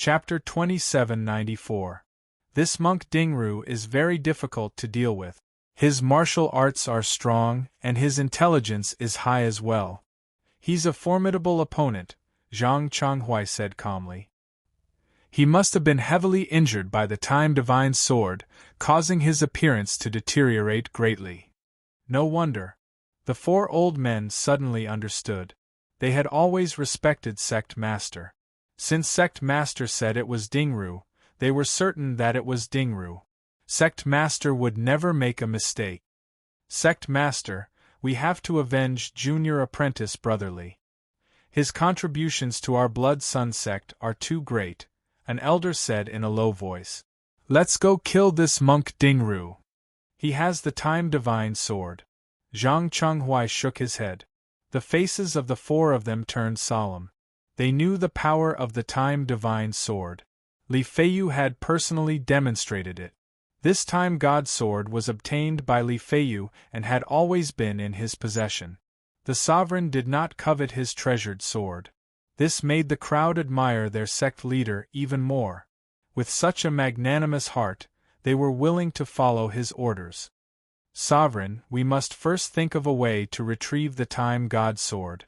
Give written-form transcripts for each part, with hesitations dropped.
Chapter 2794. This monk Dingru is very difficult to deal with. His martial arts are strong, and his intelligence is high as well. He's a formidable opponent, Zhang Chonghui said calmly. He must have been heavily injured by the Time Divine Sword, causing his appearance to deteriorate greatly. No wonder. The four old men suddenly understood. They had always respected Sect Master. Since Sect Master said it was Dingru, they were certain that it was Dingru. Sect Master would never make a mistake. Sect Master, we have to avenge Junior Apprentice Brotherly. His contributions to our Blood Sun sect are too great, an elder said in a low voice. Let's go kill this monk Dingru. He has the Time Divine Sword. Zhang Chonghui shook his head. The faces of the four of them turned solemn. They knew the power of the Time Divine Sword. Li Feiyu had personally demonstrated it. This Time God Sword was obtained by Li Feiyu and had always been in his possession. The sovereign did not covet his treasured sword. This made the crowd admire their sect leader even more. With such a magnanimous heart, they were willing to follow his orders. Sovereign, we must first think of a way to retrieve the Time God Sword.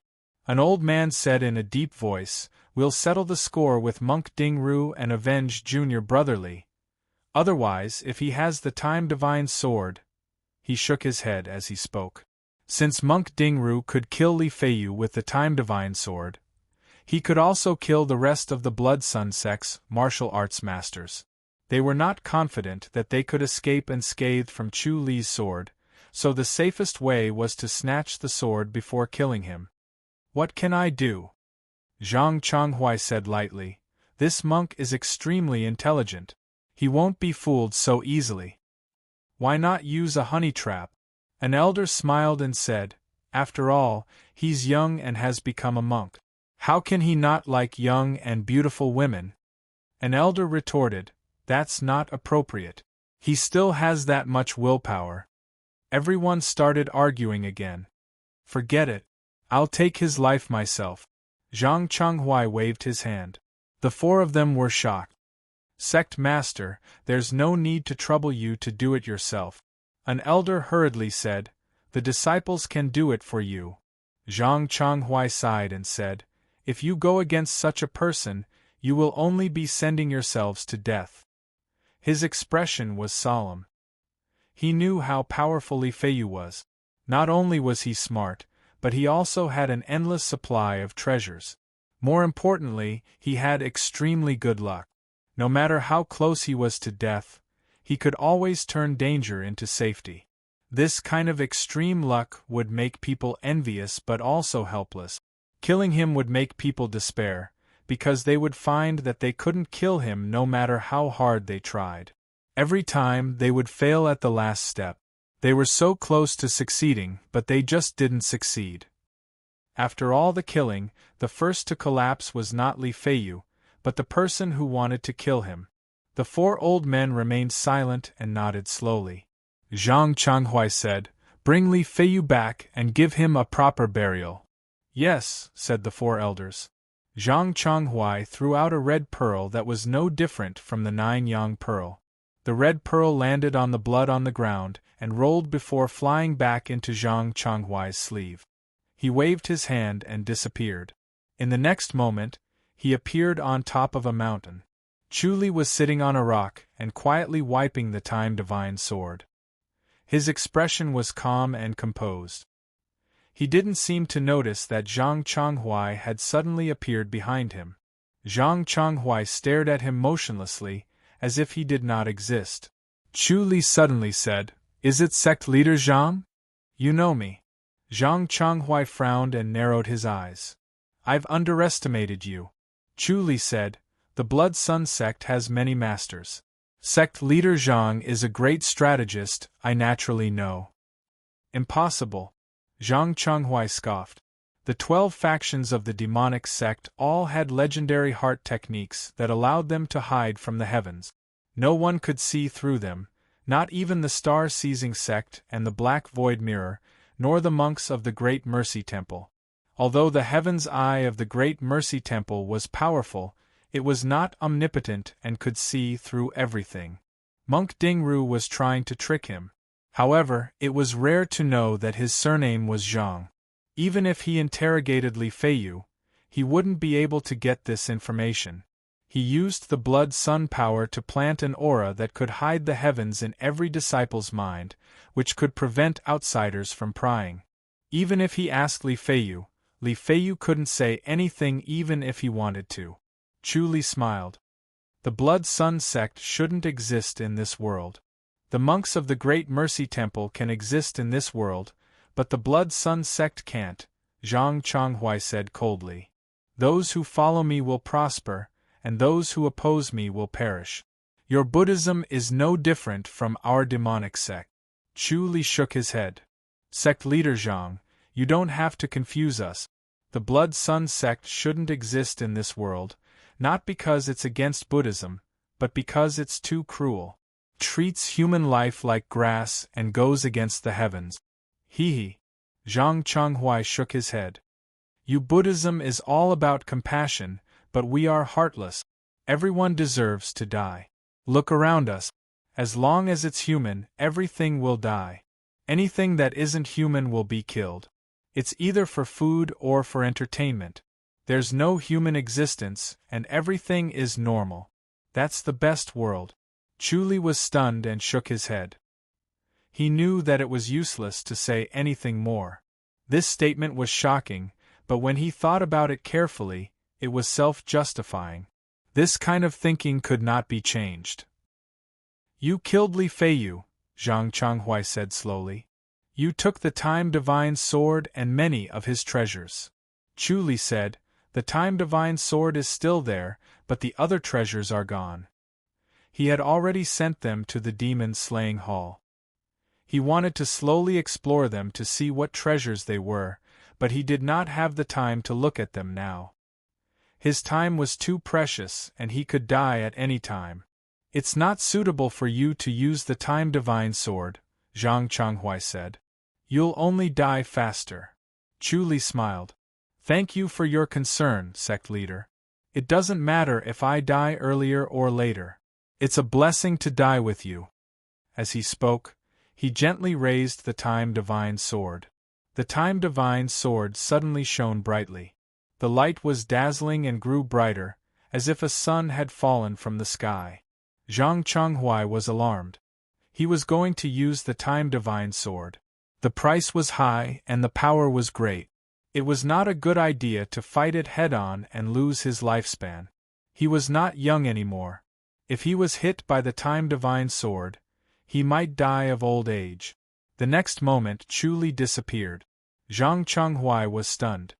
An old man said in a deep voice, We'll settle the score with Monk Dingru and avenge Junior Brotherly. Otherwise, if he has the Time Divine Sword... He shook his head as he spoke. Since Monk Dingru could kill Li Feiyu with the Time Divine Sword, he could also kill the rest of the Blood Sun sect's martial arts masters. They were not confident that they could escape unscathed from Chu Li's sword, so the safest way was to snatch the sword before killing him. What can I do? Zhang Chonghui said lightly. This monk is extremely intelligent. He won't be fooled so easily. Why not use a honey trap? An elder smiled and said, After all, he's young and has become a monk. How can he not like young and beautiful women? An elder retorted, That's not appropriate. He still has that much willpower. Everyone started arguing again. Forget it. I'll take his life myself. Zhang Chonghui waved his hand. The four of them were shocked. Sect Master, there's no need to trouble you to do it yourself. An elder hurriedly said, The disciples can do it for you. Zhang Chonghui sighed and said, If you go against such a person, you will only be sending yourselves to death. His expression was solemn. He knew how powerful Li Feiyu was. Not only was he smart, but he also had an endless supply of treasures. More importantly, he had extremely good luck. No matter how close he was to death, he could always turn danger into safety. This kind of extreme luck would make people envious but also helpless. Killing him would make people despair, because they would find that they couldn't kill him no matter how hard they tried. Every time they would fail at the last step. They were so close to succeeding, but they just didn't succeed. After all the killing, the first to collapse was not Li Feiyu, but the person who wanted to kill him. The four old men remained silent and nodded slowly. Zhang Chonghui said, Bring Li Feiyu back and give him a proper burial. Yes, said the four elders. Zhang Chonghui threw out a red pearl that was no different from the 9-yang pearl. The red pearl landed on the blood on the ground and rolled before flying back into Zhang Chonghui's sleeve. He waved his hand and disappeared. In the next moment, he appeared on top of a mountain. Chu Li was sitting on a rock and quietly wiping the Time Divine Sword. His expression was calm and composed. He didn't seem to notice that Zhang Chonghui had suddenly appeared behind him. Zhang Chonghui stared at him motionlessly, as if he did not exist. Chu Li suddenly said, Is it sect leader Zhang? You know me. Zhang Chonghui frowned and narrowed his eyes. I've underestimated you. Chu Li said, The Blood Sun sect has many masters. Sect leader Zhang is a great strategist, I naturally know. Impossible. Zhang Chonghui scoffed. The 12 factions of the demonic sect all had legendary heart techniques that allowed them to hide from the heavens. No one could see through them, not even the star-seizing sect and the Black Void Mirror, nor the monks of the Great Mercy Temple. Although the Heaven's Eye of the Great Mercy Temple was powerful, It was not omnipotent and could see through everything. Monk Dingru was trying to trick him. However, it was rare to know that his surname was Zhang. Even if he interrogated Li Feiyu, he wouldn't be able to get this information. He used the blood sun power to plant an aura that could hide the heavens in every disciple's mind, which could prevent outsiders from prying. Even if he asked Li Feiyu couldn't say anything even if he wanted to. Chu Li smiled. The Blood Sun sect shouldn't exist in this world. The monks of the Great Mercy Temple can exist in this world, but the Blood Sun sect can't, Zhang Chonghui said coldly. Those who follow me will prosper, and those who oppose me will perish. Your Buddhism is no different from our demonic sect. Chu Li shook his head. Sect leader Zhang, you don't have to confuse us. The Blood Sun sect shouldn't exist in this world, not because it's against Buddhism, but because it's too cruel. Treats human life like grass and goes against the heavens. He. Zhang Chonghui shook his head. You Buddhism is all about compassion, but we are heartless. Everyone deserves to die. Look around us. As long as it's human, everything will die. Anything that isn't human will be killed. It's either for food or for entertainment. There's no human existence, and everything is normal. That's the best world. Chu Li was stunned and shook his head. He knew that it was useless to say anything more. This statement was shocking, but when he thought about it carefully, it was self-justifying. This kind of thinking could not be changed. You killed Li Feiyu, Zhang Chonghui said slowly. You took the Time Divine Sword and many of his treasures. Chu Li said, the Time Divine Sword is still there, but the other treasures are gone. He had already sent them to the demon-slaying hall. He wanted to slowly explore them to see what treasures they were, but he did not have the time to look at them now. His time was too precious, and he could die at any time. It's not suitable for you to use the Time Divine Sword, Zhang Chonghui said. You'll only die faster. Chu Li smiled. Thank you for your concern, sect leader. It doesn't matter if I die earlier or later. It's a blessing to die with you. As he spoke, he gently raised the Time Divine Sword. The Time Divine Sword suddenly shone brightly. The light was dazzling and grew brighter, as if a sun had fallen from the sky. Zhang Chonghui was alarmed. He was going to use the Time Divine Sword. The price was high and the power was great. It was not a good idea to fight it head-on and lose his lifespan. He was not young anymore. If he was hit by the Time Divine Sword, he might die of old age. The next moment Chu Li disappeared. Zhang Chonghui was stunned.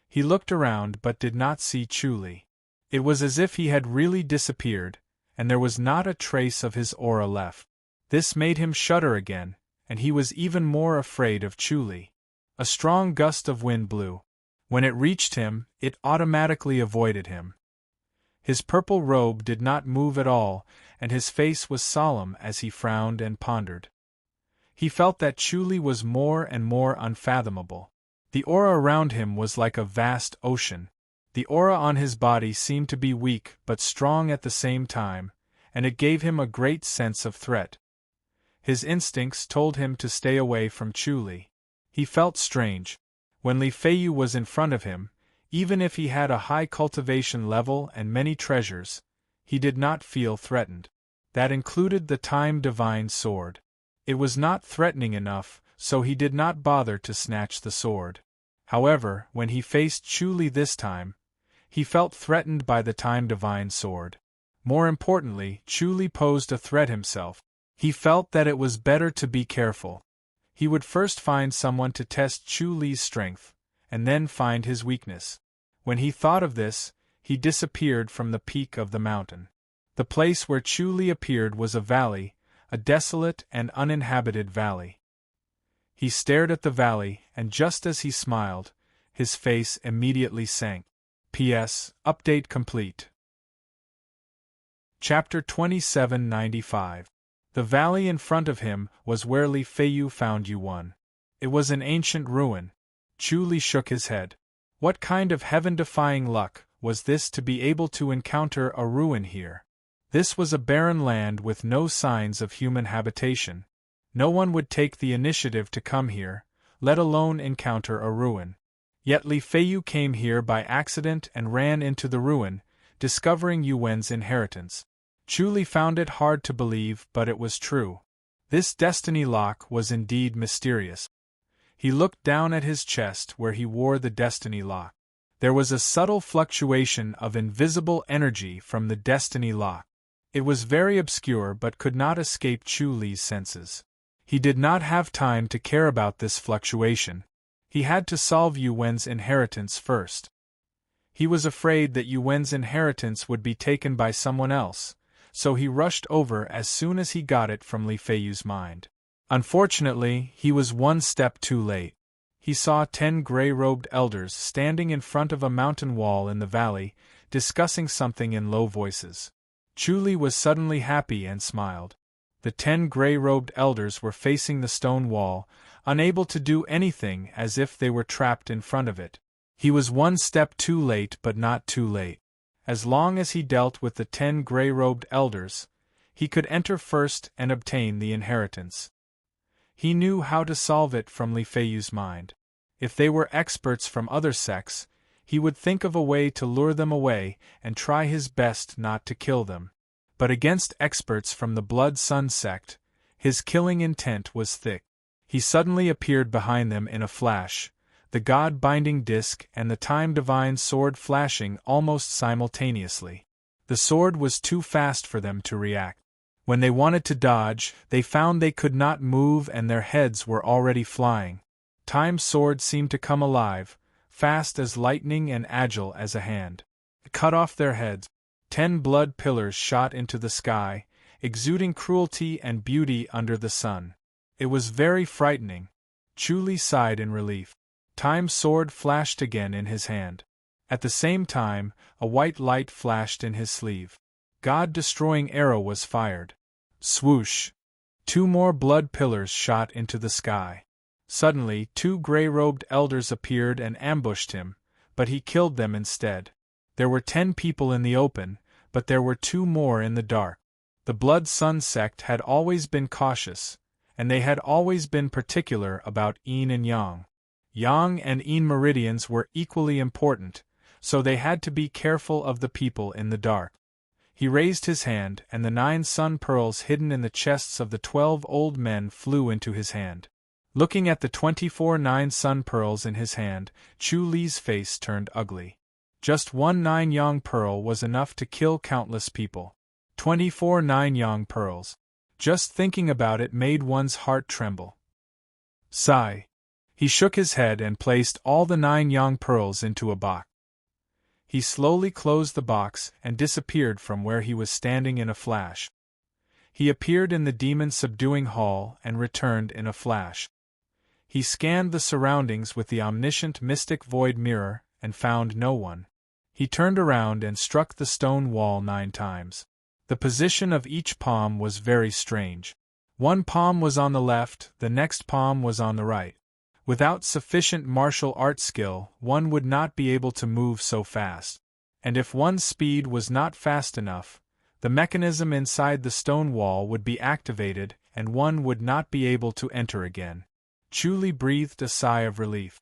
He looked around but did not see Chu Li. It was as if he had really disappeared, and there was not a trace of his aura left. This made him shudder again, and he was even more afraid of Chu Li. A strong gust of wind blew. When it reached him, it automatically avoided him. His purple robe did not move at all, and his face was solemn as he frowned and pondered. He felt that Chu Li was more and more unfathomable. The aura around him was like a vast ocean. The aura on his body seemed to be weak but strong at the same time, and it gave him a great sense of threat. His instincts told him to stay away from Chu Li. He felt strange. When Li Feiyu was in front of him, even if he had a high cultivation level and many treasures, he did not feel threatened. That included the Time Divine Sword. It was not threatening enough, so he did not bother to snatch the sword. However, when he faced Chu Li this time, he felt threatened by the Time Divine Sword. More importantly, Chu Li posed a threat himself. He felt that it was better to be careful. He would first find someone to test Chu Li's strength, and then find his weakness. When he thought of this, he disappeared from the peak of the mountain. The place where Chu Li appeared was a valley, a desolate and uninhabited valley. He stared at the valley, and just as he smiled, his face immediately sank. P.S. Update complete. Chapter 2795. The valley in front of him was where Li Feiyu found Yuan. It was an ancient ruin. Chu Li shook his head. What kind of heaven-defying luck, was this to be able to encounter a ruin here. This was a barren land with no signs of human habitation. No one would take the initiative to come here, let alone encounter a ruin. Yet Li Feiyu came here by accident and ran into the ruin, discovering Yuwen's inheritance. Chu Li found it hard to believe, but it was true. This destiny lock was indeed mysterious. He looked down at his chest where he wore the destiny lock. There was a subtle fluctuation of invisible energy from the destiny lock. It was very obscure but could not escape Chu Li's senses. He did not have time to care about this fluctuation. He had to solve Yuwen's inheritance first. He was afraid that Yuwen's inheritance would be taken by someone else, so he rushed over as soon as he got it from Li Feiyu's mind. Unfortunately, he was one step too late. He saw 10 gray-robed elders standing in front of a mountain wall in the valley, discussing something in low voices. Chu Li was suddenly happy and smiled. The 10 gray-robed elders were facing the stone wall, unable to do anything, as if they were trapped in front of it. He was one step too late, but not too late. As long as he dealt with the 10 gray-robed elders, he could enter first and obtain the inheritance. He knew how to solve it from Li Feiyu's mind. If they were experts from other sects, he would think of a way to lure them away and try his best not to kill them. But against experts from the Blood Sun sect, his killing intent was thick. He suddenly appeared behind them in a flash, the God-binding disc and the time-divine sword flashing almost simultaneously. The sword was too fast for them to react. When they wanted to dodge, they found they could not move and their heads were already flying. Time's sword seemed to come alive, fast as lightning and agile as a hand. It cut off their heads. 10 blood pillars shot into the sky, exuding cruelty and beauty under the sun. It was very frightening. Chu Li sighed in relief. Time's sword flashed again in his hand. At the same time, a white light flashed in his sleeve. God-destroying arrow was fired. Swoosh! 2 more blood pillars shot into the sky. Suddenly, 2 gray-robed elders appeared and ambushed him, but he killed them instead. There were 10 people in the open, but there were 2 more in the dark. The Blood Sun sect had always been cautious, and they had always been particular about yin and yang. Yang and yin meridians were equally important, so they had to be careful of the people in the dark. He raised his hand, and the 9 sun pearls hidden in the chests of the 12 old men flew into his hand. Looking at the 24 9 sun pearls in his hand, Chu Li's face turned ugly. Just 1 9 yang pearl was enough to kill countless people. 24 9 yang pearls. Just thinking about it made one's heart tremble. Sigh. He shook his head and placed all the 9 yang pearls into a box. He slowly closed the box and disappeared from where he was standing in a flash. He appeared in the demon-subduing hall and returned in a flash. He scanned the surroundings with the omniscient mystic void mirror and found no one. He turned around and struck the stone wall 9 times. The position of each palm was very strange. One palm was on the left, the next palm was on the right. Without sufficient martial art skill, one would not be able to move so fast. And if one's speed was not fast enough, the mechanism inside the stone wall would be activated and one would not be able to enter again. Chu Li breathed a sigh of relief.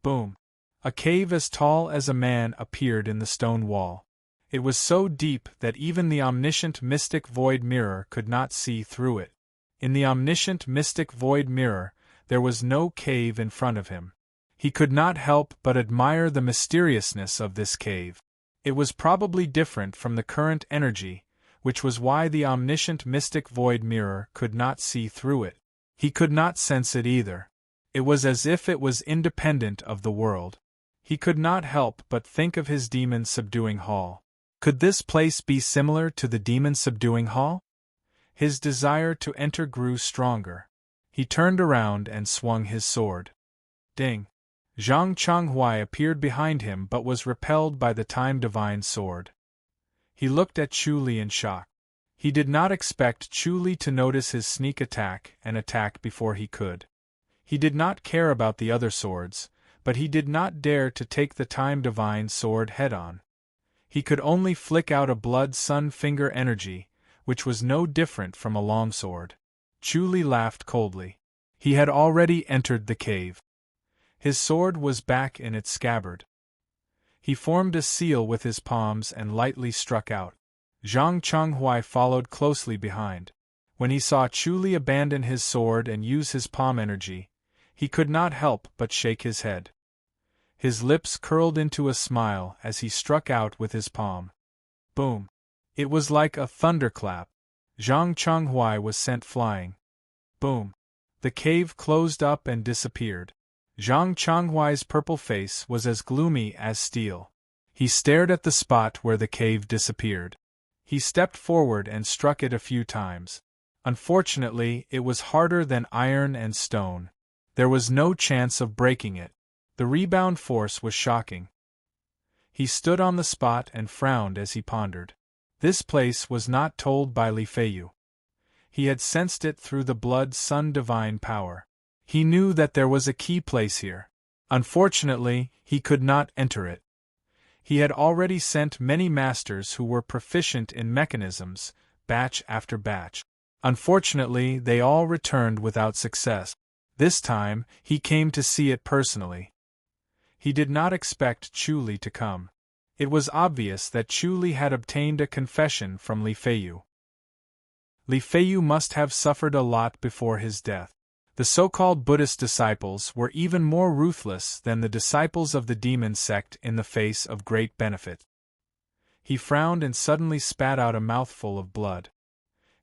Boom! A cave as tall as a man appeared in the stone wall. It was so deep that even the omniscient mystic void mirror could not see through it. In the omniscient mystic void mirror, there was no cave in front of him. He could not help but admire the mysteriousness of this cave. It was probably different from the current energy, which was why the omniscient mystic void mirror could not see through it. He could not sense it either. It was as if it was independent of the world. He could not help but think of his demon-subduing hall. Could this place be similar to the demon-subduing hall? His desire to enter grew stronger. He turned around and swung his sword. Ding! Zhang Changhuai appeared behind him but was repelled by the time-divine sword. He looked at Chu Li in shock. He did not expect Chu Li to notice his sneak attack and attack before he could. He did not care about the other swords, but he did not dare to take the time-divine sword head-on. He could only flick out a blood-sun finger energy, which was no different from a longsword. Chu Li laughed coldly. He had already entered the cave. His sword was back in its scabbard. He formed a seal with his palms and lightly struck out. Zhang Chenghui followed closely behind. When he saw Chu Li abandon his sword and use his palm energy, he could not help but shake his head. His lips curled into a smile as he struck out with his palm. Boom! It was like a thunderclap. Zhang Chenghui was sent flying. Boom! The cave closed up and disappeared. Zhang Chenghui's purple face was as gloomy as steel. He stared at the spot where the cave disappeared. He stepped forward and struck it a few times. Unfortunately, it was harder than iron and stone. There was no chance of breaking it. The rebound force was shocking. He stood on the spot and frowned as he pondered. This place was not told by Li Feiyu. He had sensed it through the blood-sun divine power. He knew that there was a key place here. Unfortunately, he could not enter it. He had already sent many masters who were proficient in mechanisms, batch after batch. Unfortunately, they all returned without success. This time, he came to see it personally. He did not expect Chu Li to come. It was obvious that Chu Li had obtained a confession from Li Feiyu. Li Feiyu must have suffered a lot before his death. The so-called Buddhist disciples were even more ruthless than the disciples of the demon sect in the face of great benefit. He frowned and suddenly spat out a mouthful of blood.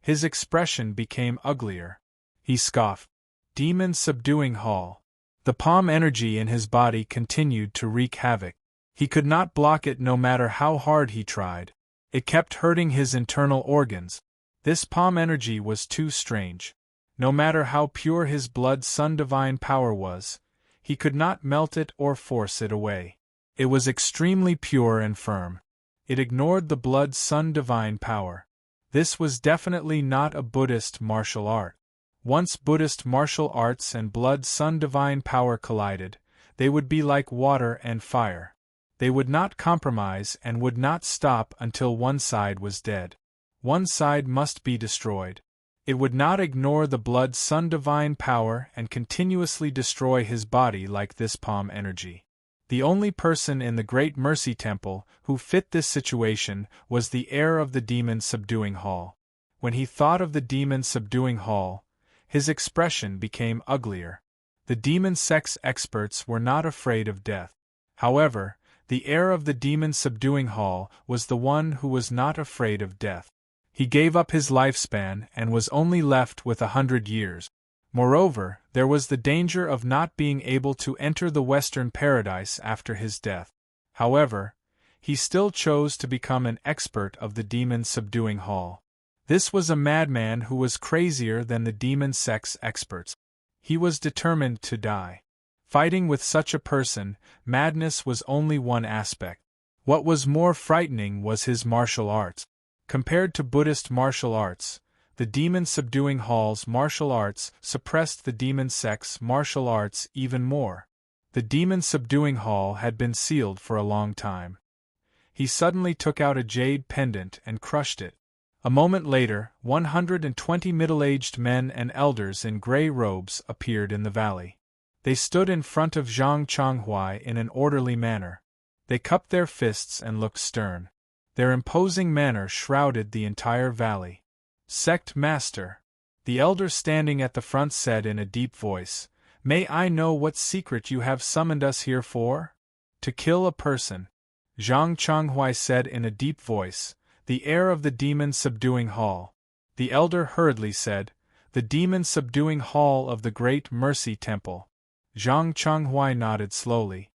His expression became uglier. He scoffed. Demon subduing Hall. The palm energy in his body continued to wreak havoc. He could not block it no matter how hard he tried. It kept hurting his internal organs. This palm energy was too strange. No matter how pure his blood-sun divine power was, he could not melt it or force it away. It was extremely pure and firm. It ignored the blood-sun divine power. This was definitely not a Buddhist martial art. Once Buddhist martial arts and blood-sun divine power collided, they would be like water and fire. They would not compromise and would not stop until one side was dead. One side must be destroyed. It would not ignore the blood-sun divine power and continuously destroy his body like this palm energy. The only person in the Great Mercy Temple who fit this situation was the heir of the Demon Subduing Hall. When he thought of the Demon Subduing Hall, his expression became uglier. The demon sex experts were not afraid of death. However, the heir of the Demon Subduing Hall was the one who was not afraid of death. He gave up his lifespan and was only left with 100 years. Moreover, there was the danger of not being able to enter the Western Paradise after his death. However, he still chose to become an expert of the Demon Subduing Hall. This was a madman who was crazier than the demon sex experts. He was determined to die. Fighting with such a person, madness was only one aspect. What was more frightening was his martial arts. Compared to Buddhist martial arts, the Demon Subduing Hall's martial arts suppressed the demon sex martial arts even more. The Demon Subduing Hall had been sealed for a long time. He suddenly took out a jade pendant and crushed it. A moment later, 120 middle-aged men and elders in gray robes appeared in the valley. They stood in front of Zhang Chenghui in an orderly manner. They cupped their fists and looked stern. Their imposing manner shrouded the entire valley. Sect Master. The elder standing at the front said in a deep voice, "May I know what secret you have summoned us here for?" "To kill a person." Zhang Chenghui said in a deep voice, "The heir of the Demon Subduing Hall." The elder hurriedly said, "The Demon Subduing Hall of the Great Mercy Temple." Zhang Chenghui nodded slowly.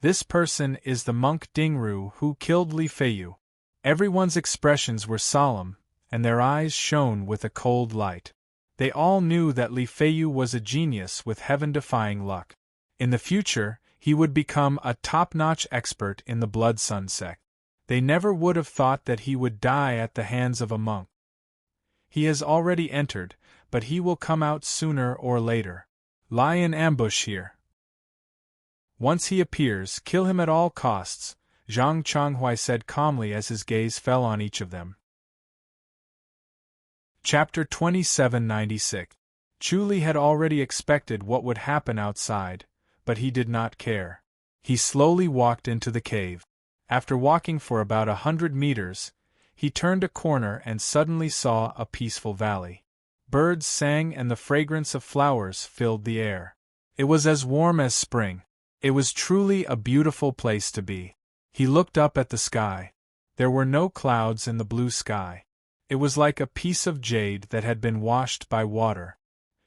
"This person is the monk Dingru who killed Li Feiyu." Everyone's expressions were solemn, and their eyes shone with a cold light. They all knew that Li Feiyu was a genius with heaven-defying luck. In the future, he would become a top-notch expert in the Blood-Sun sect. They never would have thought that he would die at the hands of a monk. He has already entered, but he will come out sooner or later. Lie in ambush here. Once he appears, kill him at all costs. Zhang Changhui said calmly as his gaze fell on each of them. Chapter 2796. Chu Li had already expected what would happen outside, but he did not care. He slowly walked into the cave. After walking for about 100 meters, he turned a corner and suddenly saw a peaceful valley. Birds sang and the fragrance of flowers filled the air. It was as warm as spring. It was truly a beautiful place to be. He looked up at the sky. There were no clouds in the blue sky. It was like a piece of jade that had been washed by water.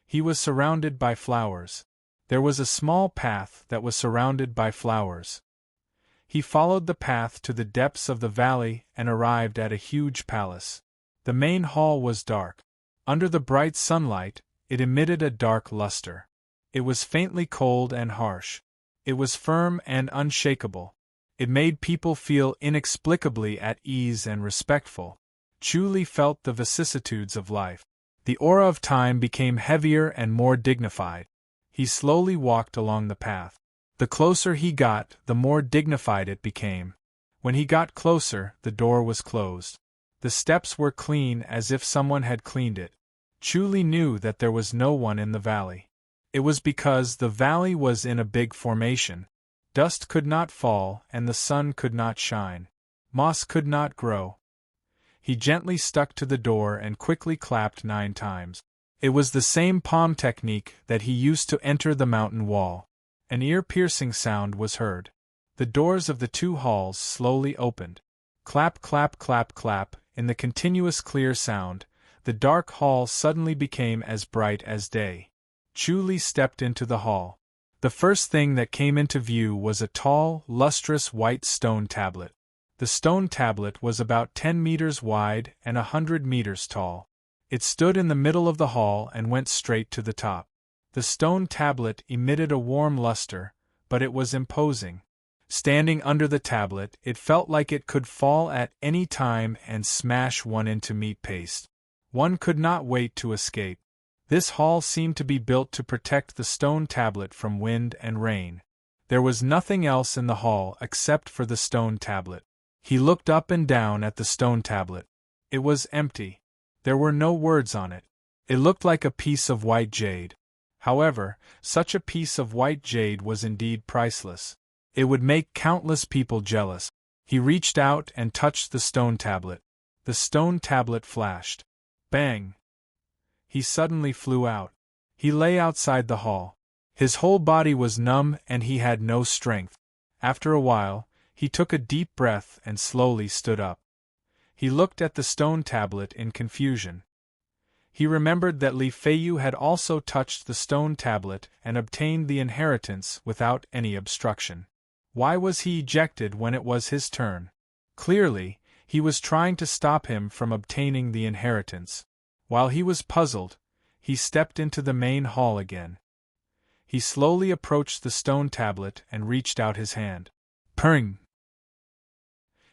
He was surrounded by flowers. There was a small path that was surrounded by flowers. He followed the path to the depths of the valley and arrived at a huge palace. The main hall was dark. Under the bright sunlight, it emitted a dark luster. It was faintly cold and harsh. It was firm and unshakable. It made people feel inexplicably at ease and respectful. Chu Li felt the vicissitudes of life. The aura of time became heavier and more dignified. He slowly walked along the path. The closer he got, the more dignified it became. When he got closer, the door was closed. The steps were clean as if someone had cleaned it. Chu Li knew that there was no one in the valley. It was because the valley was in a big formation. Dust could not fall and the sun could not shine. Moss could not grow. He gently stuck to the door and quickly clapped 9 times. It was the same palm technique that he used to enter the mountain wall. An ear-piercing sound was heard. The doors of the 2 halls slowly opened. Clap, clap, clap, clap. In the continuous clear sound, the dark hall suddenly became as bright as day. Chu Li stepped into the hall. The first thing that came into view was a tall, lustrous white stone tablet. The stone tablet was about 10 meters wide and 100 meters tall. It stood in the middle of the hall and went straight to the top. The stone tablet emitted a warm luster, but it was imposing. Standing under the tablet, it felt like it could fall at any time and smash one into meat paste. One could not wait to escape. This hall seemed to be built to protect the stone tablet from wind and rain. There was nothing else in the hall except for the stone tablet. He looked up and down at the stone tablet. It was empty. There were no words on it. It looked like a piece of white jade. However, such a piece of white jade was indeed priceless. It would make countless people jealous. He reached out and touched the stone tablet. The stone tablet flashed. Bang! He suddenly flew out. He lay outside the hall. His whole body was numb and he had no strength. After a while, he took a deep breath and slowly stood up. He looked at the stone tablet in confusion. He remembered that Li Feiyu had also touched the stone tablet and obtained the inheritance without any obstruction. Why was he ejected when it was his turn? Clearly, he was trying to stop him from obtaining the inheritance. While he was puzzled, he stepped into the main hall again. He slowly approached the stone tablet and reached out his hand. Purring!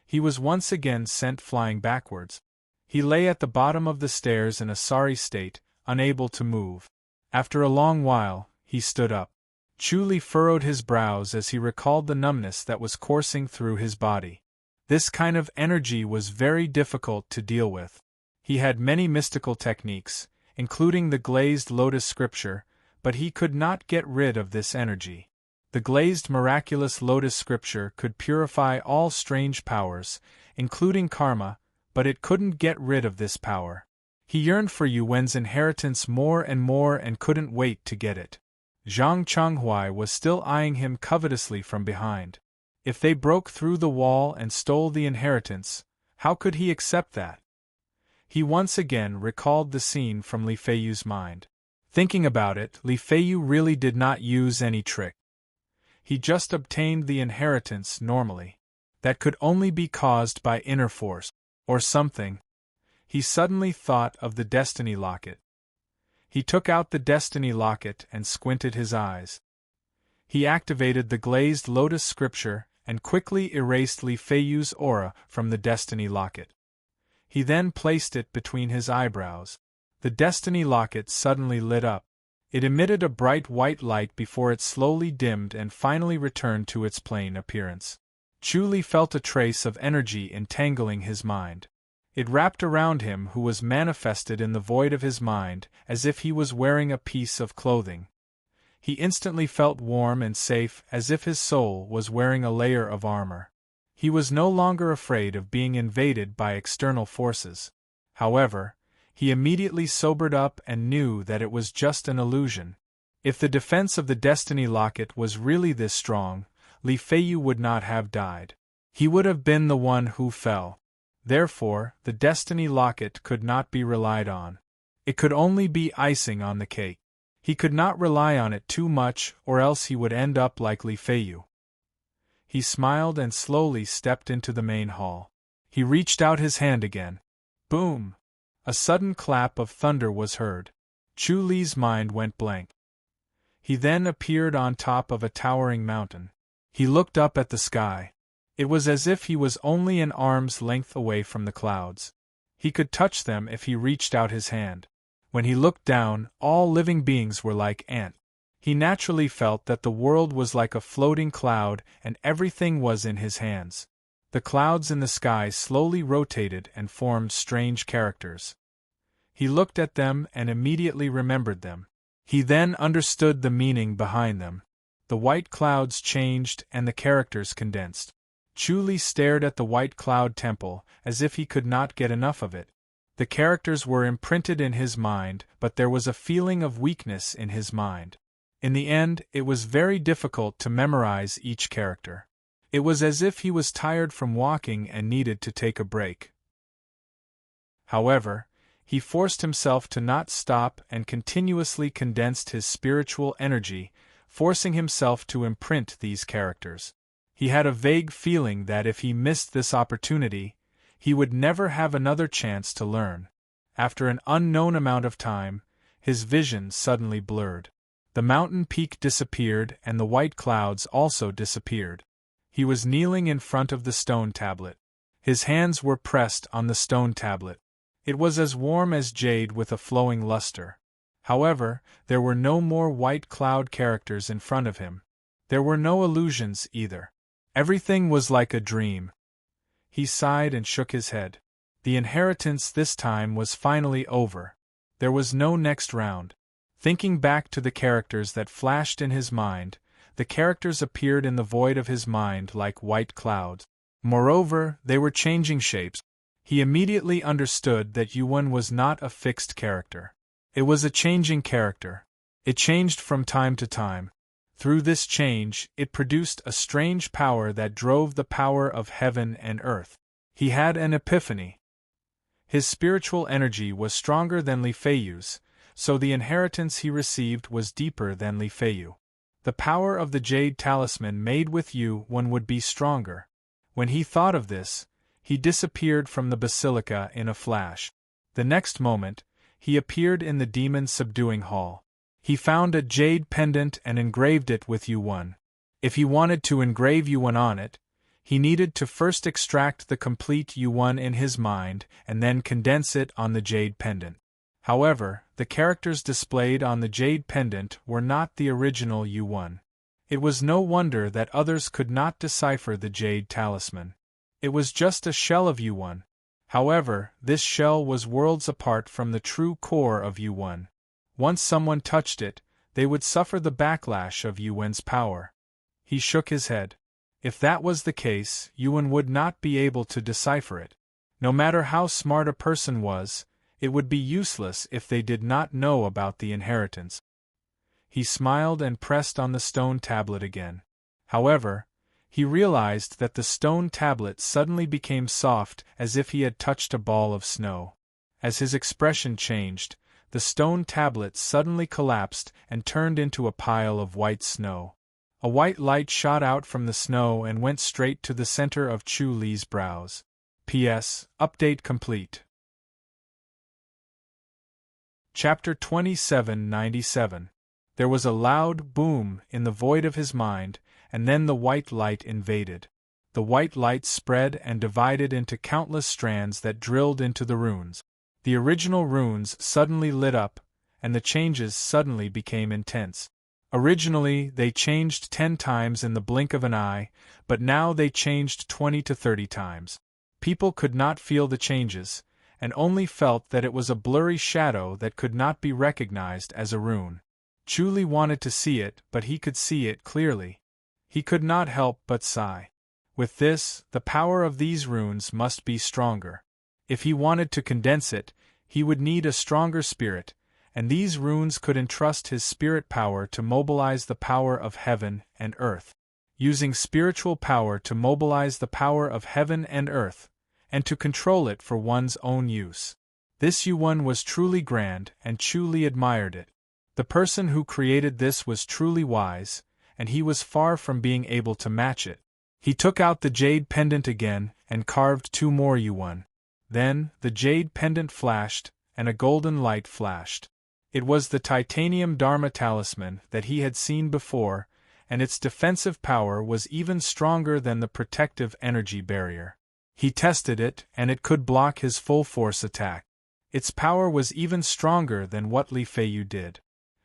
He was once again sent flying backwards. He lay at the bottom of the stairs in a sorry state, unable to move. After a long while, he stood up. Chu Li furrowed his brows as he recalled the numbness that was coursing through his body. This kind of energy was very difficult to deal with. He had many mystical techniques, including the glazed lotus scripture, but he could not get rid of this energy. The glazed miraculous lotus scripture could purify all strange powers, including karma, but it couldn't get rid of this power. He yearned for Yuwen's inheritance more and couldn't wait to get it. Zhang Changhui was still eyeing him covetously from behind. If they broke through the wall and stole the inheritance, how could he accept that? He once again recalled the scene from Li Feiyu's mind. Thinking about it, Li Feiyu really did not use any trick. He just obtained the inheritance normally. That could only be caused by inner force, or something. He suddenly thought of the destiny locket. He took out the destiny locket and squinted his eyes. He activated the glazed lotus scripture and quickly erased Li Feiyu's aura from the destiny locket. He then placed it between his eyebrows. The destiny locket suddenly lit up. It emitted a bright white light before it slowly dimmed and finally returned to its plain appearance. Chu Li felt a trace of energy entangling his mind. It wrapped around him who was manifested in the void of his mind, as if he was wearing a piece of clothing. He instantly felt warm and safe, as if his soul was wearing a layer of armor. He was no longer afraid of being invaded by external forces. However, he immediately sobered up and knew that it was just an illusion. If the defense of the Destiny Locket was really this strong, Li Feiyu would not have died. He would have been the one who fell. Therefore, the Destiny Locket could not be relied on. It could only be icing on the cake. He could not rely on it too much, or else he would end up like Li Feiyu. He smiled and slowly stepped into the main hall. He reached out his hand again. Boom! A sudden clap of thunder was heard. Chu Li's mind went blank. He then appeared on top of a towering mountain. He looked up at the sky. It was as if he was only an arm's length away from the clouds. He could touch them if he reached out his hand. When he looked down, all living beings were like ants. He naturally felt that the world was like a floating cloud and everything was in his hands. The clouds in the sky slowly rotated and formed strange characters. He looked at them and immediately remembered them. He then understood the meaning behind them. The white clouds changed and the characters condensed. Chu Li stared at the white cloud temple as if he could not get enough of it. The characters were imprinted in his mind, but there was a feeling of weakness in his mind. In the end, it was very difficult to memorize each character. It was as if he was tired from walking and needed to take a break. However, he forced himself to not stop and continuously condensed his spiritual energy, forcing himself to imprint these characters. He had a vague feeling that if he missed this opportunity, he would never have another chance to learn. After an unknown amount of time, his vision suddenly blurred. The mountain peak disappeared and the white clouds also disappeared. He was kneeling in front of the stone tablet. His hands were pressed on the stone tablet. It was as warm as jade with a flowing luster. However, there were no more white cloud characters in front of him. There were no illusions either. Everything was like a dream. He sighed and shook his head. The inheritance this time was finally over. There was no next round. Thinking back to the characters that flashed in his mind, the characters appeared in the void of his mind like white clouds. Moreover, they were changing shapes. He immediately understood that Yuan was not a fixed character. It was a changing character. It changed from time to time. Through this change, it produced a strange power that drove the power of heaven and earth. He had an epiphany. His spiritual energy was stronger than Li Feiyu's, so the inheritance he received was deeper than Li Feiyu. The power of the jade talisman made with Yuan would be stronger. When he thought of this, he disappeared from the basilica in a flash. The next moment, he appeared in the demon-subduing hall. He found a jade pendant and engraved it with Yuan. If he wanted to engrave Yuan on it, he needed to first extract the complete Yuan in his mind and then condense it on the jade pendant. However, the characters displayed on the jade pendant were not the original Yuan. It was no wonder that others could not decipher the jade talisman. It was just a shell of Yuan. However, this shell was worlds apart from the true core of Yuan. Once someone touched it, they would suffer the backlash of Yuan's power. He shook his head. If that was the case, Yuan would not be able to decipher it. No matter how smart a person was, it would be useless if they did not know about the inheritance. He smiled and pressed on the stone tablet again. However, he realized that the stone tablet suddenly became soft as if he had touched a ball of snow. As his expression changed, the stone tablet suddenly collapsed and turned into a pile of white snow. A white light shot out from the snow and went straight to the center of Chu Li's brows. P.S. Update complete. Chapter 2797. There was a loud boom in the void of his mind, and then the white light invaded. The white light spread and divided into countless strands that drilled into the runes. The original runes suddenly lit up, and the changes suddenly became intense. Originally, they changed 10 times in the blink of an eye, but now they changed 20 to 30 times. People could not feel the changes, and only felt that it was a blurry shadow that could not be recognized as a rune. Chuli wanted to see it, but he could see it clearly. He could not help but sigh. With this, the power of these runes must be stronger. If he wanted to condense it, he would need a stronger spirit, and these runes could entrust his spirit power to mobilize the power of heaven and earth. Using spiritual power to mobilize the power of heaven and earth, and to control it for one's own use. This Yuan was truly grand, and Chuli admired it. The person who created this was truly wise, and he was far from being able to match it. He took out the jade pendant again, and carved 2 more Yuan. Then, the jade pendant flashed, and a golden light flashed. It was the titanium Dharma talisman that he had seen before, and its defensive power was even stronger than the protective energy barrier. He tested it, and it could block his full-force attack. Its power was even stronger than what Li Feiyu did.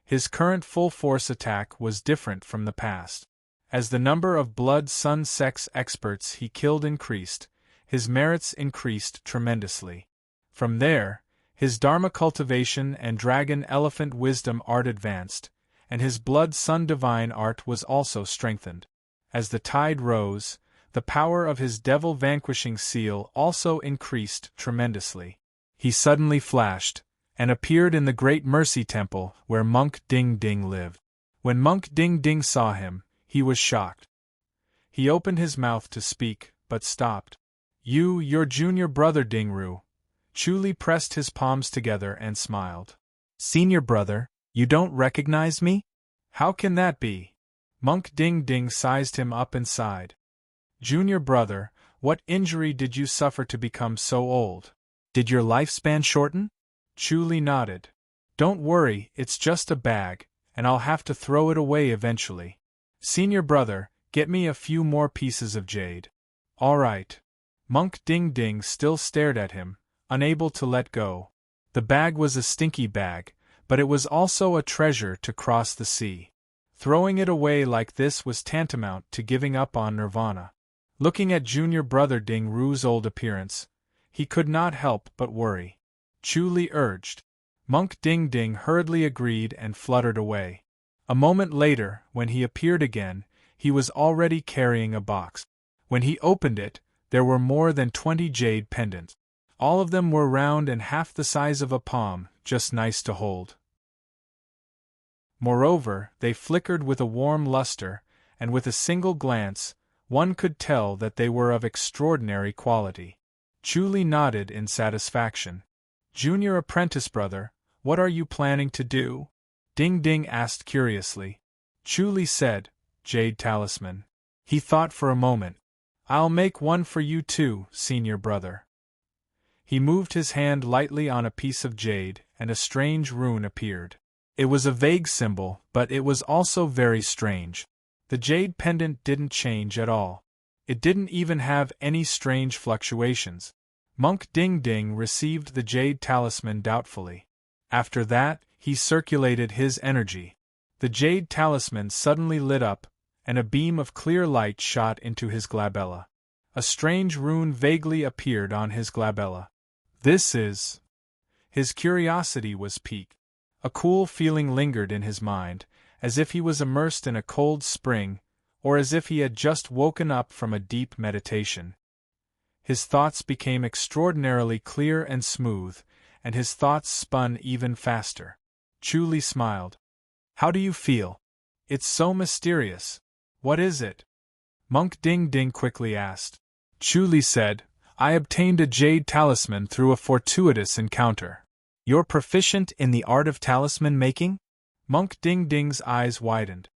His current full-force attack was different from the past. As the number of blood sun sex experts he killed increased, his merits increased tremendously. From there, his Dharma cultivation and dragon elephant wisdom art advanced, and his blood sun divine art was also strengthened. As the tide rose, the power of his devil vanquishing seal also increased tremendously. He suddenly flashed, and appeared in the great mercy temple where Monk Ding Ding lived. When Monk Ding Ding saw him, he was shocked. He opened his mouth to speak, but stopped. Your junior brother Dingru. Chuli pressed his palms together and smiled. Senior brother, you don't recognize me? How can that be? Monk Ding Ding sized him up and sighed. Junior brother, what injury did you suffer to become so old? Did your lifespan shorten? Chuli nodded. Don't worry, it's just a bag, and I'll have to throw it away eventually. Senior brother, get me a few more pieces of jade. All right. Monk Ding Ding still stared at him, unable to let go. The bag was a stinky bag, but it was also a treasure to cross the sea. Throwing it away like this was tantamount to giving up on nirvana. Looking at junior brother Ding Ru's old appearance, he could not help but worry. Chuli urged. Monk Ding Ding hurriedly agreed and fluttered away. A moment later, when he appeared again, he was already carrying a box. When he opened it, there were more than 20 jade pendants. All of them were round and half the size of a palm, just nice to hold. Moreover, they flickered with a warm luster, and with a single glance, one could tell that they were of extraordinary quality. Chuli nodded in satisfaction. Junior apprentice brother, what are you planning to do? Ding Ding asked curiously. Chuli said, Jade talisman. He thought for a moment. I'll make one for you too, senior brother. He moved his hand lightly on a piece of jade, and a strange rune appeared. It was a vague symbol, but it was also very strange. The jade pendant didn't change at all. It didn't even have any strange fluctuations. Monk Ding Ding received the jade talisman doubtfully. After that, he circulated his energy. The jade talisman suddenly lit up, and a beam of clear light shot into his glabella. A strange rune vaguely appeared on his glabella. This is... His curiosity was piqued. A cool feeling lingered in his mind, as if he was immersed in a cold spring, or as if he had just woken up from a deep meditation. His thoughts became extraordinarily clear and smooth, and his thoughts spun even faster. Chuli smiled. How do you feel? It's so mysterious. What is it? Monk Ding Ding quickly asked. Chuli said, I obtained a jade talisman through a fortuitous encounter. You're proficient in the art of talisman making? Monk Ding Ding's eyes widened.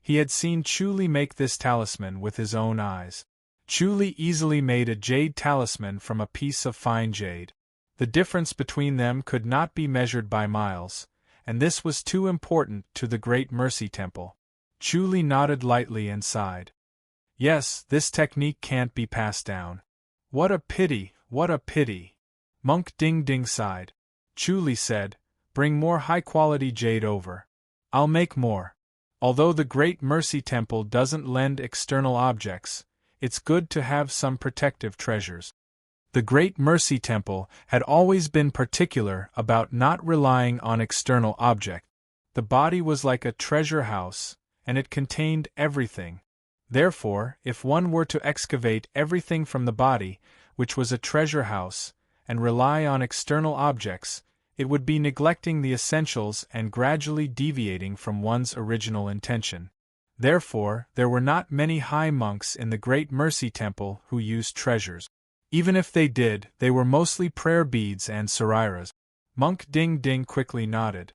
He had seen Chuli make this talisman with his own eyes. Chuli easily made a jade talisman from a piece of fine jade. The difference between them could not be measured by miles, and this was too important to the Great Mercy Temple. Chuli nodded lightly and sighed. Yes, this technique can't be passed down. What a pity, what a pity. Monk Ding Ding sighed. Chuli said, Bring more high-quality jade over. I'll make more. Although the Great Mercy Temple doesn't lend external objects, it's good to have some protective treasures. The Great Mercy Temple had always been particular about not relying on external objects. The body was like a treasure house, and it contained everything. Therefore, if one were to excavate everything from the body, which was a treasure house, and rely on external objects, it would be neglecting the essentials and gradually deviating from one's original intention. Therefore, there were not many high monks in the Great Mercy Temple who used treasures. Even if they did, they were mostly prayer beads and sariras. Monk Ding Ding quickly nodded.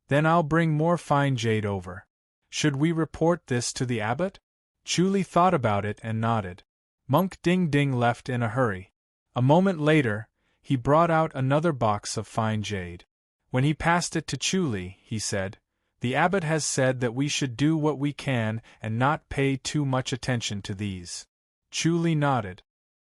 Then I'll bring more fine jade over. Should we report this to the abbot? Chuli thought about it and nodded. Monk Ding Ding left in a hurry. A moment later, he brought out another box of fine jade. When he passed it to Chuli, he said, "The abbot has said that we should do what we can and not pay too much attention to these." Chuli nodded.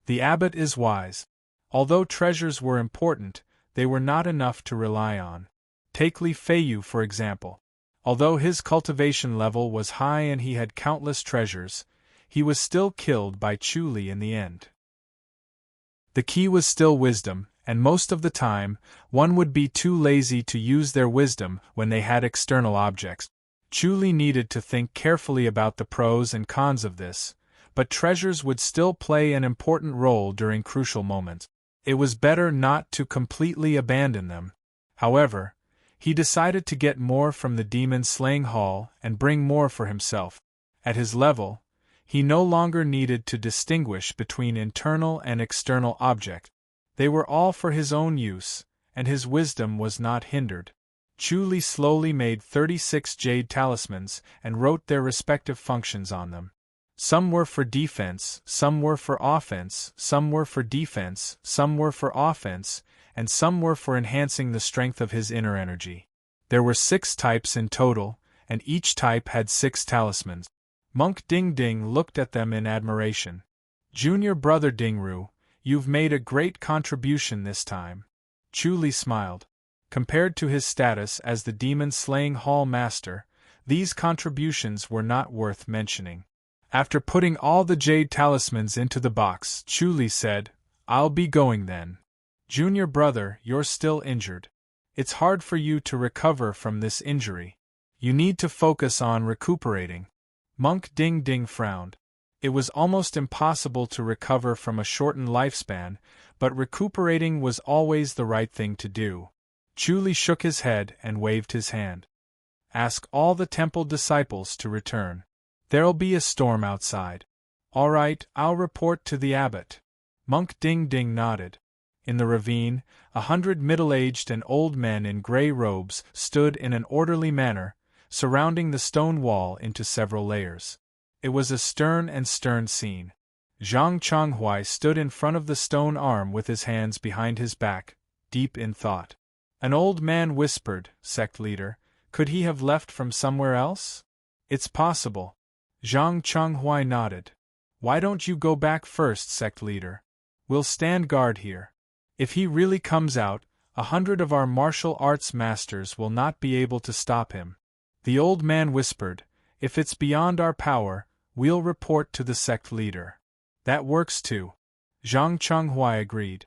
The abbot is wise. Although treasures were important, they were not enough to rely on. Take Li Feiyu for example. Although his cultivation level was high and he had countless treasures, he was still killed by Chuli in the end. The key was still wisdom, and most of the time, one would be too lazy to use their wisdom when they had external objects. Chuli needed to think carefully about the pros and cons of this, but treasures would still play an important role during crucial moments. It was better not to completely abandon them. However, he decided to get more from the demon-slaying hall and bring more for himself. At his level, he no longer needed to distinguish between internal and external objects. They were all for his own use, and his wisdom was not hindered. Chuli slowly made 36 jade talismans and wrote their respective functions on them. Some were for defense, some were for offense, some were for defense, some were for offense, and some were for enhancing the strength of his inner energy. There were 6 types in total, and each type had 6 talismans. Monk Ding Ding looked at them in admiration. "Junior brother Dingru, you've made a great contribution this time." Chuli smiled. Compared to his status as the demon-slaying hall master, these contributions were not worth mentioning. After putting all the jade talismans into the box, Chuli said, "I'll be going then. Junior brother, you're still injured. It's hard for you to recover from this injury. You need to focus on recuperating." Monk Ding Ding frowned. It was almost impossible to recover from a shortened lifespan, but recuperating was always the right thing to do. Chuli shook his head and waved his hand. "Ask all the temple disciples to return. There'll be a storm outside." "All right, I'll report to the abbot." Monk Ding Ding nodded. In the ravine, 100 middle-aged and old men in gray robes stood in an orderly manner, surrounding the stone wall into several layers. It was a stern scene. Zhang Chonghui stood in front of the stone arm with his hands behind his back, deep in thought. An old man whispered, "Sect leader, could he have left from somewhere else?" "It's possible." Zhang Chonghui nodded. "Why don't you go back first, sect leader? We'll stand guard here. If he really comes out, 100 of our martial arts masters will not be able to stop him." The old man whispered, "If it's beyond our power, we'll report to the sect leader." "That works too." Zhang Chonghui agreed.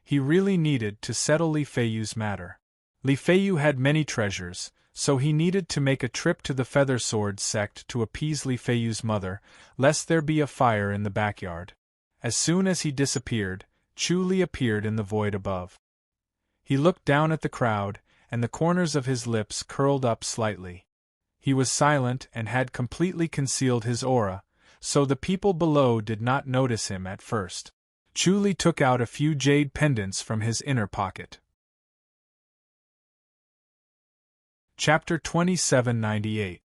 He really needed to settle Li Feiyu's matter. Li Feiyu had many treasures, so he needed to make a trip to the Feather Sword sect to appease Li Feiyu's mother, lest there be a fire in the backyard. As soon as he disappeared, Chuli appeared in the void above. He looked down at the crowd, and the corners of his lips curled up slightly. He was silent and had completely concealed his aura, so the people below did not notice him at first. Chuli took out a few jade pendants from his inner pocket. Chapter 2798.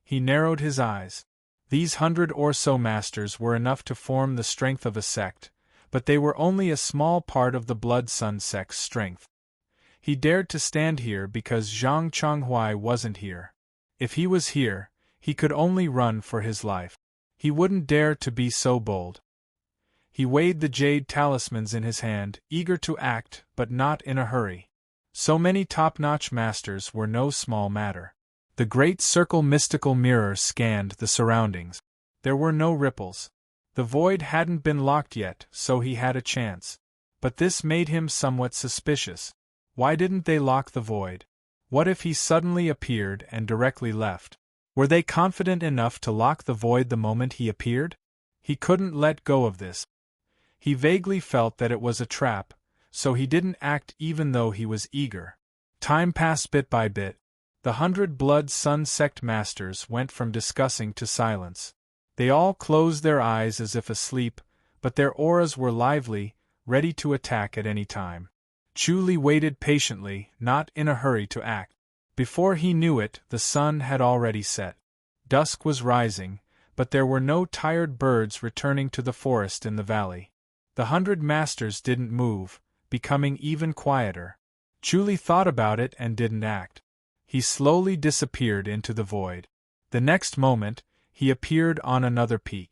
He narrowed his eyes. These 100 or so masters were enough to form the strength of a sect, but they were only a small part of the Blood Sun sect's strength. He dared to stand here because Zhang Chonghui wasn't here. If he was here, he could only run for his life. He wouldn't dare to be so bold. He weighed the jade talismans in his hand, eager to act, but not in a hurry. So many top-notch masters were no small matter. The great circle mystical mirror scanned the surroundings. There were no ripples. The void hadn't been locked yet, so he had a chance. But this made him somewhat suspicious. Why didn't they lock the void? What if he suddenly appeared and directly left? Were they confident enough to lock the void the moment he appeared? He couldn't let go of this. He vaguely felt that it was a trap, so he didn't act even though he was eager. Time passed bit by bit. The 100 Blood Sun Sect masters went from discussing to silence. They all closed their eyes as if asleep, but their auras were lively, ready to attack at any time. Chu Li waited patiently, not in a hurry to act. Before he knew it, the sun had already set. Dusk was rising, but there were no tired birds returning to the forest in the valley. The 100 masters didn't move, becoming even quieter. Chu Li thought about it and didn't act. He slowly disappeared into the void. The next moment, he appeared on another peak.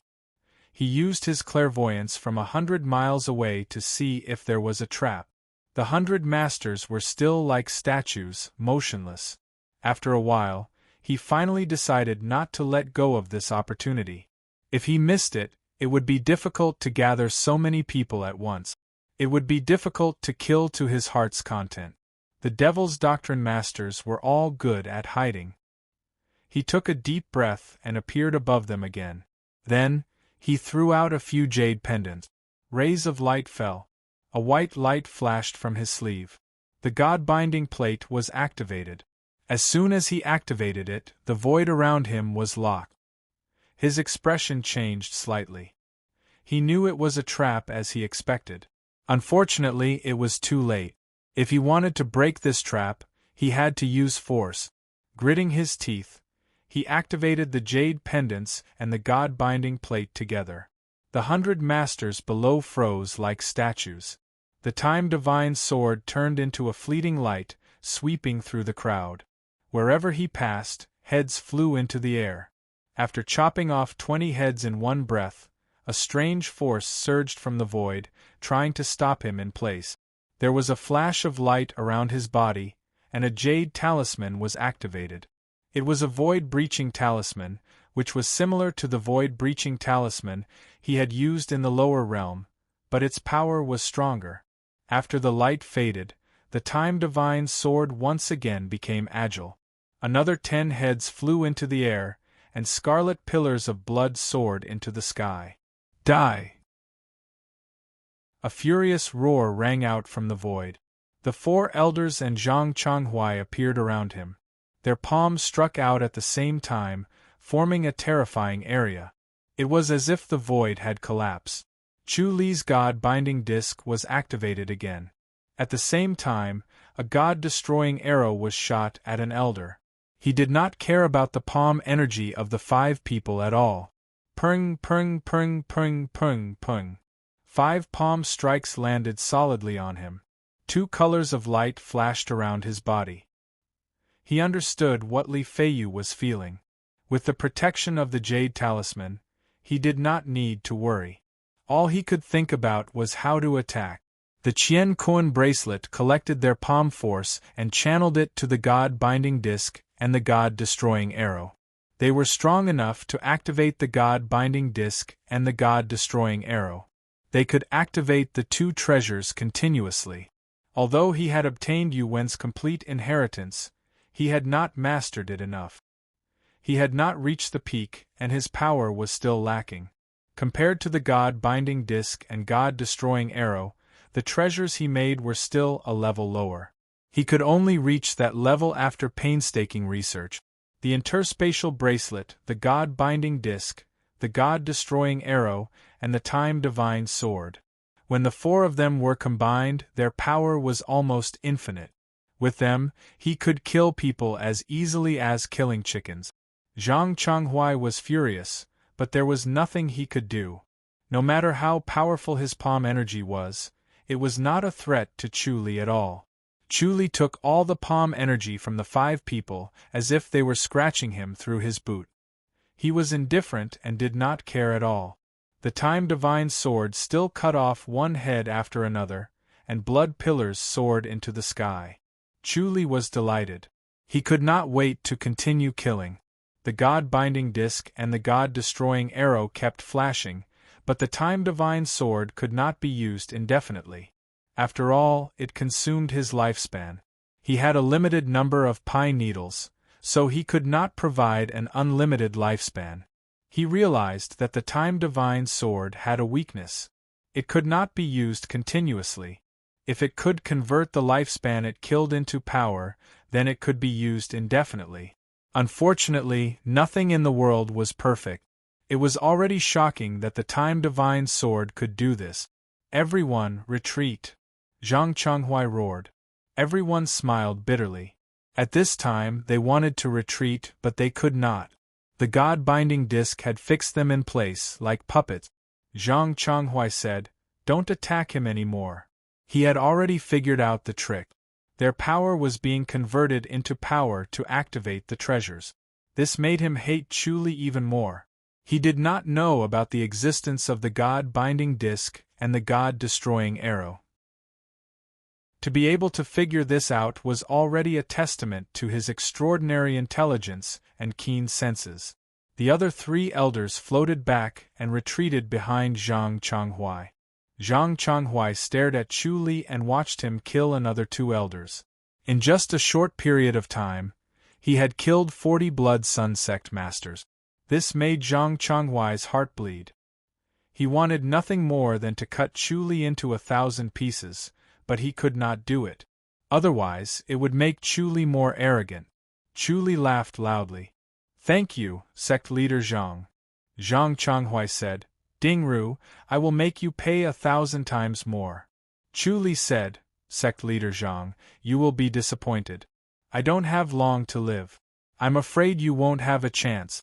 He used his clairvoyance from 100 miles away to see if there was a trap. The 100 masters were still like statues, motionless. After a while, he finally decided not to let go of this opportunity. If he missed it, it would be difficult to gather so many people at once. It would be difficult to kill to his heart's content. The Devil's Doctrine masters were all good at hiding. He took a deep breath and appeared above them again. Then, he threw out a few jade pendants. Rays of light fell. A white light flashed from his sleeve. The God-binding plate was activated. As soon as he activated it, the void around him was locked. His expression changed slightly. He knew it was a trap as he expected. Unfortunately, it was too late. If he wanted to break this trap, he had to use force. Gritting his teeth, he activated the jade pendants and the God-binding plate together. The 100 masters below froze like statues. The Time Divine sword turned into a fleeting light, sweeping through the crowd. Wherever he passed, heads flew into the air. After chopping off 20 heads in one breath, a strange force surged from the void, trying to stop him in place. There was a flash of light around his body, and a jade talisman was activated. It was a void-breaching talisman, which was similar to the void-breaching talisman he had used in the lower realm, but its power was stronger. After the light faded, the Time Divine sword once again became agile. Another 10 heads flew into the air, and scarlet pillars of blood soared into the sky. Die! A furious roar rang out from the void. The 4 elders and Zhang Changhuai appeared around him. Their palms struck out at the same time, forming a terrifying area. It was as if the void had collapsed. Chu Li's God-binding disc was activated again. At the same time, a God-destroying arrow was shot at an elder. He did not care about the palm energy of the 5 people at all. Pung, pung, pung, pung, pung, pung. 5 palm strikes landed solidly on him. 2 colors of light flashed around his body. He understood what Li Feiyu was feeling. With the protection of the Jade Talisman, he did not need to worry. All he could think about was how to attack. The Qian Kuan bracelet collected their palm force and channeled it to the God-binding disc and the God-destroying arrow. They were strong enough to activate the God-binding disc and the God-destroying arrow. They could activate the 2 treasures continuously. Although he had obtained Yuwen's complete inheritance, he had not mastered it enough. He had not reached the peak, and his power was still lacking. Compared to the God-binding disc and God-destroying arrow, the treasures he made were still a level lower. He could only reach that level after painstaking research. The interspatial bracelet, the God-binding disc, the God-destroying arrow, and the Time Divine sword. When the 4 of them were combined, their power was almost infinite. With them, he could kill people as easily as killing chickens. Zhang Changhuai was furious, but there was nothing he could do. No matter how powerful his palm energy was, it was not a threat to Chu Li at all. Chu Li took all the palm energy from the 5 people as if they were scratching him through his boot. He was indifferent and did not care at all. The Time Divine sword still cut off 1 head after another, and blood pillars soared into the sky. Chu Li was delighted. He could not wait to continue killing. The God-binding disc and the God-destroying arrow kept flashing, but the time-divine sword could not be used indefinitely. After all, it consumed his lifespan. He had a limited number of pine needles, so he could not provide an unlimited lifespan. He realized that the time-divine sword had a weakness. It could not be used continuously. If it could convert the lifespan it killed into power, then it could be used indefinitely. Unfortunately, nothing in the world was perfect. It was already shocking that the time-divine sword could do this. Everyone, retreat! Zhang Chenghui roared. Everyone smiled bitterly. At this time they wanted to retreat, but they could not. The God-binding disc had fixed them in place like puppets. Zhang Chenghui said, "Don't attack him anymore." He had already figured out the trick. Their power was being converted into power to activate the treasures. This made him hate Chu Li even more. He did not know about the existence of the God-binding disc and the God-destroying arrow. To be able to figure this out was already a testament to his extraordinary intelligence and keen senses. The other three elders floated back and retreated behind Zhang Chenghui. Zhang Chenghui stared at Chu Li and watched him kill another two elders. In just a short period of time, he had killed 40 Blood Sun sect masters. This made Zhang Chenghui's heart bleed. He wanted nothing more than to cut Chu Li into 1,000 pieces, but he could not do it. Otherwise, it would make Chu Li more arrogant. Chu Li laughed loudly. "Thank you, sect leader Zhang." Zhang Chenghui said, "Dingru, I will make you pay 1,000 times more." Chu Li said, "Sect leader Zhang, you will be disappointed. I don't have long to live. I'm afraid you won't have a chance.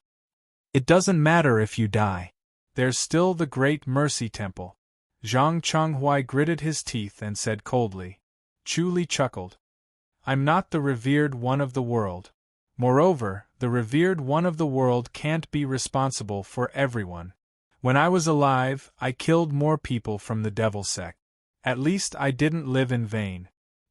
It doesn't matter if you die. There's still the Great Mercy Temple." Zhang Chenghui gritted his teeth and said coldly. Chu Li chuckled. "I'm not the revered one of the world. Moreover, the revered one of the world can't be responsible for everyone. When I was alive, I killed more people from the Devil sect. At least I didn't live in vain.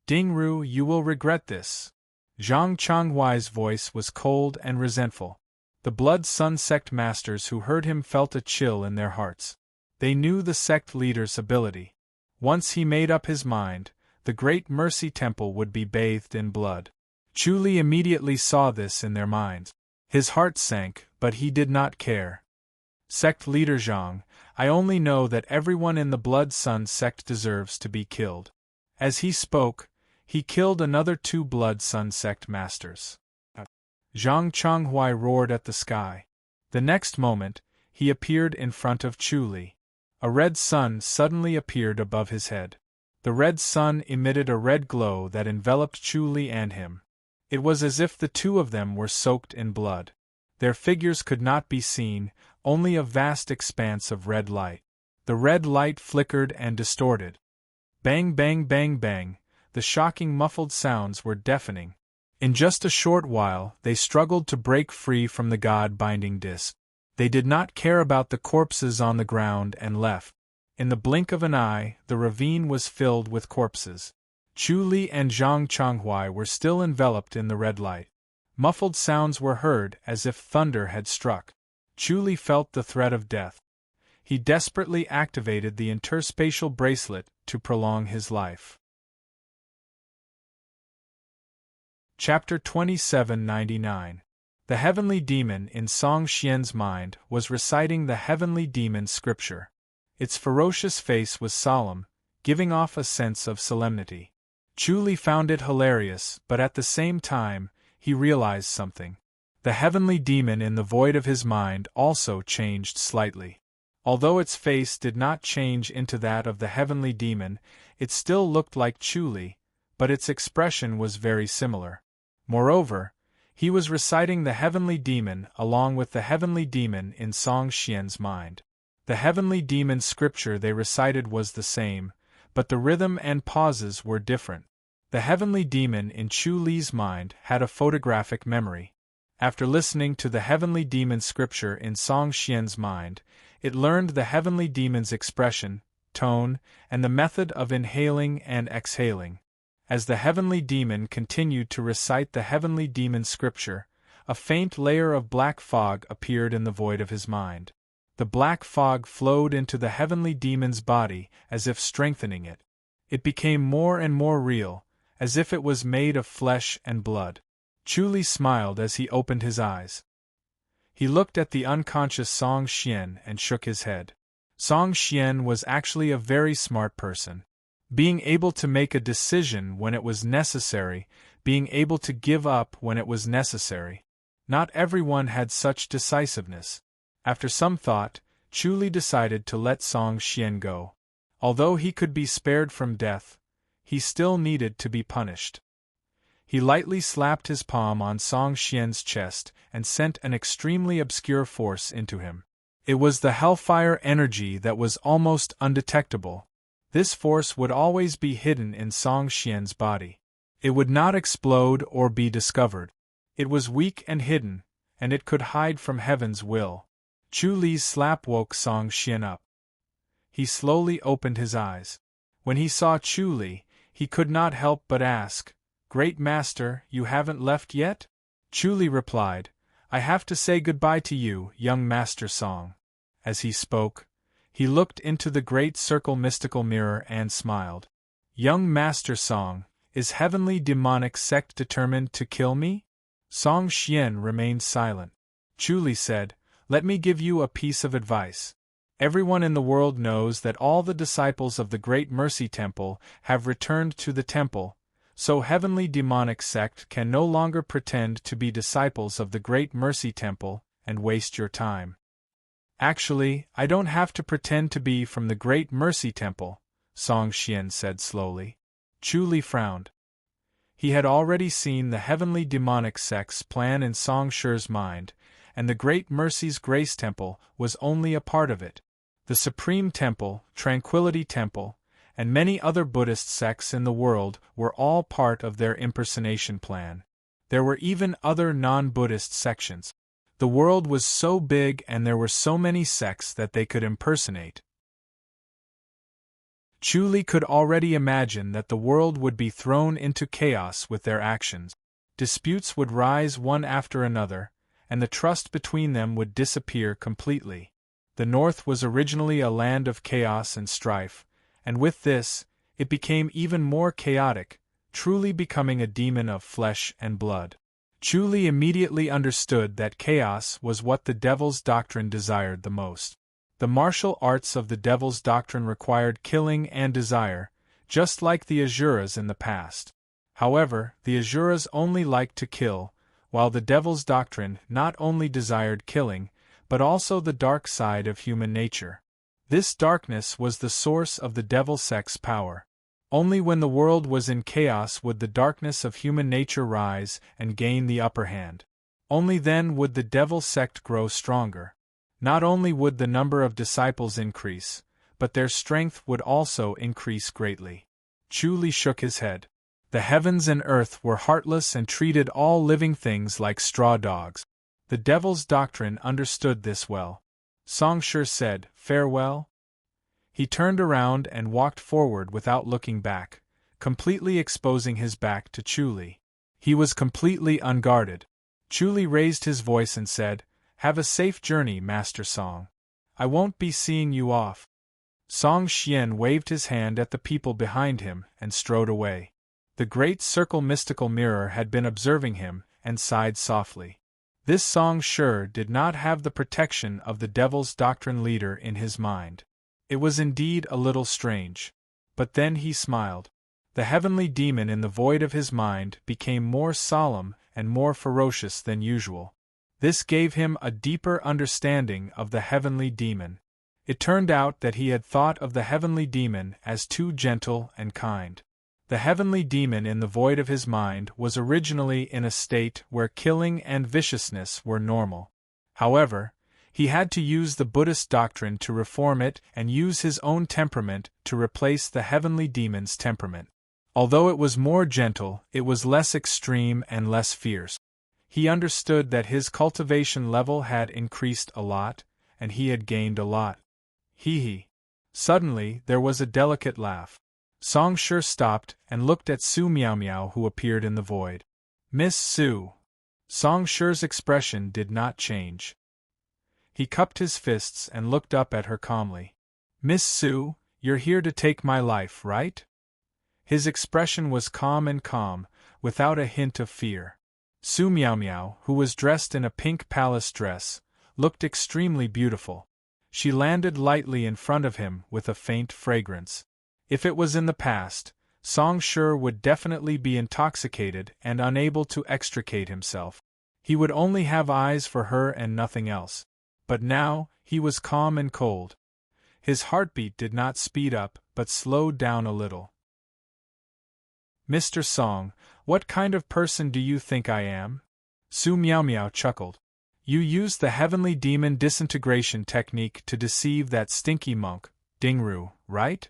Dingru, you will regret this." Zhang Chenghui's voice was cold and resentful. The Blood Sun sect masters who heard him felt a chill in their hearts. They knew the sect leader's ability. Once he made up his mind, the Great Mercy Temple would be bathed in blood. Chu Li immediately saw this in their minds. His heart sank, but he did not care. "Sect leader Zhang, I only know that everyone in the Blood Sun sect deserves to be killed." As he spoke, he killed another 2 Blood Sun sect masters. Zhang Chenghui roared at the sky. The next moment, he appeared in front of Chu Li. A red sun suddenly appeared above his head. The red sun emitted a red glow that enveloped Chu Li and him. It was as if the two of them were soaked in blood. Their figures could not be seen, only a vast expanse of red light. The red light flickered and distorted. Bang bang bang bang, the shocking muffled sounds were deafening. In just a short while, they struggled to break free from the God-binding disc. They did not care about the corpses on the ground and left. In the blink of an eye, the ravine was filled with corpses. Chu Li and Zhang Chenghui were still enveloped in the red light. Muffled sounds were heard as if thunder had struck. Chu Li felt the threat of death. He desperately activated the interspatial bracelet to prolong his life. Chapter 2799. The heavenly demon in Song Xian's mind was reciting the heavenly demon scripture. Its ferocious face was solemn, giving off a sense of solemnity. Chu Li found it hilarious, but at the same time, he realized something. The heavenly demon in the void of his mind also changed slightly. Although its face did not change into that of the heavenly demon, it still looked like Chu Li, but its expression was very similar. Moreover, he was reciting the heavenly demon along with the heavenly demon in Song Xian's mind. The heavenly demon scripture they recited was the same, but the rhythm and pauses were different. The heavenly demon in Chu Li's mind had a photographic memory. After listening to the heavenly demon scripture in Song Xian's mind, it learned the heavenly demon's expression, tone, and the method of inhaling and exhaling. As the heavenly demon continued to recite the heavenly demon scripture, a faint layer of black fog appeared in the void of his mind. The black fog flowed into the heavenly demon's body as if strengthening it. It became more and more real, as if it was made of flesh and blood. Chu smiled as he opened his eyes. He looked at the unconscious Song Xian and shook his head. Song Xian was actually a very smart person. Being able to make a decision when it was necessary, being able to give up when it was necessary. Not everyone had such decisiveness. After some thought, Chu decided to let Song Xian go. Although he could be spared from death, he still needed to be punished. He lightly slapped his palm on Song Xian's chest and sent an extremely obscure force into him. It was the hellfire energy that was almost undetectable. This force would always be hidden in Song Xian's body. It would not explode or be discovered. It was weak and hidden, and it could hide from heaven's will. Chu slap woke Song Xian up. He slowly opened his eyes. When he saw Chu, he could not help but ask, "Great Master, you haven't left yet?" Chu replied, "I have to say goodbye to you, young Master Song." As he spoke, he looked into the great circle mystical mirror and smiled. "Young Master Song, is heavenly demonic sect determined to kill me?" Song Xian remained silent. Chu said, "Let me give you a piece of advice. Everyone in the world knows that all the disciples of the Great Mercy Temple have returned to the temple, so heavenly demonic sect can no longer pretend to be disciples of the Great Mercy Temple and waste your time." "Actually, I don't have to pretend to be from the Great Mercy Temple," Song Xian said slowly. Chu frowned. He had already seen the heavenly demonic sect's plan in Song Shi's mind, and the Great Mercy's Grace Temple was only a part of it. The Supreme Temple, Tranquility Temple, and many other Buddhist sects in the world were all part of their impersonation plan. There were even other non-Buddhist sections. The world was so big and there were so many sects that they could impersonate. Chu could already imagine that the world would be thrown into chaos with their actions. Disputes would rise one after another, and the trust between them would disappear completely. The North was originally a land of chaos and strife, and with this, it became even more chaotic, truly becoming a demon of flesh and blood. Chu immediately understood that chaos was what the Devil's Doctrine desired the most. The martial arts of the Devil's Doctrine required killing and desire, just like the Asuras in the past. However, the Asuras only liked to kill, while the Devil's Doctrine not only desired killing, but also the dark side of human nature. This darkness was the source of the Devil sect's power. Only when the world was in chaos would the darkness of human nature rise and gain the upper hand. Only then would the Devil sect grow stronger. Not only would the number of disciples increase, but their strength would also increase greatly. Chu shook his head. The heavens and earth were heartless and treated all living things like straw dogs. The Devil's Doctrine understood this well. Song Shi said, "Farewell." He turned around and walked forward without looking back, completely exposing his back to Chu. He was completely unguarded. Chu raised his voice and said, "Have a safe journey, Master Song. I won't be seeing you off." Song Xian waved his hand at the people behind him and strode away. The great circle mystical mirror had been observing him and sighed softly. This Song Shi did not have the protection of the Devil's Doctrine leader in his mind. It was indeed a little strange. But then he smiled. The heavenly demon in the void of his mind became more solemn and more ferocious than usual. This gave him a deeper understanding of the heavenly demon. It turned out that he had thought of the heavenly demon as too gentle and kind. The heavenly demon in the void of his mind was originally in a state where killing and viciousness were normal. However, he had to use the Buddhist doctrine to reform it and use his own temperament to replace the heavenly demon's temperament. Although it was more gentle, it was less extreme and less fierce. He understood that his cultivation level had increased a lot, and he had gained a lot. Hee hee. Suddenly, there was a delicate laugh. Song Shi stopped and looked at Su Miao Miao, who appeared in the void. Miss Su. Song Shi's expression did not change. He cupped his fists and looked up at her calmly. Miss Su, you're here to take my life, right? His expression was calm, without a hint of fear. Su Miao Miao, who was dressed in a pink palace dress, looked extremely beautiful. She landed lightly in front of him with a faint fragrance. If it was in the past, Song Shi would definitely be intoxicated and unable to extricate himself. He would only have eyes for her and nothing else. But now, he was calm and cold. His heartbeat did not speed up, but slowed down a little. Mr. Song, what kind of person do you think I am? Su Miao Miao chuckled. You used the heavenly demon disintegration technique to deceive that stinky monk, Dingru, right?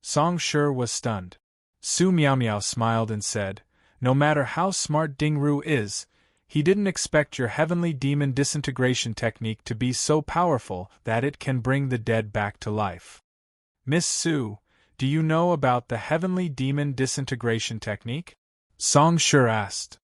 Song Shi was stunned. Su Miao Miao smiled and said, no matter how smart Dingru is, he didn't expect your heavenly demon disintegration technique to be so powerful that it can bring the dead back to life. Miss Su, do you know about the heavenly demon disintegration technique? Song Shi asked.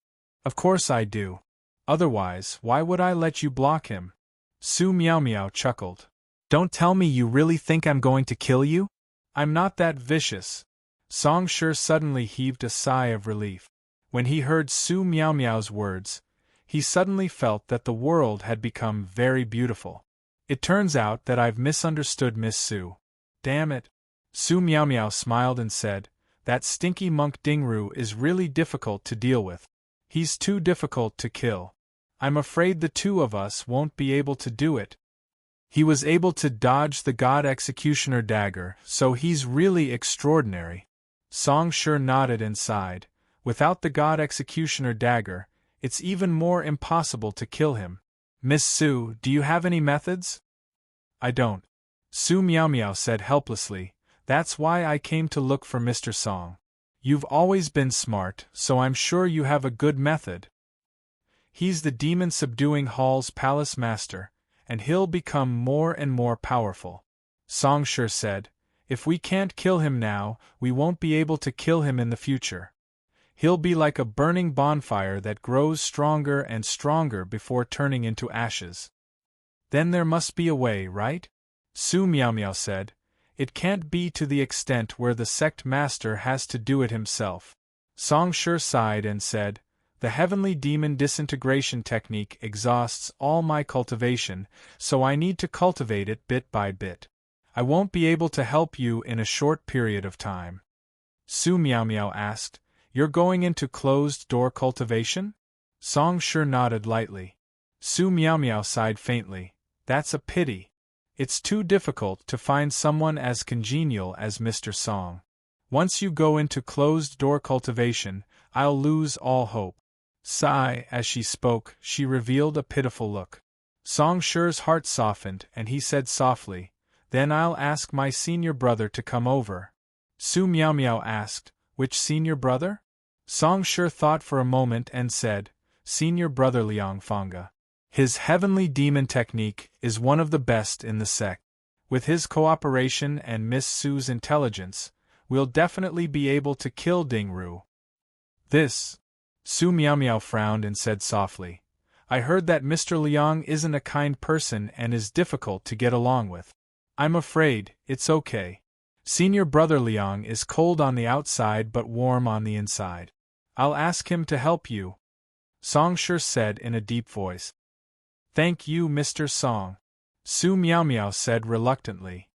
Of course I do. Otherwise, why would I let you block him? Su Miao Miao chuckled. Don't tell me you really think I'm going to kill you? I'm not that vicious. Song Shi suddenly heaved a sigh of relief. When he heard Su Miao Miao's words, he suddenly felt that the world had become very beautiful. It turns out that I've misunderstood Miss Su. Damn it. Su Miao Miao smiled and said, that stinky monk Dingru is really difficult to deal with. He's too difficult to kill. I'm afraid the two of us won't be able to do it. He was able to dodge the God Executioner dagger, so he's really extraordinary. Song Shi nodded and sighed. Without the God Executioner dagger, it's even more impossible to kill him. Miss Su, do you have any methods? I don't. Su Miao Miao said helplessly. That's why I came to look for Mr. Song. You've always been smart, so I'm sure you have a good method. He's the demon-subduing Hall's palace master, and he'll become more and more powerful. Song Shi said, if we can't kill him now, we won't be able to kill him in the future. He'll be like a burning bonfire that grows stronger and stronger before turning into ashes. Then there must be a way, right? Su Miao Miao said, it can't be to the extent where the sect master has to do it himself. Song Shi sighed and said, the heavenly demon disintegration technique exhausts all my cultivation, so I need to cultivate it bit by bit. I won't be able to help you in a short period of time. Su Miao Miao asked, you're going into closed-door cultivation? Song Shi nodded lightly. Su Miao Miao sighed faintly. That's a pity. It's too difficult to find someone as congenial as Mr. Song. Once you go into closed-door cultivation, I'll lose all hope. Sigh, as she spoke, she revealed a pitiful look. Song Shi's heart softened and he said softly, then I'll ask my senior brother to come over. Su Miao Miao asked, which senior brother? Song Shi thought for a moment and said, senior brother Liang Fanga. His heavenly demon technique is one of the best in the sect. With his cooperation and Miss Su's intelligence, we'll definitely be able to kill Dingru. This. Su Miao Miao frowned and said softly, I heard that Mr. Liang isn't a kind person and is difficult to get along with. I'm afraid, it's okay. Senior brother Liang is cold on the outside but warm on the inside. I'll ask him to help you. Song Shi said in a deep voice. Thank you, Mr. Song. Su Miao Miao said reluctantly.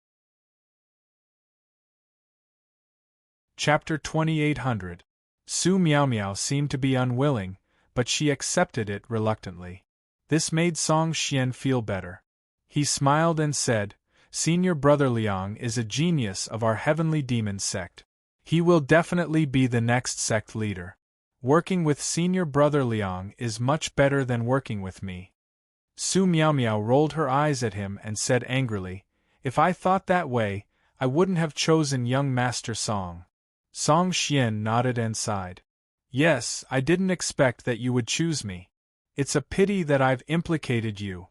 Chapter 2800. Su Miao Miao seemed to be unwilling, but she accepted it reluctantly. This made Song Xian feel better. He smiled and said, Senior brother Liang is a genius of our heavenly demon sect. He will definitely be the next sect leader. Working with senior brother Liang is much better than working with me. Su Miao Miao rolled her eyes at him and said angrily, if I thought that way, I wouldn't have chosen young Master Song. Song Xian nodded and sighed. Yes, I didn't expect that you would choose me. It's a pity that I've implicated you.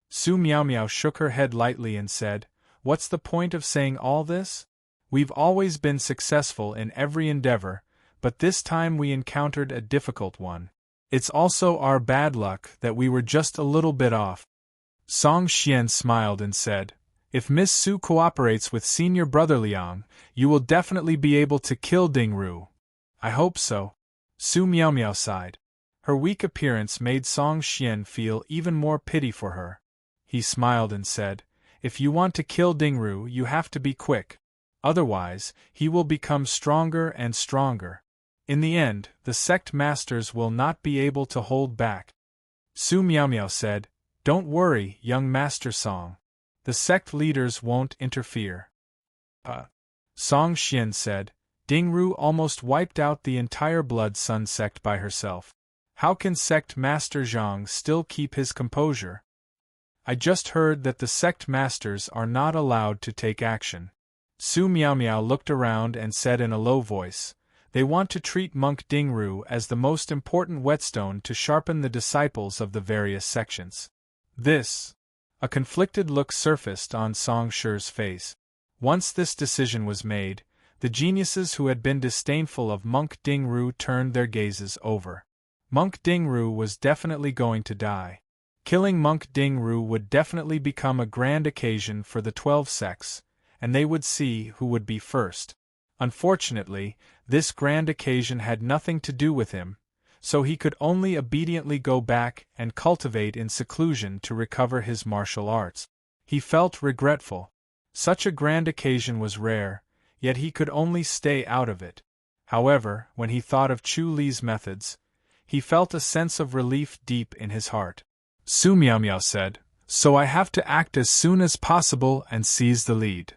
Su Miao Miao shook her head lightly and said, what's the point of saying all this? We've always been successful in every endeavor, but this time we encountered a difficult one. It's also our bad luck that we were just a little bit off. Song Xian smiled and said, if Miss Su cooperates with senior brother Liang, you will definitely be able to kill Ding Ru. I hope so. Su Miao Miao sighed. Her weak appearance made Song Xian feel even more pity for her. He smiled and said, if you want to kill Ding Ru, you have to be quick. Otherwise, he will become stronger and stronger. In the end, the sect masters will not be able to hold back. Su Miao Miao said, don't worry, young Master Song. The sect leaders won't interfere. Song Xian said, Ding Ru almost wiped out the entire Blood Sun sect by herself. How can sect master Zhang still keep his composure? I just heard that the sect masters are not allowed to take action. Su Miao Miao looked around and said in a low voice, they want to treat monk Ding Ru as the most important whetstone to sharpen the disciples of the various sections. A conflicted look surfaced on Song Shi's face. Once this decision was made, the geniuses who had been disdainful of monk Ding Ru turned their gazes over. Monk Ding Ru was definitely going to die. Killing monk Ding Ru would definitely become a grand occasion for the 12 sects, and they would see who would be first. Unfortunately, this grand occasion had nothing to do with him, so he could only obediently go back and cultivate in seclusion to recover his martial arts. He felt regretful. Such a grand occasion was rare, yet he could only stay out of it. However, when he thought of Chu Li's methods, he felt a sense of relief deep in his heart. Su Miao Miao said, so I have to act as soon as possible and seize the lead.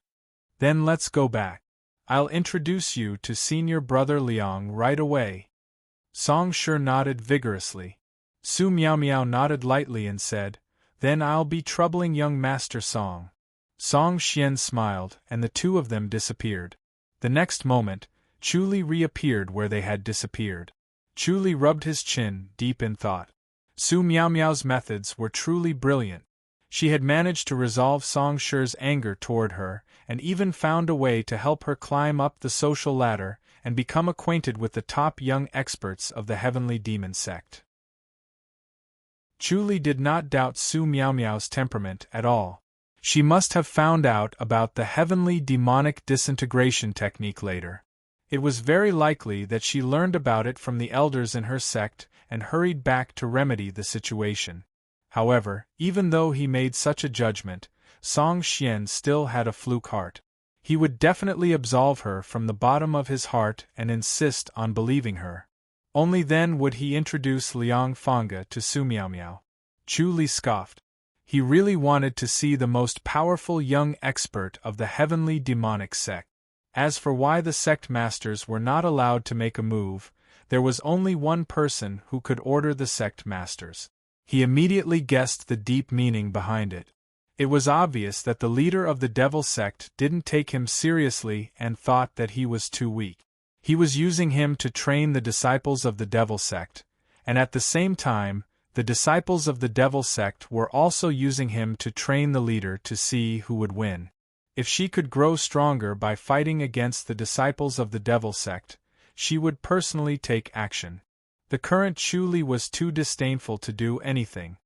Then let's go back. I'll introduce you to senior brother Liang right away. Song Shi nodded vigorously. Su Miao Miao nodded lightly and said, then I'll be troubling young Master Song. Song Xian smiled, and the two of them disappeared. The next moment, Chu Li reappeared where they had disappeared. Chu Li rubbed his chin, deep in thought. Su Miao Miao's methods were truly brilliant. She had managed to resolve Song Shi's anger toward her, and even found a way to help her climb up the social ladder and become acquainted with the top young experts of the Heavenly Demon sect. Chu Li did not doubt Su Miao Miao's temperament at all. She must have found out about the Heavenly Demonic Disintegration technique later. It was very likely that she learned about it from the elders in her sect and hurried back to remedy the situation. However, even though he made such a judgment, Song Xian still had a fluke heart. He would definitely absolve her from the bottom of his heart and insist on believing her. Only then would he introduce Liang Fanga to Su Miao Miao. Chu Li scoffed. He really wanted to see the most powerful young expert of the Heavenly Demonic sect. As for why the sect masters were not allowed to make a move, there was only one person who could order the sect masters. He immediately guessed the deep meaning behind it. It was obvious that the leader of the Devil sect didn't take him seriously and thought that he was too weak. He was using him to train the disciples of the Devil sect, and at the same time, the disciples of the Devil sect were also using him to train the leader to see who would win. If she could grow stronger by fighting against the disciples of the Devil sect, she would personally take action. The current Chu Li was too disdainful to do anything.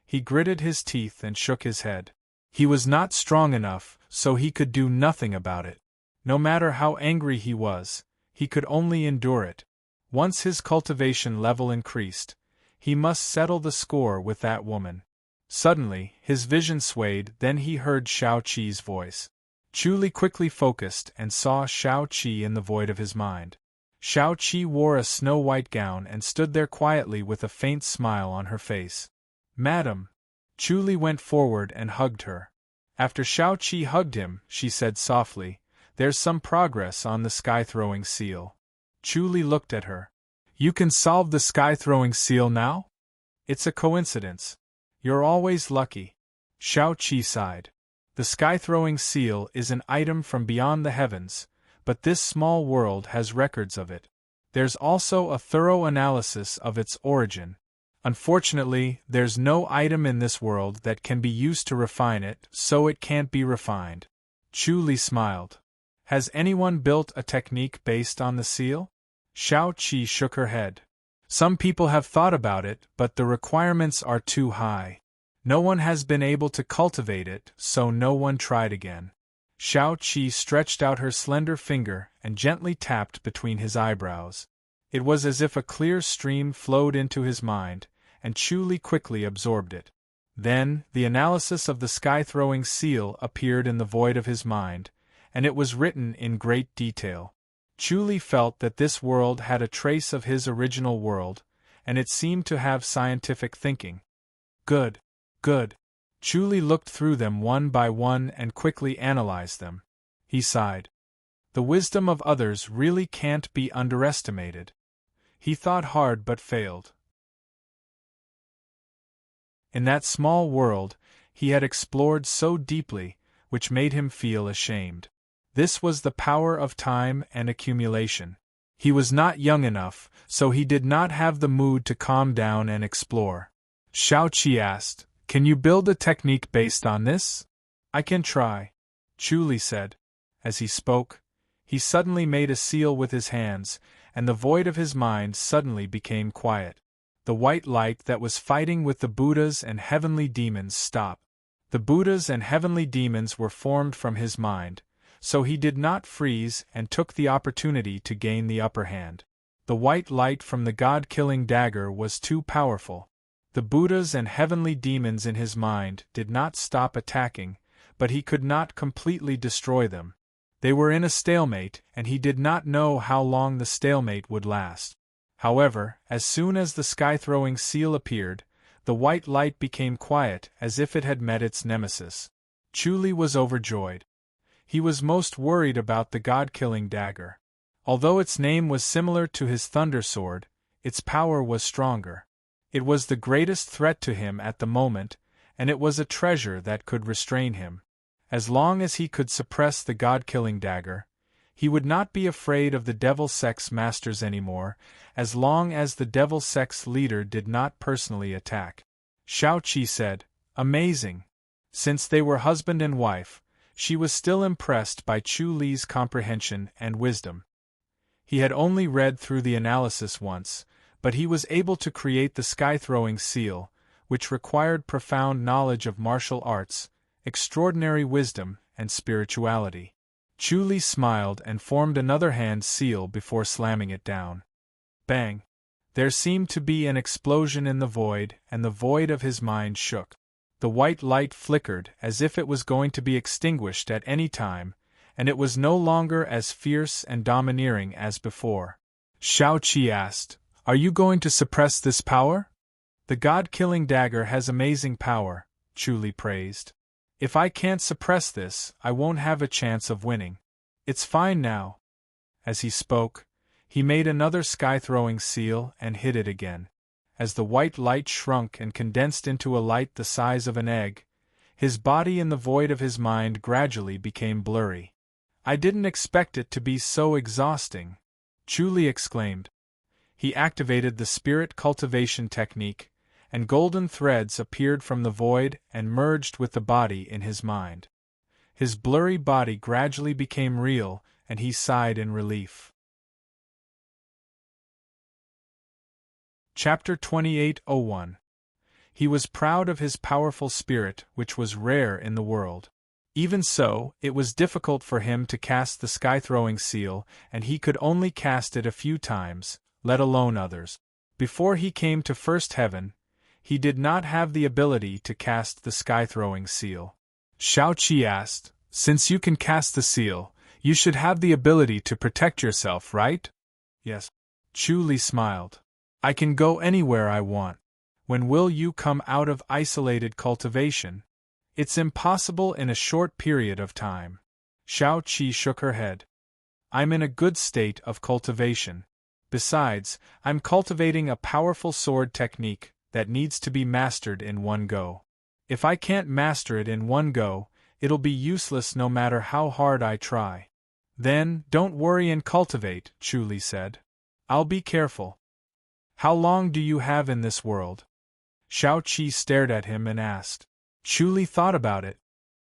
He gritted his teeth and shook his head. He was not strong enough, so he could do nothing about it. No matter how angry he was, he could only endure it. Once his cultivation level increased, he must settle the score with that woman. Suddenly, his vision swayed, then he heard Shao Qi's voice. Chu Li quickly focused and saw Shao Qi in the void of his mind. Shao Qi wore a snow-white gown and stood there quietly with a faint smile on her face. Madam. Chu Li went forward and hugged her. After Shao Qi hugged him, she said softly, "There's some progress on the sky-throwing seal." Chu Li looked at her. "You can solve the sky-throwing seal now? It's a coincidence. You're always lucky." Shao Qi sighed. The sky-throwing seal is an item from beyond the heavens, but this small world has records of it. There's also a thorough analysis of its origin. Unfortunately, there's no item in this world that can be used to refine it, so it can't be refined. Chu Li smiled. Has anyone built a technique based on the seal? Xiao Qi shook her head. Some people have thought about it, but the requirements are too high. No one has been able to cultivate it, so no one tried again. Xiao Qi stretched out her slender finger and gently tapped between his eyebrows. It was as if a clear stream flowed into his mind, and Chu Li quickly absorbed it. Then, the analysis of the sky-throwing seal appeared in the void of his mind, and it was written in great detail. Chu Li felt that this world had a trace of his original world, and it seemed to have scientific thinking. Good. Good. Chu Li looked through them one by one and quickly analyzed them. He sighed. The wisdom of others really can't be underestimated. He thought hard but failed. In that small world, he had explored so deeply, which made him feel ashamed. This was the power of time and accumulation. He was not young enough, so he did not have the mood to calm down and explore. Xiao Qi asked, "Can you build a technique based on this?" "I can try," Chu Li said. As he spoke, he suddenly made a seal with his hands, and the void of his mind suddenly became quiet. The white light that was fighting with the Buddhas and heavenly demons stopped. The Buddhas and heavenly demons were formed from his mind, so he did not freeze and took the opportunity to gain the upper hand. The white light from the god-killing dagger was too powerful. The Buddhas and heavenly demons in his mind did not stop attacking, but he could not completely destroy them. They were in a stalemate, and he did not know how long the stalemate would last. However, as soon as the sky-throwing seal appeared, the white light became quiet as if it had met its nemesis. Chu Li was overjoyed. He was most worried about the god-killing dagger. Although its name was similar to his thunder sword, its power was stronger. It was the greatest threat to him at the moment, and it was a treasure that could restrain him. As long as he could suppress the god-killing dagger, he would not be afraid of the devil sex masters anymore, as long as the devil sex leader did not personally attack. Xiao Qi said, "Amazing." Since they were husband and wife, she was still impressed by Chu Li's comprehension and wisdom. He had only read through the analysis once, but he was able to create the sky-throwing seal, which required profound knowledge of martial arts, extraordinary wisdom, and spirituality. Chu Li smiled and formed another hand seal before slamming it down. Bang! There seemed to be an explosion in the void, and the void of his mind shook. The white light flickered as if it was going to be extinguished at any time, and it was no longer as fierce and domineering as before. Xiao Qi asked, "Are you going to suppress this power?" "The god-killing dagger has amazing power," Chu Li praised. "If I can't suppress this, I won't have a chance of winning. It's fine now." As he spoke, he made another sky-throwing seal and hid it again. As the white light shrunk and condensed into a light the size of an egg, his body in the void of his mind gradually became blurry. "I didn't expect it to be so exhausting," Chu Li exclaimed. He activated the spirit cultivation technique, and golden threads appeared from the void and merged with the body in his mind. His blurry body gradually became real, and he sighed in relief. Chapter 28:01. He was proud of his powerful spirit, which was rare in the world. Even so, it was difficult for him to cast the sky-throwing seal, and he could only cast it a few times, let alone others. Before he came to first heaven, he did not have the ability to cast the sky-throwing seal. Xiao Qi asked, "Since you can cast the seal, you should have the ability to protect yourself, right?" "Yes." Chu Li smiled. "I can go anywhere I want. When will you come out of isolated cultivation?" "It's impossible in a short period of time." Xiao Qi shook her head. "I'm in a good state of cultivation. Besides, I'm cultivating a powerful sword technique that needs to be mastered in one go. If I can't master it in one go, it'll be useless no matter how hard I try." "Then, don't worry and cultivate," Chu Li said. "I'll be careful." "How long do you have in this world?" Xiao Qi stared at him and asked. Chu Li thought about it.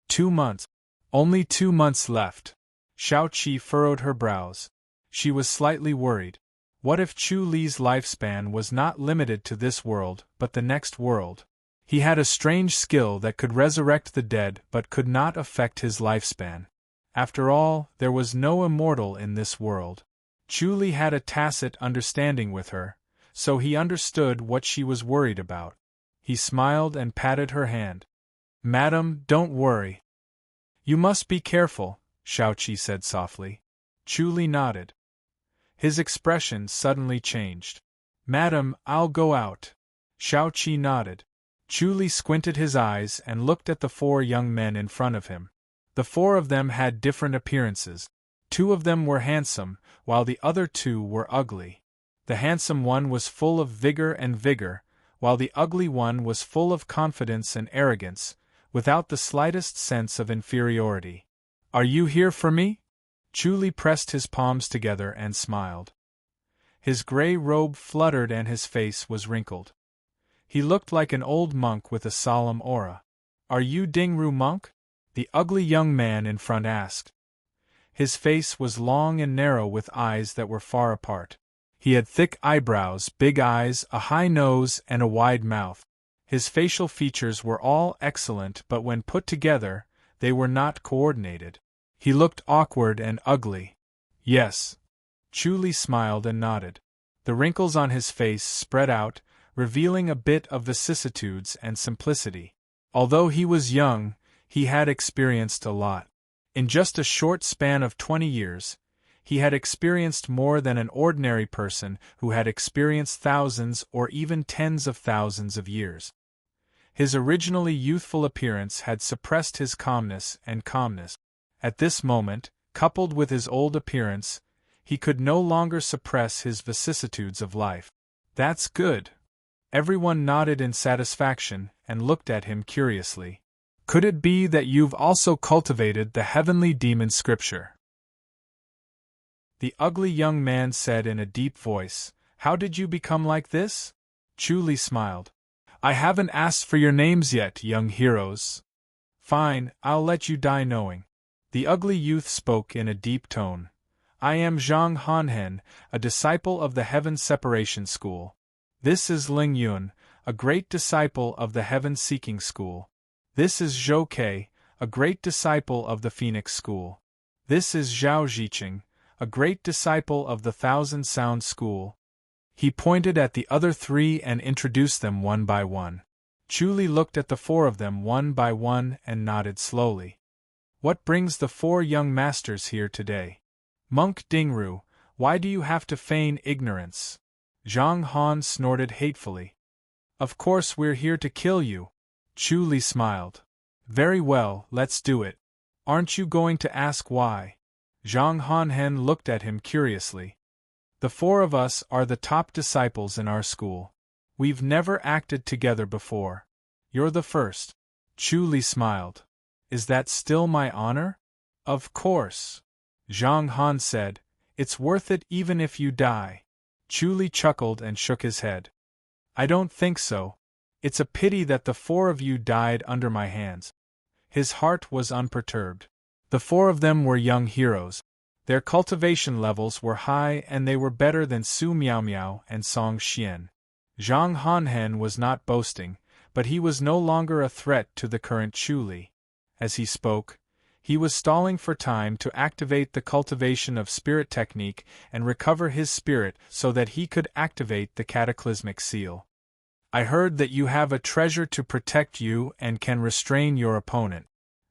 2 months. Only 2 months left. Xiao Qi furrowed her brows. She was slightly worried. What if Chu Li's lifespan was not limited to this world, but the next world? He had a strange skill that could resurrect the dead but could not affect his lifespan. After all, there was no immortal in this world. Chu Li had a tacit understanding with her, so he understood what she was worried about. He smiled and patted her hand. "Madam, don't worry. You must be careful," Xiao Qi said softly. Chu Li nodded. His expression suddenly changed. "Madam, I'll go out." Xiao Qi nodded. Chu Li squinted his eyes and looked at the 4 young men in front of him. The 4 of them had different appearances. 2 of them were handsome, while the other 2 were ugly. The handsome one was full of vigor, while the ugly one was full of confidence and arrogance, without the slightest sense of inferiority. "Are you here for me?" Chu Li pressed his palms together and smiled. His gray robe fluttered and his face was wrinkled. He looked like an old monk with a solemn aura. "Are you Dingru monk?" the ugly young man in front asked. His face was long and narrow with eyes that were far apart. He had thick eyebrows, big eyes, a high nose, and a wide mouth. His facial features were all excellent, but when put together, they were not coordinated. He looked awkward and ugly. "Yes." Chu Li smiled and nodded. The wrinkles on his face spread out, revealing a bit of vicissitudes and simplicity. Although he was young, he had experienced a lot. In just a short span of 20 years, he had experienced more than an ordinary person who had experienced thousands or even tens of thousands of years. His originally youthful appearance had suppressed his calmness. At this moment, coupled with his old appearance, he could no longer suppress his vicissitudes of life. "That's good." Everyone nodded in satisfaction and looked at him curiously. "Could it be that you've also cultivated the heavenly demon scripture?" The ugly young man said in a deep voice. "How did you become like this?" Chu Li smiled. "I haven't asked for your names yet, young heroes." "Fine, I'll let you die knowing." The ugly youth spoke in a deep tone. "I am Zhang Hanhen, a disciple of the Heaven Separation School. This is Ling Yun, a great disciple of the Heaven Seeking School. This is Zhou Kei, a great disciple of the Phoenix School. This is Zhao Ziqing, a great disciple of the Thousand Sound School." He pointed at the other 3 and introduced them one by one. Chu Li looked at the 4 of them one by one and nodded slowly. "What brings the 4 young masters here today?" "Monk Dingru, why do you have to feign ignorance?" Zhang Han snorted hatefully. "Of course we're here to kill you." Chu Li smiled. "Very well, let's do it. Aren't you going to ask why?" Zhang Hanhen looked at him curiously. "The 4 of us are the top disciples in our school. We've never acted together before. You're the first." Chu Li smiled. "Is that still my honor?" "Of course." Zhang Han said, "It's worth it even if you die." Chu Li chuckled and shook his head. "I don't think so. It's a pity that the 4 of you died under my hands." His heart was unperturbed. The 4 of them were young heroes. Their cultivation levels were high and they were better than Su Miaomiao and Song Xian. Zhang Hanhen was not boasting, but he was no longer a threat to the current Chu Li. As he spoke, he was stalling for time to activate the cultivation of spirit technique and recover his spirit so that he could activate the cataclysmic seal. "I heard that you have a treasure to protect you and can restrain your opponent."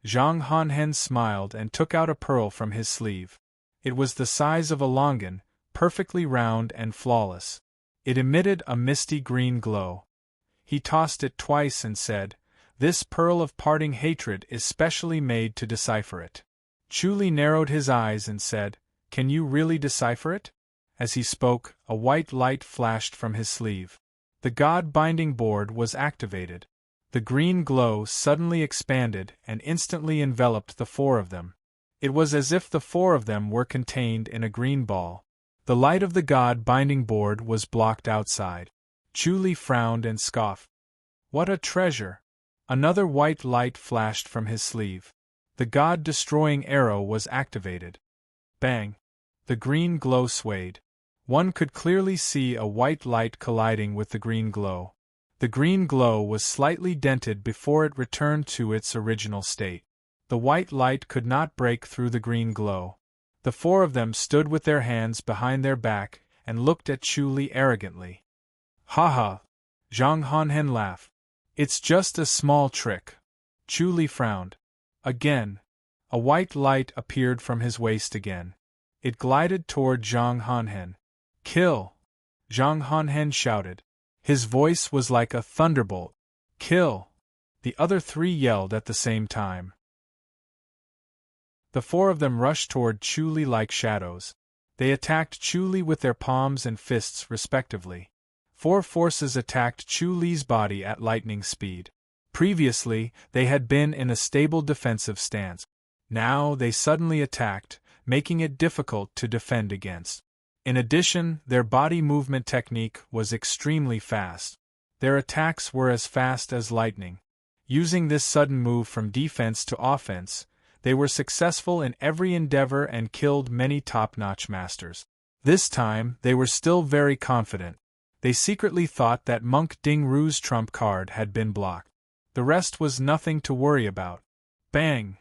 Zhang Hanhen smiled and took out a pearl from his sleeve. It was the size of a longan, perfectly round and flawless. It emitted a misty green glow. He tossed it twice and said, "This pearl of parting hatred is specially made to decipher it." Chu Li narrowed his eyes and said, "Can you really decipher it?" As he spoke, a white light flashed from his sleeve. The God binding board was activated. The green glow suddenly expanded and instantly enveloped the 4 of them. It was as if the 4 of them were contained in a green ball. The light of the God binding board was blocked outside. Chu Li frowned and scoffed. "What a treasure!" Another white light flashed from his sleeve. The God-destroying arrow was activated. Bang! The green glow swayed. One could clearly see a white light colliding with the green glow. The green glow was slightly dented before it returned to its original state. The white light could not break through the green glow. The four of them stood with their hands behind their back and looked at Chu Li arrogantly. Ha ha! Zhang Hanhen laughed. It's just a small trick. Chu Li frowned. Again. A white light appeared from his waist again. It glided toward Zhang Hanhen. Kill! Zhang Hanhen shouted. His voice was like a thunderbolt. Kill! The other three yelled at the same time. The four of them rushed toward Chu Li like shadows. They attacked Chu Li with their palms and fists respectively. Four forces attacked Chu Li's body at lightning speed. Previously, they had been in a stable defensive stance. Now they suddenly attacked, making it difficult to defend against. In addition, their body movement technique was extremely fast. Their attacks were as fast as lightning. Using this sudden move from defense to offense, they were successful in every endeavor and killed many top-notch masters. This time, they were still very confident. They secretly thought that Monk Dingru's trump card had been blocked. The rest was nothing to worry about. Bang!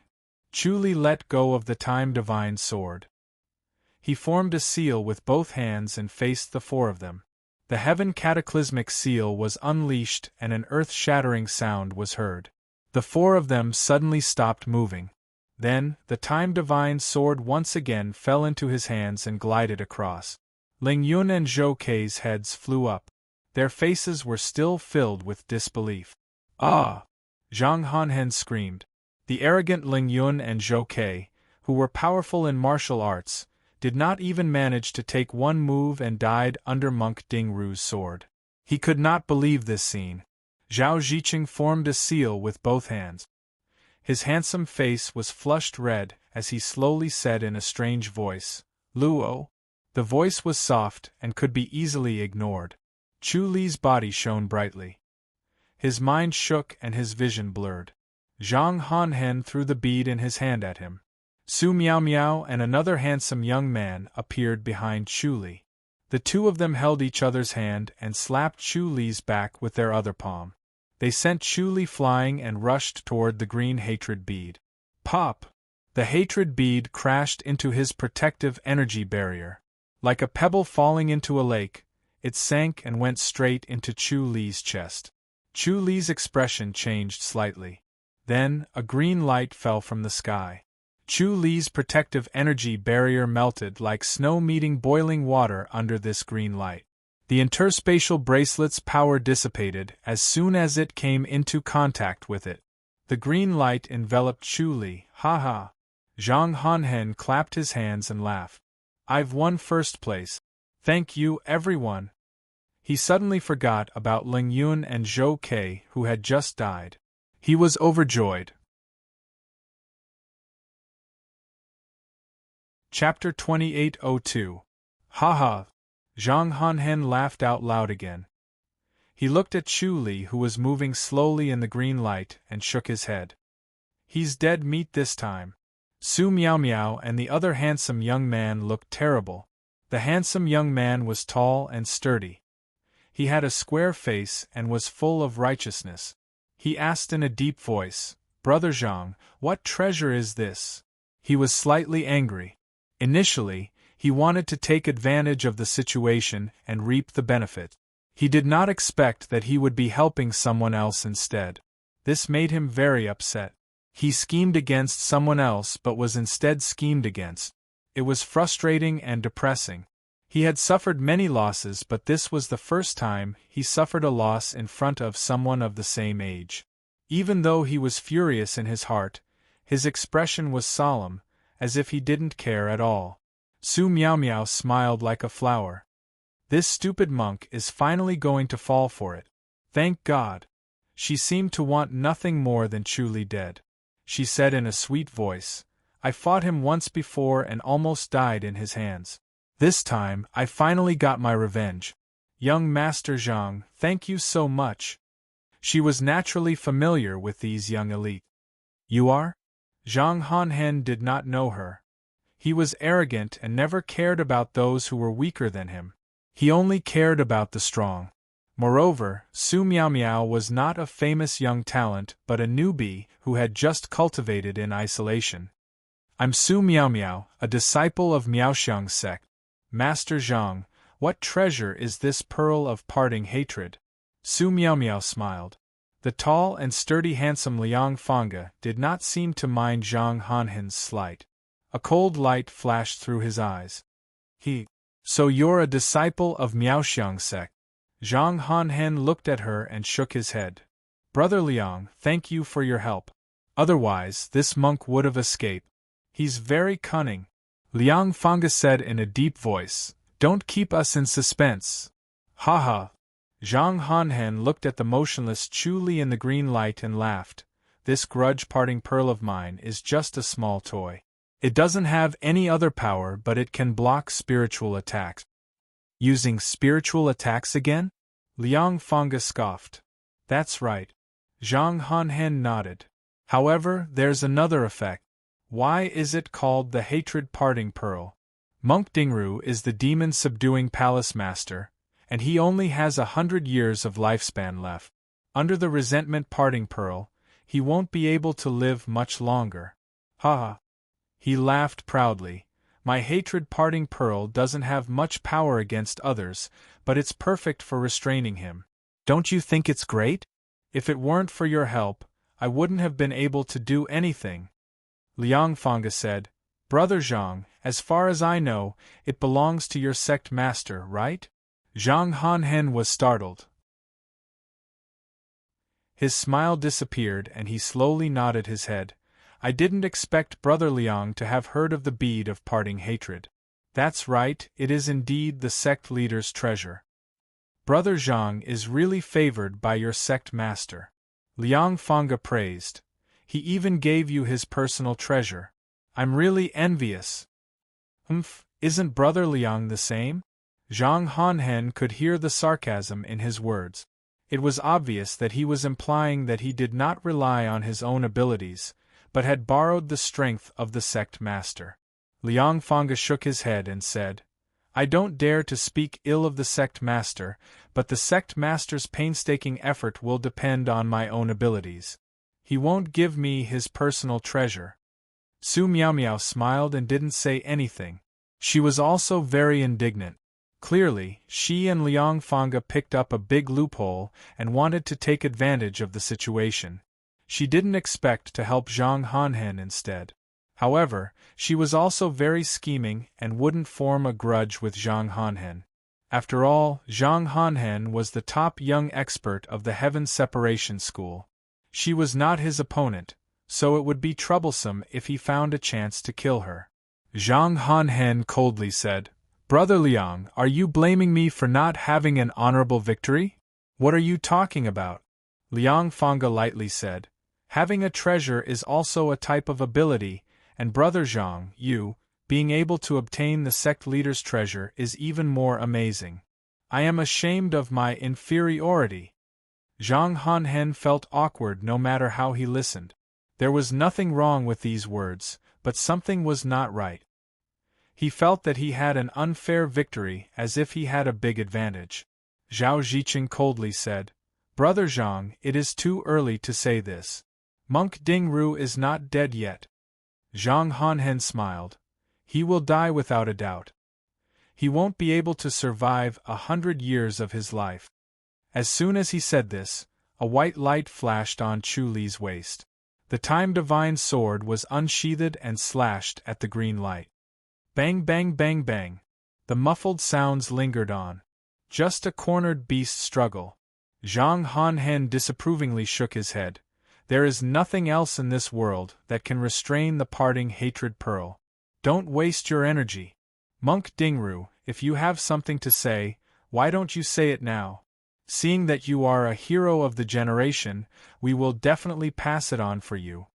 Chu Li let go of the Time Divine Sword. He formed a seal with both hands and faced the four of them. The Heaven Cataclysmic Seal was unleashed and an earth-shattering sound was heard. The four of them suddenly stopped moving. Then, the Time Divine Sword once again fell into his hands and glided across. Ling Yun and Zhou Kei's heads flew up. Their faces were still filled with disbelief. Ah! Zhang Hanhen screamed. The arrogant Ling Yun and Zhou Kei, who were powerful in martial arts, did not even manage to take one move and died under Monk Dingru's sword. He could not believe this scene. Zhao Ziqing formed a seal with both hands. His handsome face was flushed red as he slowly said in a strange voice, Luo. The voice was soft and could be easily ignored. Chu Li's body shone brightly. His mind shook and his vision blurred. Zhang Hanhen threw the bead in his hand at him. Su Miao Miao and another handsome young man appeared behind Chu Li. The two of them held each other's hand and slapped Chu Li's back with their other palm. They sent Chu Li flying and rushed toward the green hatred bead. Pop! The hatred bead crashed into his protective energy barrier. Like a pebble falling into a lake, it sank and went straight into Chu Li's chest. Chu Li's expression changed slightly. Then, a green light fell from the sky. Chu Li's protective energy barrier melted like snow meeting boiling water under this green light. The interspatial bracelet's power dissipated as soon as it came into contact with it. The green light enveloped Chu Li. Ha ha! Zhang Hanhen clapped his hands and laughed. I've won first place. Thank you, everyone. He suddenly forgot about Ling Yun and Zhou Kei, who had just died. He was overjoyed. Chapter 2802. Ha ha! Zhang Hanhen laughed out loud again. He looked at Chu Li, who was moving slowly in the green light, and shook his head. He's dead meat this time. Su Miao Miao and the other handsome young man looked terrible. The handsome young man was tall and sturdy. He had a square face and was full of righteousness. He asked in a deep voice, Brother Zhang, what treasure is this? He was slightly angry. Initially, he wanted to take advantage of the situation and reap the benefit. He did not expect that he would be helping someone else instead. This made him very upset. He schemed against someone else but was instead schemed against. It was frustrating and depressing. He had suffered many losses, but this was the first time he suffered a loss in front of someone of the same age. Even though he was furious in his heart, his expression was solemn, as if he didn't care at all. Su Miao Miao smiled like a flower. This stupid monk is finally going to fall for it. Thank God. She seemed to want nothing more than Chu Li dead. She said in a sweet voice, I fought him once before and almost died in his hands. This time, I finally got my revenge. Young Master Zhang, thank you so much. She was naturally familiar with these young elite. You are? Zhang Hanhen did not know her. He was arrogant and never cared about those who were weaker than him. He only cared about the strong. Moreover, Su Miao Miao was not a famous young talent but a newbie who had just cultivated in isolation. I'm Su Miao Miao, a disciple of Miaoxiang's sect. Master Zhang, what treasure is this pearl of parting hatred? Su Miao Miao smiled. The tall and sturdy handsome Liang Fangge did not seem to mind Zhang Hanhen's slight. A cold light flashed through his eyes. So you're a disciple of Miaoxiang's sect? Zhang Hanhen looked at her and shook his head. Brother Liang, thank you for your help. Otherwise, this monk would have escaped. He's very cunning. Liang Fangge said in a deep voice, Don't keep us in suspense. Ha ha. Zhang Hanhen looked at the motionless Chu Li in the green light and laughed. This grudge-parting pearl of mine is just a small toy. It doesn't have any other power but it can block spiritual attacks. Using spiritual attacks again? Liang Fangge scoffed. That's right. Zhang Hanhen nodded. However, there's another effect. Why is it called the Hatred Parting Pearl? Monk Dingru is the demon-subduing palace master, and he only has 100 years of lifespan left. Under the Resentment Parting Pearl, he won't be able to live much longer. Ha ha. He laughed proudly. My Hatred Parting Pearl doesn't have much power against others, but it's perfect for restraining him. Don't you think it's great? If it weren't for your help, I wouldn't have been able to do anything. Liang Fangge said, Brother Zhang, as far as I know, it belongs to your sect master, right? Zhang Hanhen was startled. His smile disappeared and he slowly nodded his head. I didn't expect Brother Liang to have heard of the bead of parting hatred. That's right, it is indeed the sect leader's treasure. Brother Zhang is really favored by your sect master. Liang Fangge praised. He even gave you his personal treasure. I'm really envious. Isn't Brother Liang the same? Zhang Hanhen could hear the sarcasm in his words. It was obvious that he was implying that he did not rely on his own abilities, but had borrowed the strength of the sect master. Liang Fangge shook his head and said, I don't dare to speak ill of the sect master, but the sect master's painstaking effort will depend on my own abilities. He won't give me his personal treasure. Su Miao Miao smiled and didn't say anything. She was also very indignant. Clearly, she and Liang Fangge picked up a big loophole and wanted to take advantage of the situation. She didn't expect to help Zhang Hanhen instead. However, she was also very scheming and wouldn't form a grudge with Zhang Hanhen. After all, Zhang Hanhen was the top young expert of the Heaven Separation School. She was not his opponent, so it would be troublesome if he found a chance to kill her. Zhang Hanhen coldly said, Brother Liang, are you blaming me for not having an honorable victory? What are you talking about? Liang Fangge lightly said, Having a treasure is also a type of ability, and Brother Zhang, you, being able to obtain the sect leader's treasure is even more amazing. I am ashamed of my inferiority. Zhang Hanhen felt awkward no matter how he listened. There was nothing wrong with these words, but something was not right. He felt that he had an unfair victory as if he had a big advantage. Zhao Ziqing coldly said, Brother Zhang, it is too early to say this. Monk Dingru is not dead yet. Zhang Hanhen smiled. He will die without a doubt. He won't be able to survive 100 years of his life. As soon as he said this, a white light flashed on Chu Li's waist. The Time Divine sword was unsheathed and slashed at the green light. Bang bang bang bang. The muffled sounds lingered on. Just a cornered beast struggle. Zhang Hanhen disapprovingly shook his head. There is nothing else in this world that can restrain the parting hatred pearl. Don't waste your energy. Monk Dingru, if you have something to say, why don't you say it now? Seeing that you are a hero of the generation, we will definitely pass it on for you.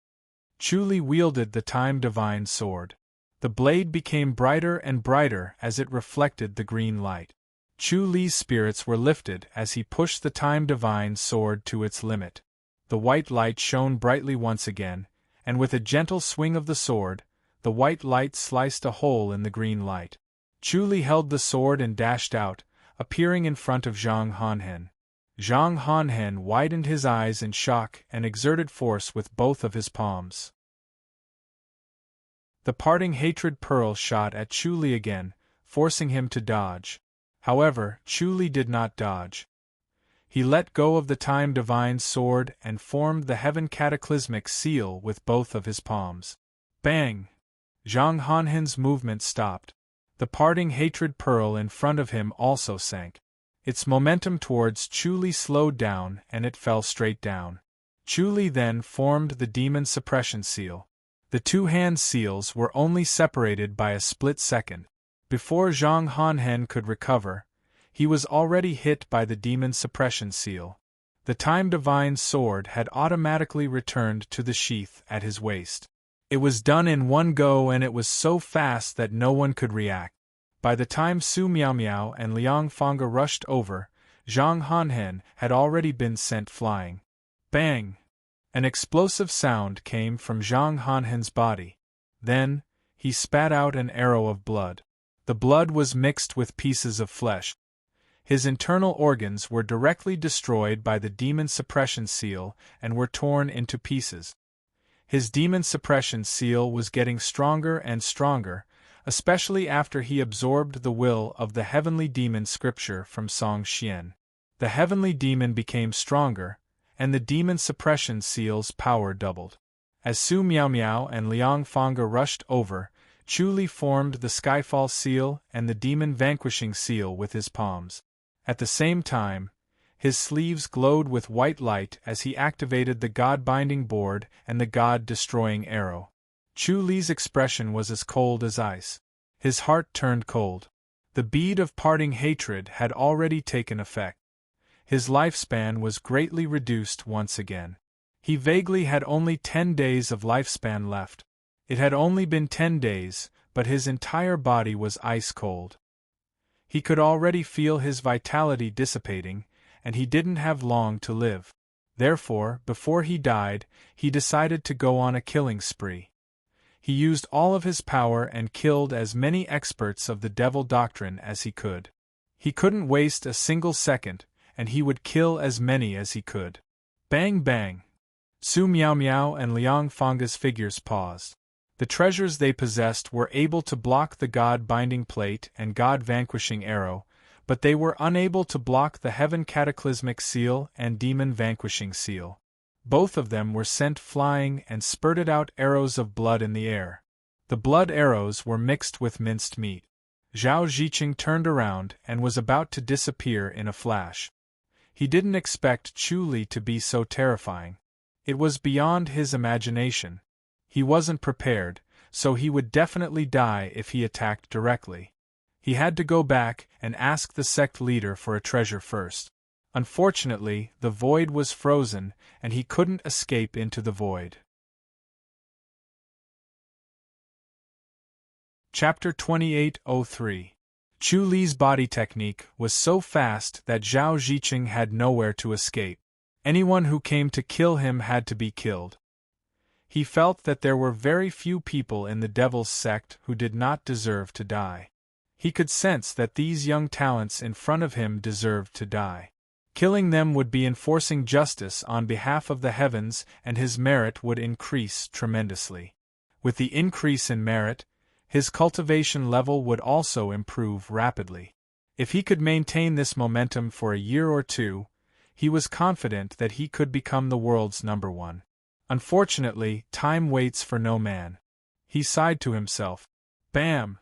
Chu Li wielded the Time Divine sword. The blade became brighter and brighter as it reflected the green light. Chu Li's spirits were lifted as he pushed the Time Divine sword to its limit. The white light shone brightly once again, and with a gentle swing of the sword, the white light sliced a hole in the green light. Chu Li held the sword and dashed out, appearing in front of Zhang Hanhen. Zhang Hanhen widened his eyes in shock and exerted force with both of his palms. The parting hatred pearl shot at Chu Li again, forcing him to dodge. However, Chu Li did not dodge. He let go of the Time Divine sword and formed the Heaven Cataclysmic seal with both of his palms. Bang! Zhang Hanhen's movement stopped. The parting hatred pearl in front of him also sank. Its momentum towards Chu Li slowed down and it fell straight down. Chu Li then formed the Demon Suppression Seal. The two-hand seals were only separated by a split second. Before Zhang Hanhen could recover, he was already hit by the Demon Suppression Seal. The Time Divine sword had automatically returned to the sheath at his waist. It was done in one go and it was so fast that no one could react. By the time Su Miaomiao and Liang Fangge rushed over, Zhang Hanhen had already been sent flying. Bang! An explosive sound came from Zhang Hanhen's body. Then, he spat out an arrow of blood. The blood was mixed with pieces of flesh. His internal organs were directly destroyed by the Demon Suppression Seal and were torn into pieces. His Demon Suppression Seal was getting stronger and stronger, especially after he absorbed the will of the Heavenly Demon scripture from Song Xian. The Heavenly Demon became stronger, and the Demon Suppression Seal's power doubled. As Su Miaomiao and Liang Fangge rushed over, Chu Li formed the Skyfall Seal and the Demon Vanquishing Seal with his palms. At the same time, his sleeves glowed with white light as he activated the God-binding board and the God-destroying arrow. Chu Li's expression was as cold as ice. His heart turned cold. The bead of parting hatred had already taken effect. His lifespan was greatly reduced once again. He vaguely had only 10 days of lifespan left. It had only been 10 days, but his entire body was ice cold. He could already feel his vitality dissipating, and he didn't have long to live. Therefore, before he died, he decided to go on a killing spree. He used all of his power and killed as many experts of the devil doctrine as he could. He couldn't waste a single second, and he would kill as many as he could. Bang bang! Su Miaomiao and Liang Fangge's figures paused. The treasures they possessed were able to block the God-binding plate and God-vanquishing arrow, but they were unable to block the Heaven Cataclysmic Seal and Demon Vanquishing Seal. Both of them were sent flying and spurted out arrows of blood in the air. The blood arrows were mixed with minced meat. Zhao Ziqing turned around and was about to disappear in a flash. He didn't expect Chu Li to be so terrifying. It was beyond his imagination. He wasn't prepared, so he would definitely die if he attacked directly. He had to go back and ask the sect leader for a treasure first. Unfortunately, the void was frozen, and he couldn't escape into the void. Chapter 2803. Chu Li's body technique was so fast that Zhao Ziqing had nowhere to escape. Anyone who came to kill him had to be killed. He felt that there were very few people in the Devil's sect who did not deserve to die. He could sense that these young talents in front of him deserved to die. Killing them would be enforcing justice on behalf of the heavens, and his merit would increase tremendously. With the increase in merit, his cultivation level would also improve rapidly. If he could maintain this momentum for a year or two, he was confident that he could become the world's #1. Unfortunately, time waits for no man. He sighed to himself. Bam!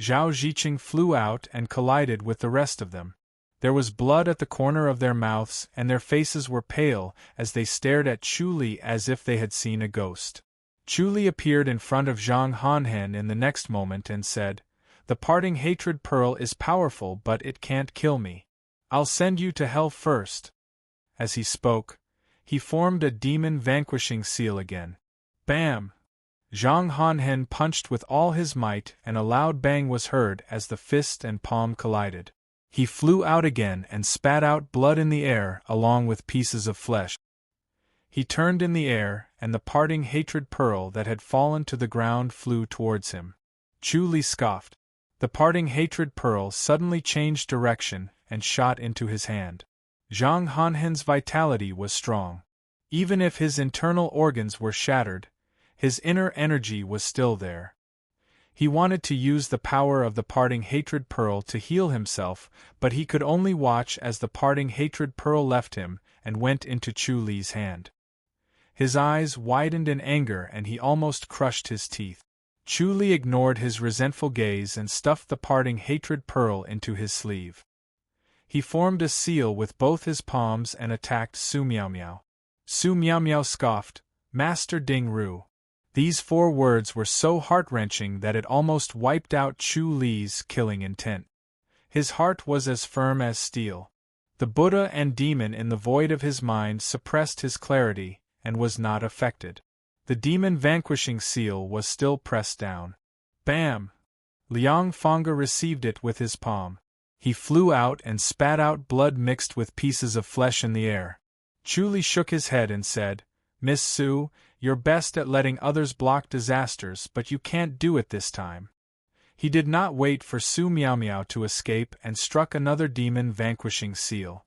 Zhao Ziqing flew out and collided with the rest of them. There was blood at the corner of their mouths, and their faces were pale as they stared at Chu Li as if they had seen a ghost. Chu Li appeared in front of Zhang Hanhen in the next moment and said, "The parting hatred pearl is powerful, but it can't kill me. I'll send you to hell first." As he spoke, he formed a demon vanquishing seal again. Bam! Zhang Hanhen punched with all his might, and a loud bang was heard as the fist and palm collided. He flew out again and spat out blood in the air along with pieces of flesh. He turned in the air, and the parting hatred pearl that had fallen to the ground flew towards him. Chu Li scoffed. The parting hatred pearl suddenly changed direction and shot into his hand. Zhang Hanhen's vitality was strong. Even if his internal organs were shattered, his inner energy was still there. He wanted to use the power of the parting hatred pearl to heal himself, but he could only watch as the parting hatred pearl left him and went into Chu Li's hand. His eyes widened in anger and he almost crushed his teeth. Chu Li ignored his resentful gaze and stuffed the parting hatred pearl into his sleeve. He formed a seal with both his palms and attacked Su Miaomiao. Su Miaomiao scoffed, "Master Ding Ru." These 4 words were so heart-wrenching that it almost wiped out Chu Li's killing intent. His heart was as firm as steel. The Buddha and demon in the void of his mind suppressed his clarity, and was not affected. The demon vanquishing seal was still pressed down. Bam! Liang Fangge received it with his palm. He flew out and spat out blood mixed with pieces of flesh in the air. Chu Li shook his head and said, "Miss Su, you're best at letting others block disasters, but you can't do it this time." He did not wait for Su Miaomiao to escape and struck another demon vanquishing seal.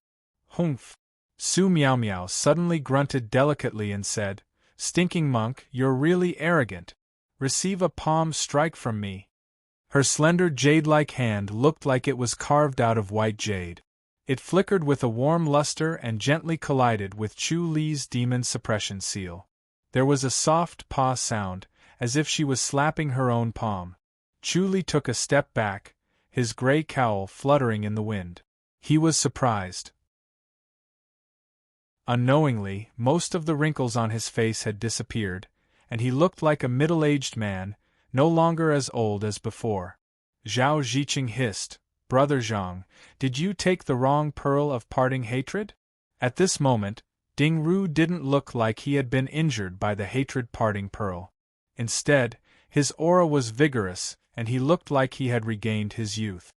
Humph! Su Miaomiao suddenly grunted delicately and said, "Stinking monk, you're really arrogant. Receive a palm strike from me." Her slender jade-like hand looked like it was carved out of white jade. It flickered with a warm luster and gently collided with Chu Li's demon suppression seal. There was a soft paw sound, as if she was slapping her own palm. Chu Li took a step back, his gray cowl fluttering in the wind. He was surprised. Unknowingly, most of the wrinkles on his face had disappeared, and he looked like a middle-aged man, no longer as old as before. Zhao Ziqing hissed, "Brother Zhang, did you take the wrong pearl of parting hatred?" At this moment, Ding Ru didn't look like he had been injured by the hatred parting pearl. Instead, his aura was vigorous, and he looked like he had regained his youth.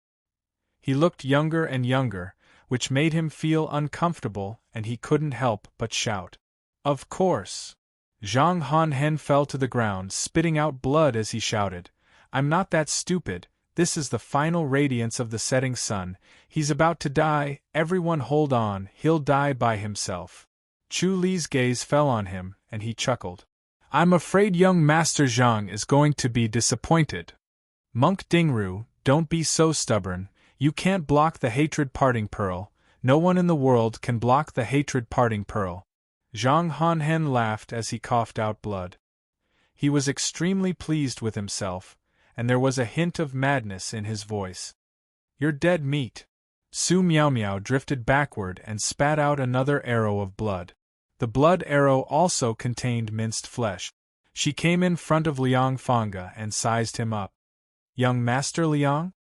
He looked younger and younger, which made him feel uncomfortable, and he couldn't help but shout, "Of course!" Zhang Hanhen fell to the ground, spitting out blood as he shouted, "I'm not that stupid. This is the final radiance of the setting sun. He's about to die, everyone hold on, he'll die by himself." Chu Li's gaze fell on him, and he chuckled. "I'm afraid young Master Zhang is going to be disappointed. Monk Dingru, don't be so stubborn, you can't block the hatred parting pearl, no one in the world can block the hatred parting pearl." Zhang Hanhen laughed as he coughed out blood. He was extremely pleased with himself, and there was a hint of madness in his voice. "You're dead meat." Su Miaomiao drifted backward and spat out another arrow of blood. The blood arrow also contained minced flesh. She came in front of Liang Fangge and sized him up. "Young Master Liang?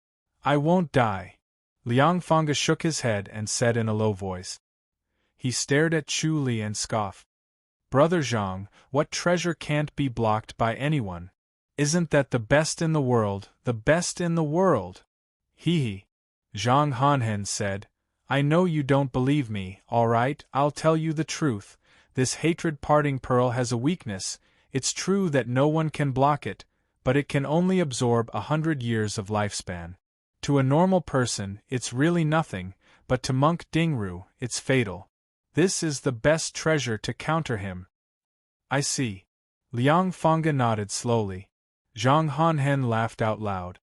I won't die." Liang Fangge shook his head and said in a low voice. He stared at Chu Li and scoffed. "Brother Zhang, what treasure can't be blocked by anyone? Isn't that the best in the world, the best in the world?" "Hee." Zhang Hanhen said, "I know you don't believe me, all right, I'll tell you the truth. This hatred parting pearl has a weakness. It's true that no one can block it, but it can only absorb 100 years of lifespan. To a normal person, it's really nothing, but to Monk Dingru, it's fatal. This is the best treasure to counter him." "I see." Liang Fangge nodded slowly. Zhang Hanhen laughed out loud.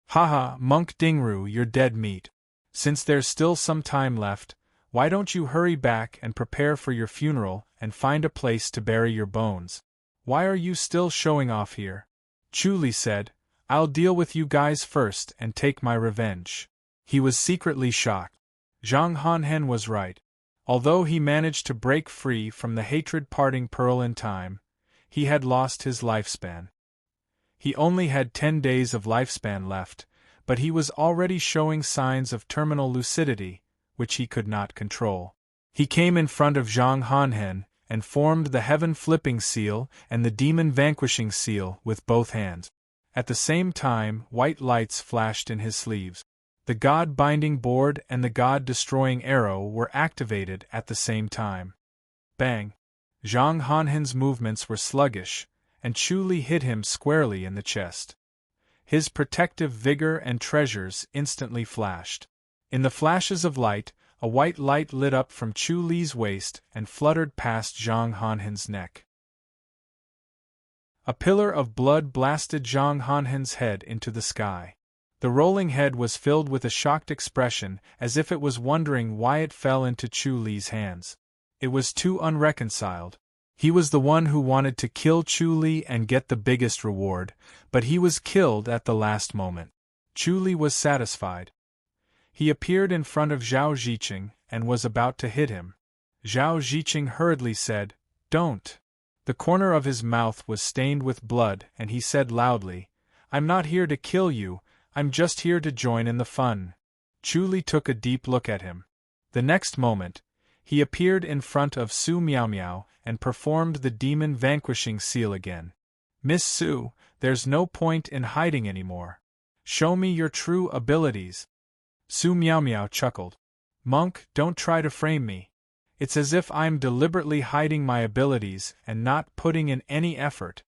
"Haha, Monk Dingru, you're dead meat. Since there's still some time left, why don't you hurry back and prepare for your funeral and find a place to bury your bones? Why are you still showing off here?" Chu Li said, "I'll deal with you guys first and take my revenge." He was secretly shocked. Zhang Hanhen was right. Although he managed to break free from the hatred parting pearl in time, he had lost his lifespan. He only had 10 days of lifespan left, but he was already showing signs of terminal lucidity, which he could not control. He came in front of Zhang Hanhen and formed the heaven flipping seal and the demon vanquishing seal with both hands. At the same time, white lights flashed in his sleeves. The God binding board and the God destroying arrow were activated at the same time. Bang! Zhang Hanhen's movements were sluggish, and Chu Li hit him squarely in the chest. His protective vigor and treasures instantly flashed. In the flashes of light, a white light lit up from Chu Li's waist and fluttered past Zhang Hanhen's neck. A pillar of blood blasted Zhang Hanhen's head into the sky. The rolling head was filled with a shocked expression, as if it was wondering why it fell into Chu Li's hands. It was too unreconciled. He was the one who wanted to kill Chu Li and get the biggest reward, but he was killed at the last moment. Chu Li was satisfied. He appeared in front of Zhao Ziqing and was about to hit him. Zhao Ziqing hurriedly said, "Don't." The corner of his mouth was stained with blood and he said loudly, "I'm not here to kill you, I'm just here to join in the fun." Chu Li took a deep look at him. The next moment, he appeared in front of Su Miaomiao and performed the demon vanquishing seal again. "Miss Su, there's no point in hiding anymore. Show me your true abilities." Su Miaomiao chuckled. "Monk, don't try to frame me. It's as if I'm deliberately hiding my abilities and not putting in any effort."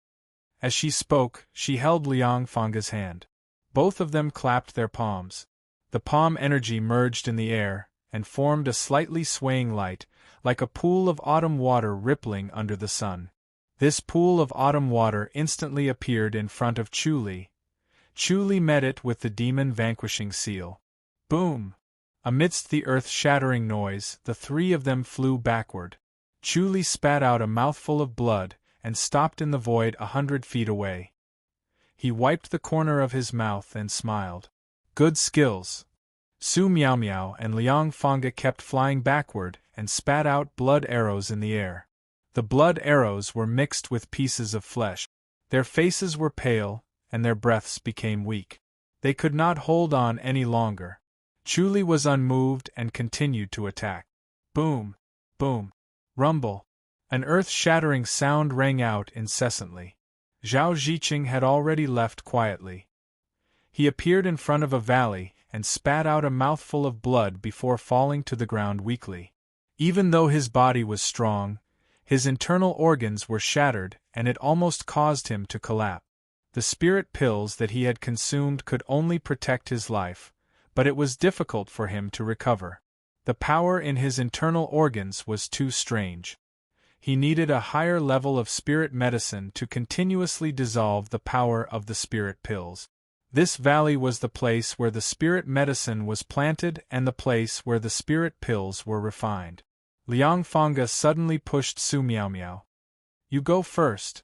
As she spoke, she held Liang Fange's hand. Both of them clapped their palms. The palm energy merged in the air and formed a slightly swaying light, like a pool of autumn water rippling under the sun. This pool of autumn water instantly appeared in front of Chu Li. Chu Li met it with the demon vanquishing seal. Boom! Amidst the earth-shattering noise, the three of them flew backward. Chu Li spat out a mouthful of blood and stopped in the void 100 feet away. He wiped the corner of his mouth and smiled. "Good skills." Su Miaomiao and Liang Fange kept flying backward and spat out blood arrows in the air. The blood arrows were mixed with pieces of flesh. Their faces were pale, and their breaths became weak. They could not hold on any longer. Chu Li was unmoved and continued to attack. Boom! Boom! Rumble! An earth-shattering sound rang out incessantly. Zhao Ziqing had already left quietly. He appeared in front of a valley and spat out a mouthful of blood before falling to the ground weakly. Even though his body was strong, his internal organs were shattered and it almost caused him to collapse. The spirit pills that he had consumed could only protect his life, but it was difficult for him to recover. The power in his internal organs was too strange. He needed a higher level of spirit medicine to continuously dissolve the power of the spirit pills. This valley was the place where the spirit medicine was planted and the place where the spirit pills were refined. Liang Fange suddenly pushed Su Miaomiao. "You go first."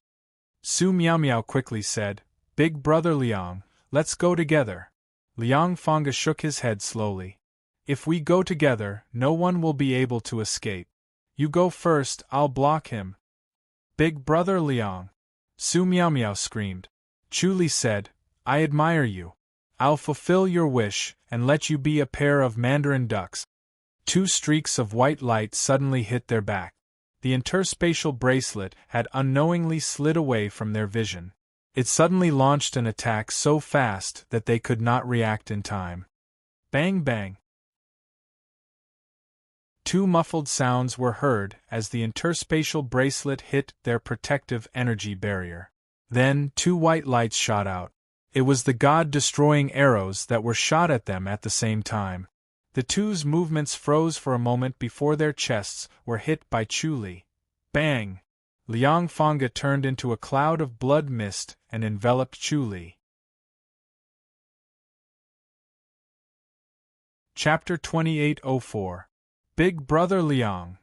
Su Miaomiao quickly said, "Big brother Liang, let's go together." Liang Fange shook his head slowly. "If we go together, no one will be able to escape. You go first, I'll block him." "Big brother Liang!" Su Miaomiao screamed. Chu Li said, "I admire you. I'll fulfill your wish and let you be a pair of mandarin ducks." Two streaks of white light suddenly hit their back. The interspatial bracelet had unknowingly slid away from their vision. It suddenly launched an attack so fast that they could not react in time. Bang bang! Two muffled sounds were heard as the interspatial bracelet hit their protective energy barrier. Then, two white lights shot out. It was the god-destroying arrows that were shot at them at the same time. The two's movements froze for a moment before their chests were hit by Chu Li. Bang! Liang Fange turned into a cloud of blood mist and enveloped Chu Li. Chapter 2804. Big Brother Liang.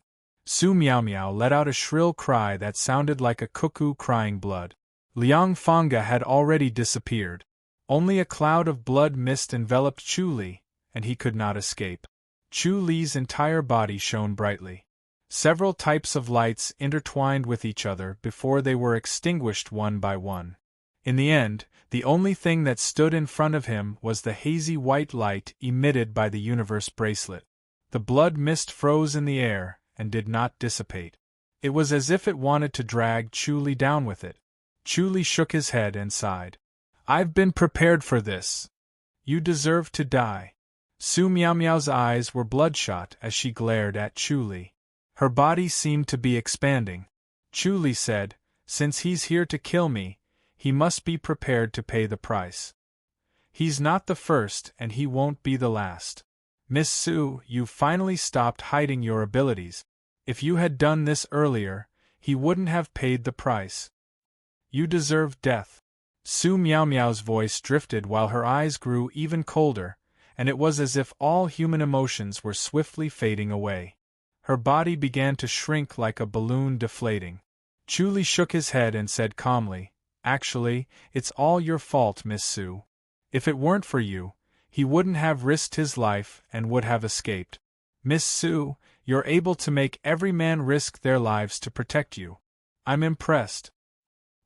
Su Miaomiao let out a shrill cry that sounded like a cuckoo crying blood. Liang Fange had already disappeared. Only a cloud of blood mist enveloped Chu Li, and he could not escape. Chu Li's entire body shone brightly. Several types of lights intertwined with each other before they were extinguished one by one. In the end, the only thing that stood in front of him was the hazy white light emitted by the universe bracelet. The blood mist froze in the air and did not dissipate. It was as if it wanted to drag Chu Li down with it. Chu Li shook his head and sighed. "I've been prepared for this. You deserve to die." Su Miaomiao's eyes were bloodshot as she glared at Chu Li. Her body seemed to be expanding. Chu Li said, since he's here to kill me, he must be prepared to pay the price. He's not the first and he won't be the last. Miss Su, you've finally stopped hiding your abilities. If you had done this earlier, he wouldn't have paid the price. You deserve death. Su Miao Miao's voice drifted while her eyes grew even colder, and it was as if all human emotions were swiftly fading away. Her body began to shrink like a balloon deflating. Chu Li shook his head and said calmly, actually, it's all your fault, Miss Su. If it weren't for you, he wouldn't have risked his life and would have escaped. Miss Su, you're able to make every man risk their lives to protect you. I'm impressed.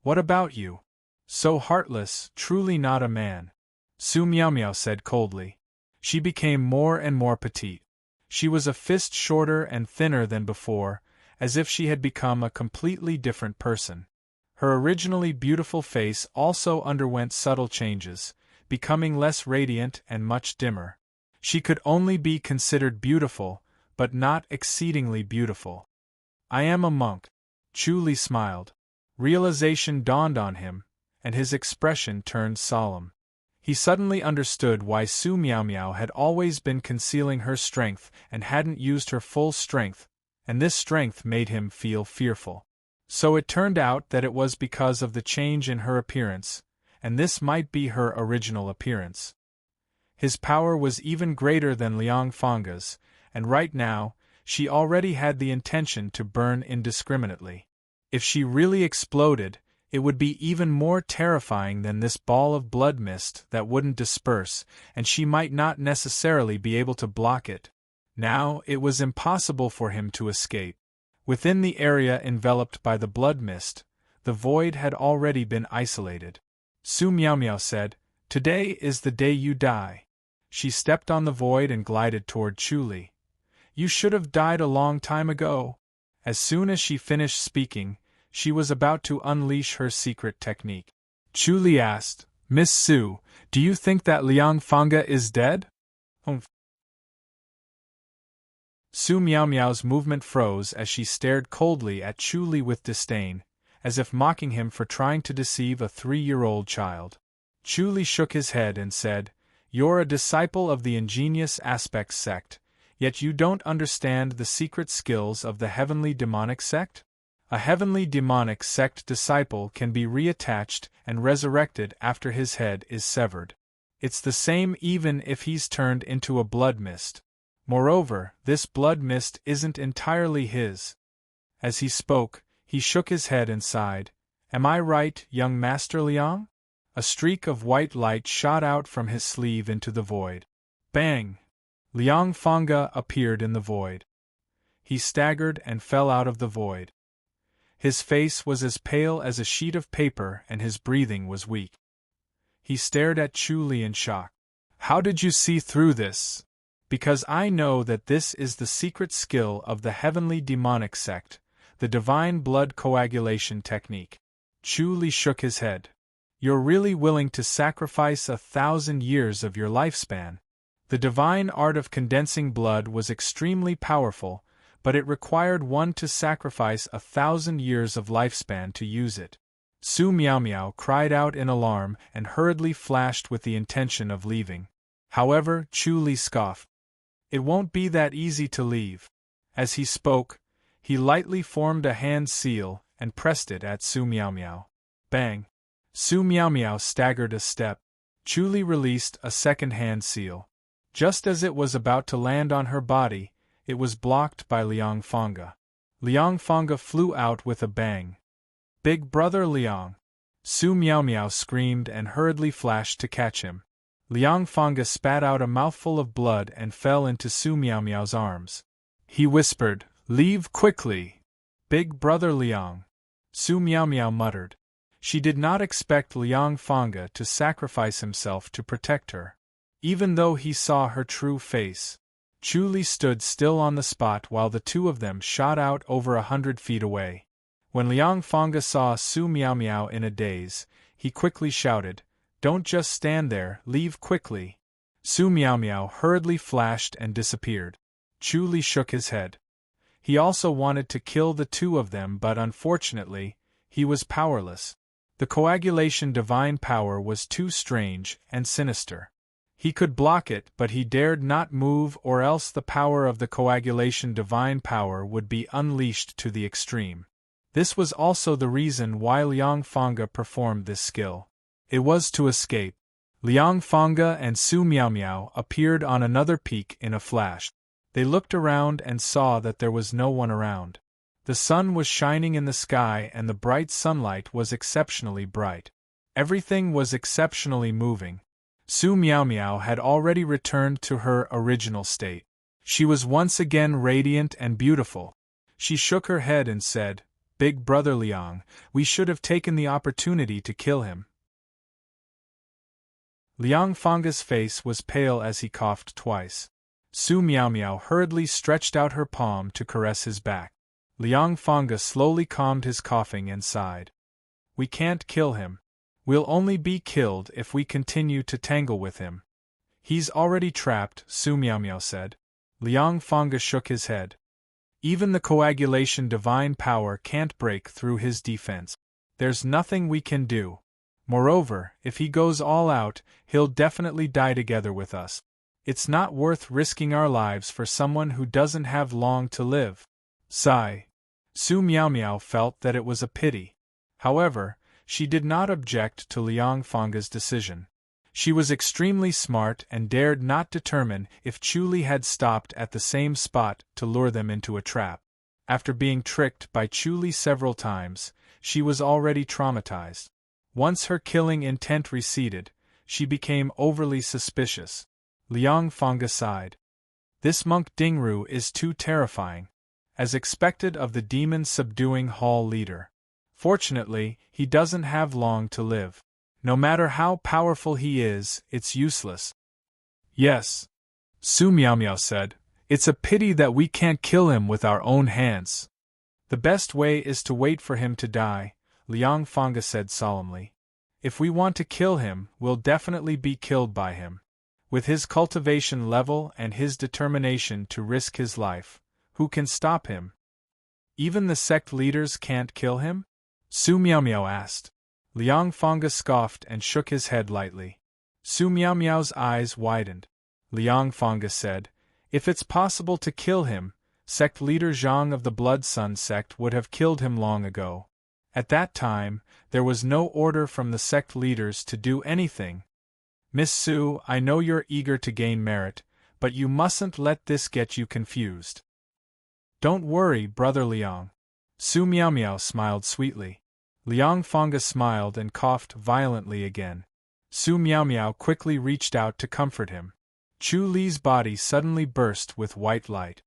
What about you? So heartless, truly not a man. Su Miao Miao said coldly. She became more and more petite. She was a fist shorter and thinner than before, as if she had become a completely different person. Her originally beautiful face also underwent subtle changes, becoming less radiant and much dimmer. She could only be considered beautiful, but not exceedingly beautiful. I am a monk. Chu Li smiled. Realization dawned on him, and his expression turned solemn. He suddenly understood why Su Miao Miao had always been concealing her strength and hadn't used her full strength, and this strength made him feel fearful. So it turned out that it was because of the change in her appearance, and this might be her original appearance. His power was even greater than Liang Fanga's, and right now, she already had the intention to burn indiscriminately. If she really exploded, it would be even more terrifying than this ball of blood mist that wouldn't disperse, and she might not necessarily be able to block it. Now, it was impossible for him to escape. Within the area enveloped by the blood mist, the void had already been isolated. Su Miao Miao said, "Today is the day you die." She stepped on the void and glided toward Chu Li. "You should have died a long time ago." As soon as she finished speaking, she was about to unleash her secret technique. Chu Li asked, "Miss Su, do you think that Liang Fanga is dead?" Su Miao Miao's movement froze as she stared coldly at Chu Li with disdain, as if mocking him for trying to deceive a 3-year-old child. Chu Li shook his head and said, "You're a disciple of the ingenious aspects sect, yet you don't understand the secret skills of the heavenly demonic sect? A heavenly demonic sect disciple can be reattached and resurrected after his head is severed. It's the same even if he's turned into a blood mist. Moreover, this blood mist isn't entirely his." As he spoke, he shook his head and sighed. "Am I right, young Master Liang?" A streak of white light shot out from his sleeve into the void. Bang! Liang Fanga appeared in the void. He staggered and fell out of the void. His face was as pale as a sheet of paper and his breathing was weak. He stared at Chu Li in shock. "How did you see through this?" "Because I know that this is the secret skill of the heavenly demonic sect, the divine blood coagulation technique." Chu Li shook his head. "You're really willing to sacrifice 1,000 years of your lifespan." The divine art of condensing blood was extremely powerful, but it required one to sacrifice 1,000 years of lifespan to use it. Su Miao Miao cried out in alarm and hurriedly flashed with the intention of leaving. However, Chu Li scoffed. "It won't be that easy to leave." As he spoke, he lightly formed a hand seal and pressed it at Su Miao Miao. Bang! Su Miao Miao staggered a step. Chu Li released a second hand seal. Just as it was about to land on her body, it was blocked by Liang Fanga. Liang Fanga flew out with a bang. "Big brother Liang!" Su Miao Miao screamed and hurriedly flashed to catch him. Liang Fanga spat out a mouthful of blood and fell into Su Miao Miao's arms. He whispered, "Leave quickly!" "Big brother Liang!" Su Miao Miao muttered. She did not expect Liang Fanga to sacrifice himself to protect her. Even though he saw her true face, Chu Li stood still on the spot while the two of them shot out over 100 feet away. When Liang Fanga saw Su Miao Miao in a daze, he quickly shouted, "Don't just stand there, leave quickly!" Su Miao Miao hurriedly flashed and disappeared. Chu Li shook his head. He also wanted to kill the two of them, but unfortunately, he was powerless. The coagulation divine power was too strange and sinister. He could block it, but he dared not move, or else the power of the coagulation divine power would be unleashed to the extreme. This was also the reason why Liang Fangge performed this skill. It was to escape. Liang Fangge and Su Miaomiao appeared on another peak in a flash. They looked around and saw that there was no one around. The sun was shining in the sky and the bright sunlight was exceptionally bright. Everything was exceptionally moving. Su Miaomiao had already returned to her original state. She was once again radiant and beautiful. She shook her head and said, "Big brother Liang, we should have taken the opportunity to kill him." Liang Fangge's face was pale as he coughed twice. Su Miaomiao hurriedly stretched out her palm to caress his back. Liang Fangge slowly calmed his coughing and sighed. "We can't kill him. We'll only be killed if we continue to tangle with him. He's already trapped," Su Miaomiao said. Liang Fangge shook his head. "Even the coagulation divine power can't break through his defense. There's nothing we can do. Moreover, if he goes all out, he'll definitely die together with us. It's not worth risking our lives for someone who doesn't have long to live." Sigh. Su Miaomiao felt that it was a pity. However, she did not object to Liang Fangge's decision. She was extremely smart and dared not determine if Chu Li had stopped at the same spot to lure them into a trap. After being tricked by Chu Li several times, she was already traumatized. Once her killing intent receded, she became overly suspicious. Liang Fangge sighed. "This monk Dingru is too terrifying. As expected of the demon-subduing hall leader. Fortunately, he doesn't have long to live. No matter how powerful he is, it's useless." "Yes," Su Miaomiao said, "it's a pity that we can't kill him with our own hands." "The best way is to wait for him to die," Liang Fangge said solemnly. "If we want to kill him, we'll definitely be killed by him. With his cultivation level and his determination to risk his life, who can stop him?" "Even the sect leaders can't kill him?" Su Miaomiao asked. Liang Fangge scoffed and shook his head lightly. Su Miaomiao's eyes widened. Liang Fangge said, "If it's possible to kill him, sect leader Zhang of the Blood Sun sect would have killed him long ago. At that time, there was no order from the sect leaders to do anything. Miss Su, I know you're eager to gain merit, but you mustn't let this get you confused." "Don't worry, brother Liang." Su Miaomiao smiled sweetly. Liang Fangge smiled and coughed violently again. Su Miaomiao quickly reached out to comfort him. Chu Li's body suddenly burst with white light.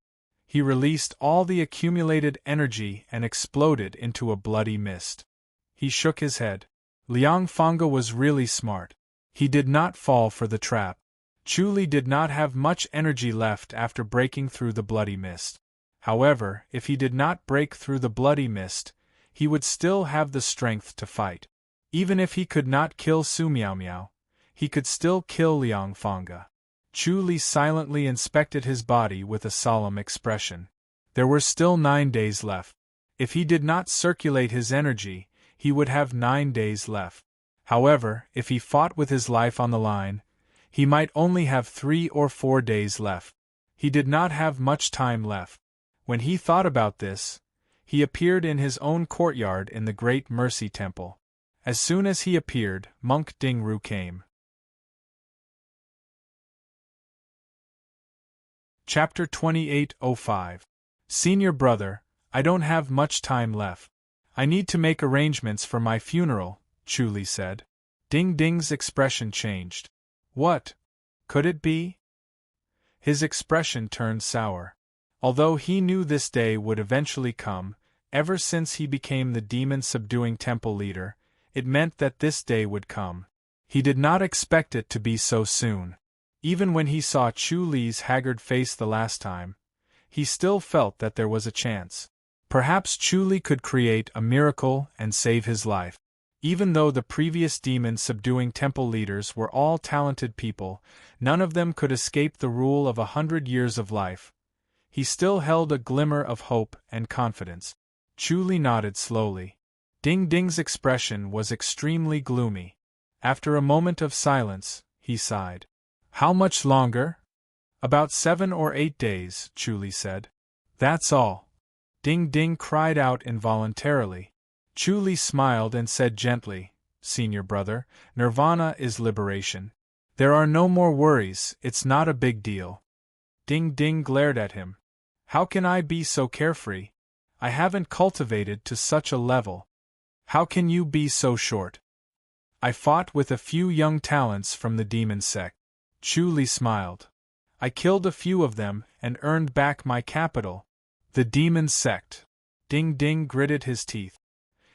He released all the accumulated energy and exploded into a bloody mist. He shook his head. Liang Fangge was really smart. He did not fall for the trap. Chu Li did not have much energy left after breaking through the bloody mist. However, if he did not break through the bloody mist, he would still have the strength to fight. Even if he could not kill Su Miaomiao, he could still kill Liang Fangge. Chu Li silently inspected his body with a solemn expression. There were still 9 days left. If he did not circulate his energy, he would have 9 days left. However, if he fought with his life on the line, he might only have 3 or 4 days left. He did not have much time left. When he thought about this, he appeared in his own courtyard in the Great Mercy Temple. As soon as he appeared, Monk Dingru came. Chapter 2805. Senior brother, I don't have much time left. I need to make arrangements for my funeral, Chu Li said. Ding Ding's expression changed. What could it be? His expression turned sour. Although he knew this day would eventually come, ever since he became the demon-subduing temple leader, it meant that this day would come. He did not expect it to be so soon. Even when he saw Chu Li's haggard face the last time, he still felt that there was a chance. Perhaps Chu Li could create a miracle and save his life. Even though the previous demon-subduing temple leaders were all talented people, none of them could escape the rule of 100 years of life. He still held a glimmer of hope and confidence. Chu nodded slowly. Ding Ding's expression was extremely gloomy. After a moment of silence, he sighed. How much longer? About 7 or 8 days, Chu said. That's all. Ding Ding cried out involuntarily. Chu smiled and said gently, Senior brother, Nirvana is liberation. There are no more worries, it's not a big deal. Ding Ding glared at him. How can I be so carefree? I haven't cultivated to such a level. How can you be so short? I fought with a few young talents from the demon sect. Chu smiled. I killed a few of them and earned back my capital. The demon sect. Ding Ding gritted his teeth.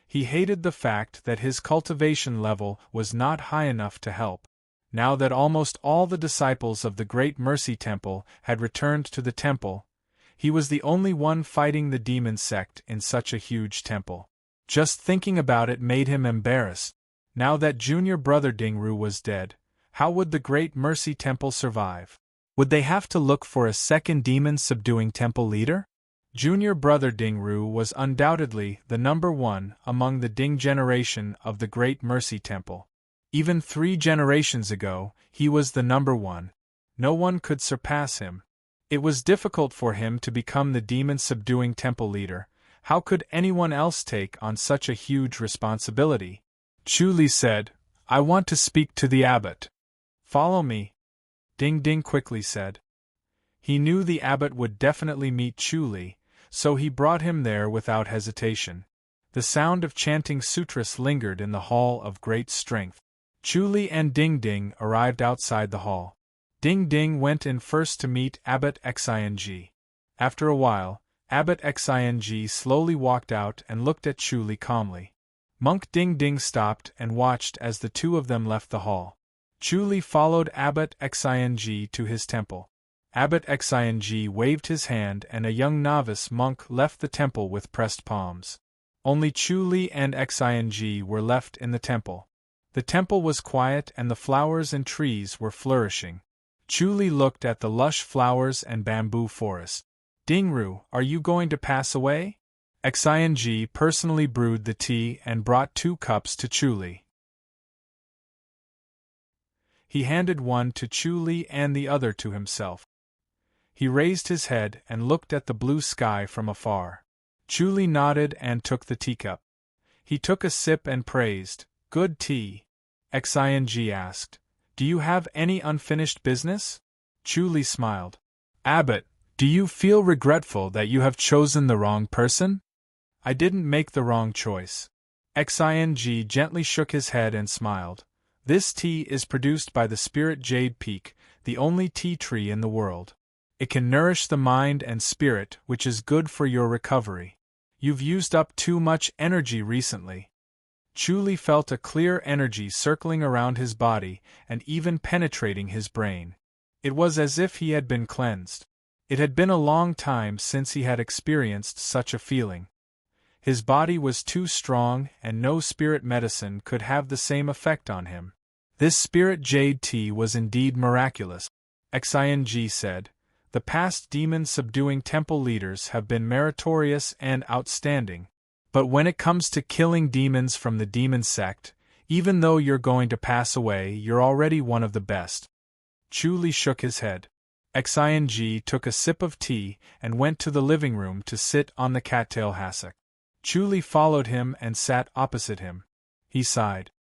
He hated the fact that his cultivation level was not high enough to help. Now that almost all the disciples of the Great Mercy Temple had returned to the temple, he was the only one fighting the demon sect in such a huge temple. Just thinking about it made him embarrassed. Now that junior brother Dingru was dead, how would the Great Mercy Temple survive? Would they have to look for a second demon-subduing temple leader? Junior brother Dingru was undoubtedly the number one among the Ding generation of the Great Mercy Temple. Even 3 generations ago, he was the number one. No one could surpass him. It was difficult for him to become the demon-subduing temple leader. How could anyone else take on such a huge responsibility? Chu said, I want to speak to the abbot. Follow me. Ding Ding quickly said. He knew the abbot would definitely meet Chu, so he brought him there without hesitation. The sound of chanting sutras lingered in the hall of great strength. Chu and Ding Ding arrived outside the hall. Ding Ding went in first to meet Abbot Xing. After a while, Abbot Xing slowly walked out and looked at Chu calmly. Monk Ding Ding stopped and watched as the two of them left the hall. Chu followed Abbot Xing to his temple. Abbot Xing waved his hand and a young novice monk left the temple with pressed palms. Only Chu and Xing were left in the temple. The temple was quiet and the flowers and trees were flourishing. Chu looked at the lush flowers and bamboo forest. Dingru, are you going to pass away? Xing personally brewed the tea and brought 2 cups to Chu. He handed one to Chu and the other to himself. He raised his head and looked at the blue sky from afar. Chu nodded and took the teacup. He took a sip and praised, Good tea. Xing asked, Do you have any unfinished business? Chu smiled. Abbot, do you feel regretful that you have chosen the wrong person? I didn't make the wrong choice. Xing gently shook his head and smiled. This tea is produced by the spirit jade peak, the only tea tree in the world. It can nourish the mind and spirit, which is good for your recovery. You've used up too much energy recently. Chu felt a clear energy circling around his body and even penetrating his brain. It was as if he had been cleansed. It had been a long time since he had experienced such a feeling. His body was too strong and no spirit medicine could have the same effect on him. This spirit jade tea was indeed miraculous. Xing said, The past demon-subduing temple leaders have been meritorious and outstanding. But when it comes to killing demons from the demon sect, even though you're going to pass away, you're already one of the best. Chu shook his head. Xing took a sip of tea and went to the living room to sit on the cattail hassock. Chu followed him and sat opposite him. He sighed.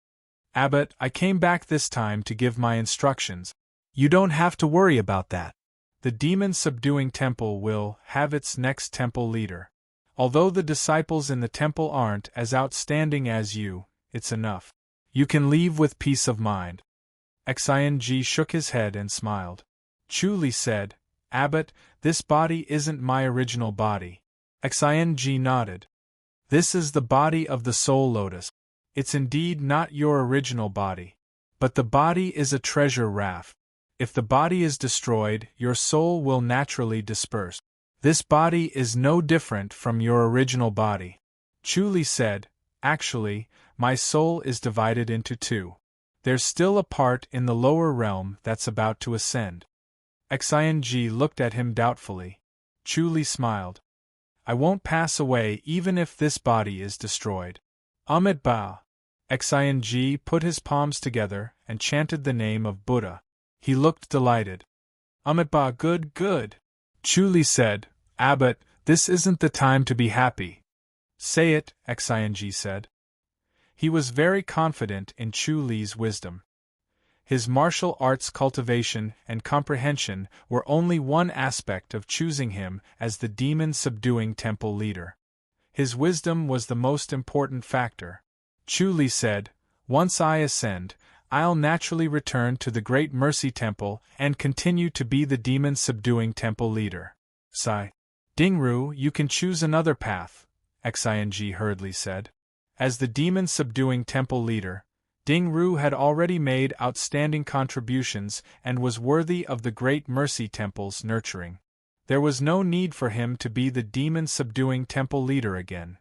Abbot, I came back this time to give my instructions. You don't have to worry about that. The demon-subduing temple will have its next temple leader. Although the disciples in the temple aren't as outstanding as you, it's enough. You can leave with peace of mind. Xing shook his head and smiled. Chu said, Abbot, this body isn't my original body. Xing nodded. This is the body of the soul lotus. It's indeed not your original body. But the body is a treasure raft. If the body is destroyed, your soul will naturally disperse. This body is no different from your original body. Chu said, Actually, my soul is divided into 2. There's still a part in the lower realm that's about to ascend. Xing looked at him doubtfully. Chu smiled. I won't pass away even if this body is destroyed. Amit Bao. Xing put his palms together and chanted the name of Buddha. He looked delighted. Amit Bao, good, good. Chu said, Abbot, this isn't the time to be happy. Say it, Xing said. He was very confident in Chu Li's wisdom. His martial arts cultivation and comprehension were only one aspect of choosing him as the demon-subduing temple leader. His wisdom was the most important factor. Chu Li said, Once I ascend, I'll naturally return to the Great Mercy Temple and continue to be the demon-subduing temple leader. Sigh. Dingru, you can choose another path, Xing hurriedly said. As the demon-subduing temple leader, Dingru had already made outstanding contributions and was worthy of the Great Mercy Temple's nurturing. There was no need for him to be the demon-subduing temple leader again.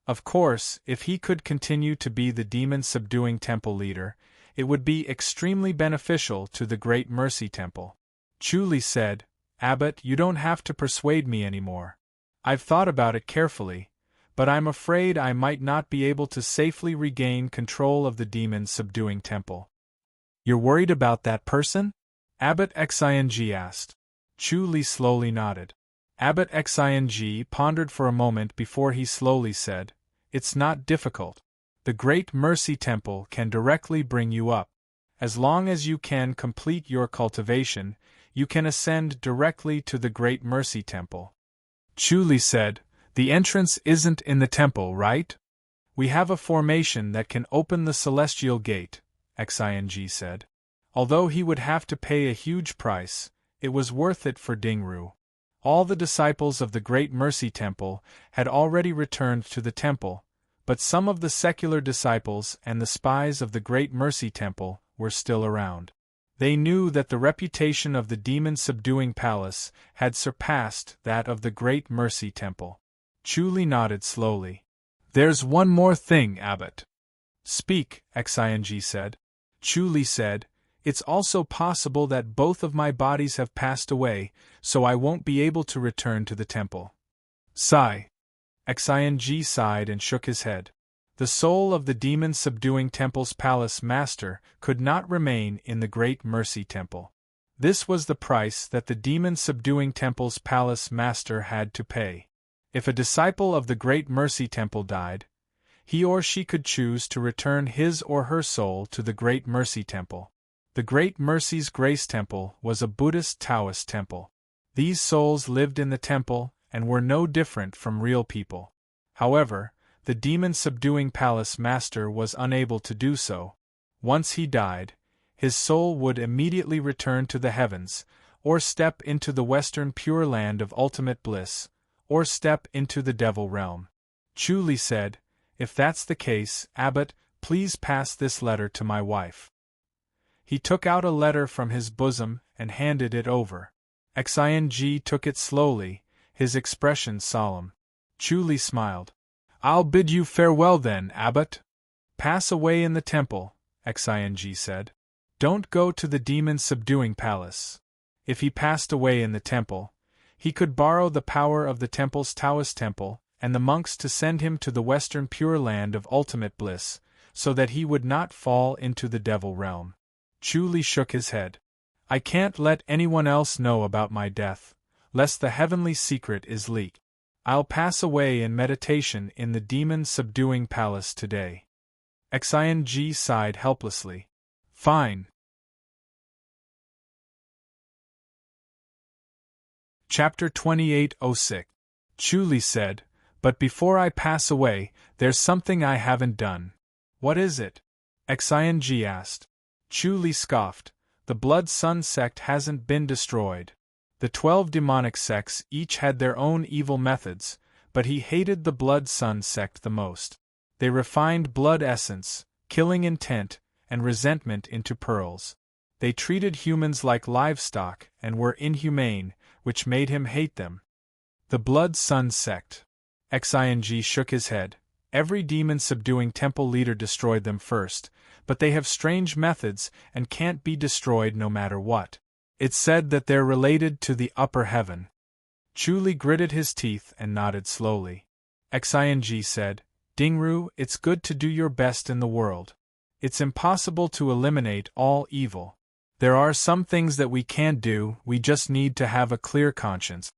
Of course, if he could continue to be the demon-subduing temple leader, it would be extremely beneficial to the Great Mercy Temple. Chu Li said, Abbot, you don't have to persuade me anymore. I've thought about it carefully, but I'm afraid I might not be able to safely regain control of the demon-subduing temple. You're worried about that person? Abbot Xing asked. Chu Li slowly nodded. Abbot Xing pondered for a moment before he slowly said, It's not difficult. The Great Mercy Temple can directly bring you up. As long as you can complete your cultivation, you can ascend directly to the Great Mercy Temple. Chu Li said, The entrance isn't in the temple, right? We have a formation that can open the Celestial Gate, Xing said. Although he would have to pay a huge price, it was worth it for Dingru. All the disciples of the Great Mercy Temple had already returned to the temple, but some of the secular disciples and the spies of the Great Mercy Temple were still around. They knew that the reputation of the demon-subduing palace had surpassed that of the Great Mercy Temple. Chu Li nodded slowly. There's one more thing, Abbot. Speak, Xing said. Chu Li said, It's also possible that both of my bodies have passed away, so I won't be able to return to the temple. Sigh. Xing sighed and shook his head. The soul of the demon-subduing temple's palace master could not remain in the Great Mercy Temple. This was the price that the demon-subduing temple's palace master had to pay. If a disciple of the Great Mercy Temple died, he or she could choose to return his or her soul to the Great Mercy Temple. The Great Mercy's Grace Temple was a Buddhist Taoist temple. These souls lived in the temple and were no different from real people. However, the demon-subduing palace master was unable to do so. Once he died, his soul would immediately return to the heavens, or step into the Western Pure Land of ultimate bliss, or step into the Devil Realm. Chu Li said, If that's the case, Abbot, please pass this letter to my wife. He took out a letter from his bosom and handed it over. Xing took it slowly, his expression solemn. Chu Li smiled. I'll bid you farewell then, Abbot. Pass away in the temple, Xing said. Don't go to the demon-subduing palace. If he passed away in the temple, he could borrow the power of the temple's Taoist temple and the monks to send him to the Western Pure Land of ultimate bliss, so that he would not fall into the Devil Realm. Chu Li shook his head. I can't let anyone else know about my death, lest the heavenly secret is leaked. I'll pass away in meditation in the demon-subduing palace today. Xing sighed helplessly. Fine. Chapter 2806. Chu Li said, But before I pass away, there's something I haven't done. What is it? Xing asked. Chu Li scoffed. The Blood Sun sect hasn't been destroyed. The 12 demonic sects each had their own evil methods, but he hated the Blood Sun sect the most. They refined blood essence, killing intent, and resentment into pearls. They treated humans like livestock and were inhumane, which made him hate them. The Blood Sun sect. Xing shook his head. Every demon-subduing temple leader destroyed them first, but they have strange methods and can't be destroyed no matter what. It's said that they're related to the upper heaven. Chuli gritted his teeth and nodded slowly. Xing said, Dingru, it's good to do your best in the world. It's impossible to eliminate all evil. There are some things that we can't do, we just need to have a clear conscience.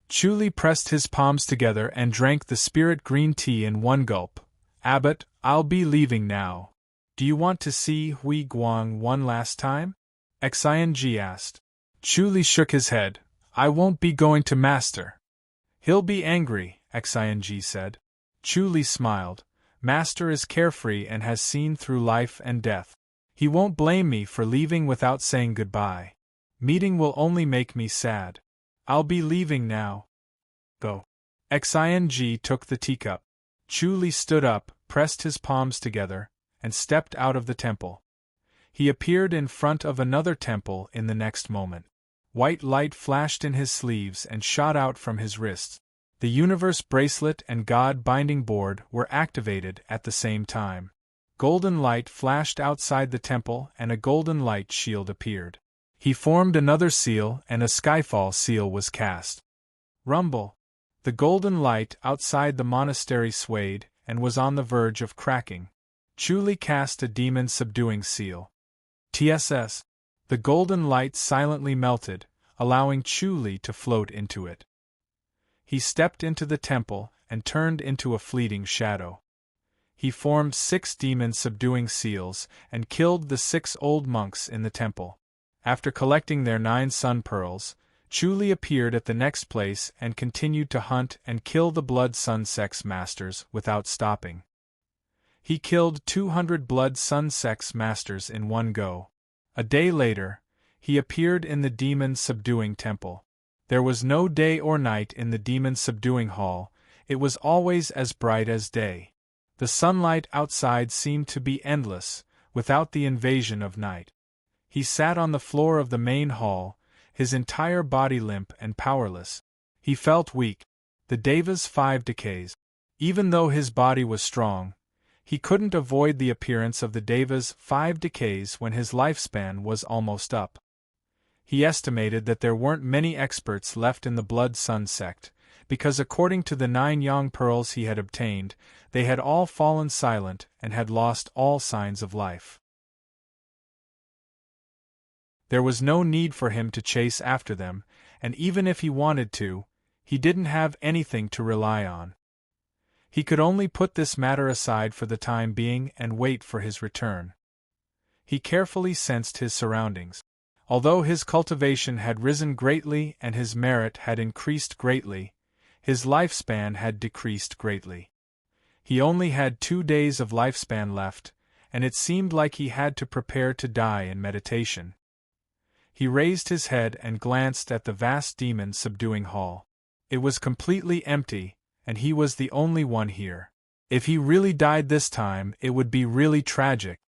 Chuli pressed his palms together and drank the spirit green tea in one gulp. Abbot, I'll be leaving now. Do you want to see Hui Guang one last time? Xing asked. Chuli shook his head. I won't be going to Master. He'll be angry, Xing said. Chuli smiled. Master is carefree and has seen through life and death. He won't blame me for leaving without saying goodbye. Meeting will only make me sad. I'll be leaving now. Go. Xing took the teacup. Chuli stood up, pressed his palms together, and stepped out of the temple. He appeared in front of another temple in the next moment. White light flashed in his sleeves and shot out from his wrists. The universe bracelet and God binding board were activated at the same time. Golden light flashed outside the temple and a golden light shield appeared. He formed another seal and a skyfall seal was cast. Rumble! The golden light outside the monastery swayed and was on the verge of cracking. Chuli cast a demon subduing seal. TSS. The golden light silently melted, allowing Chuli to float into it. He stepped into the temple and turned into a fleeting shadow. He formed 6 demon-subduing seals and killed the 6 old monks in the temple. After collecting their 9 sun pearls, Chuli appeared at the next place and continued to hunt and kill the blood sun sex masters without stopping. He killed 200 blood sun sex masters in one go. A day later, he appeared in the demon-subduing temple. There was no day or night in the demon-subduing hall, it was always as bright as day. The sunlight outside seemed to be endless, without the invasion of night. He sat on the floor of the main hall, his entire body limp and powerless. He felt weak. The Deva's 5 decays. Even though his body was strong, he couldn't avoid the appearance of the Deva's 5 decays when his lifespan was almost up. He estimated that there weren't many experts left in the Blood Sun sect, because according to the 9 yang pearls he had obtained, they had all fallen silent and had lost all signs of life. There was no need for him to chase after them, and even if he wanted to, he didn't have anything to rely on. He could only put this matter aside for the time being and wait for his return. He carefully sensed his surroundings. Although his cultivation had risen greatly and his merit had increased greatly, his lifespan had decreased greatly. He only had 2 days of lifespan left, and it seemed like he had to prepare to die in meditation. He raised his head and glanced at the vast demon-subduing hall. It was completely empty, and he was the only one here. If he really died this time, it would be really tragic.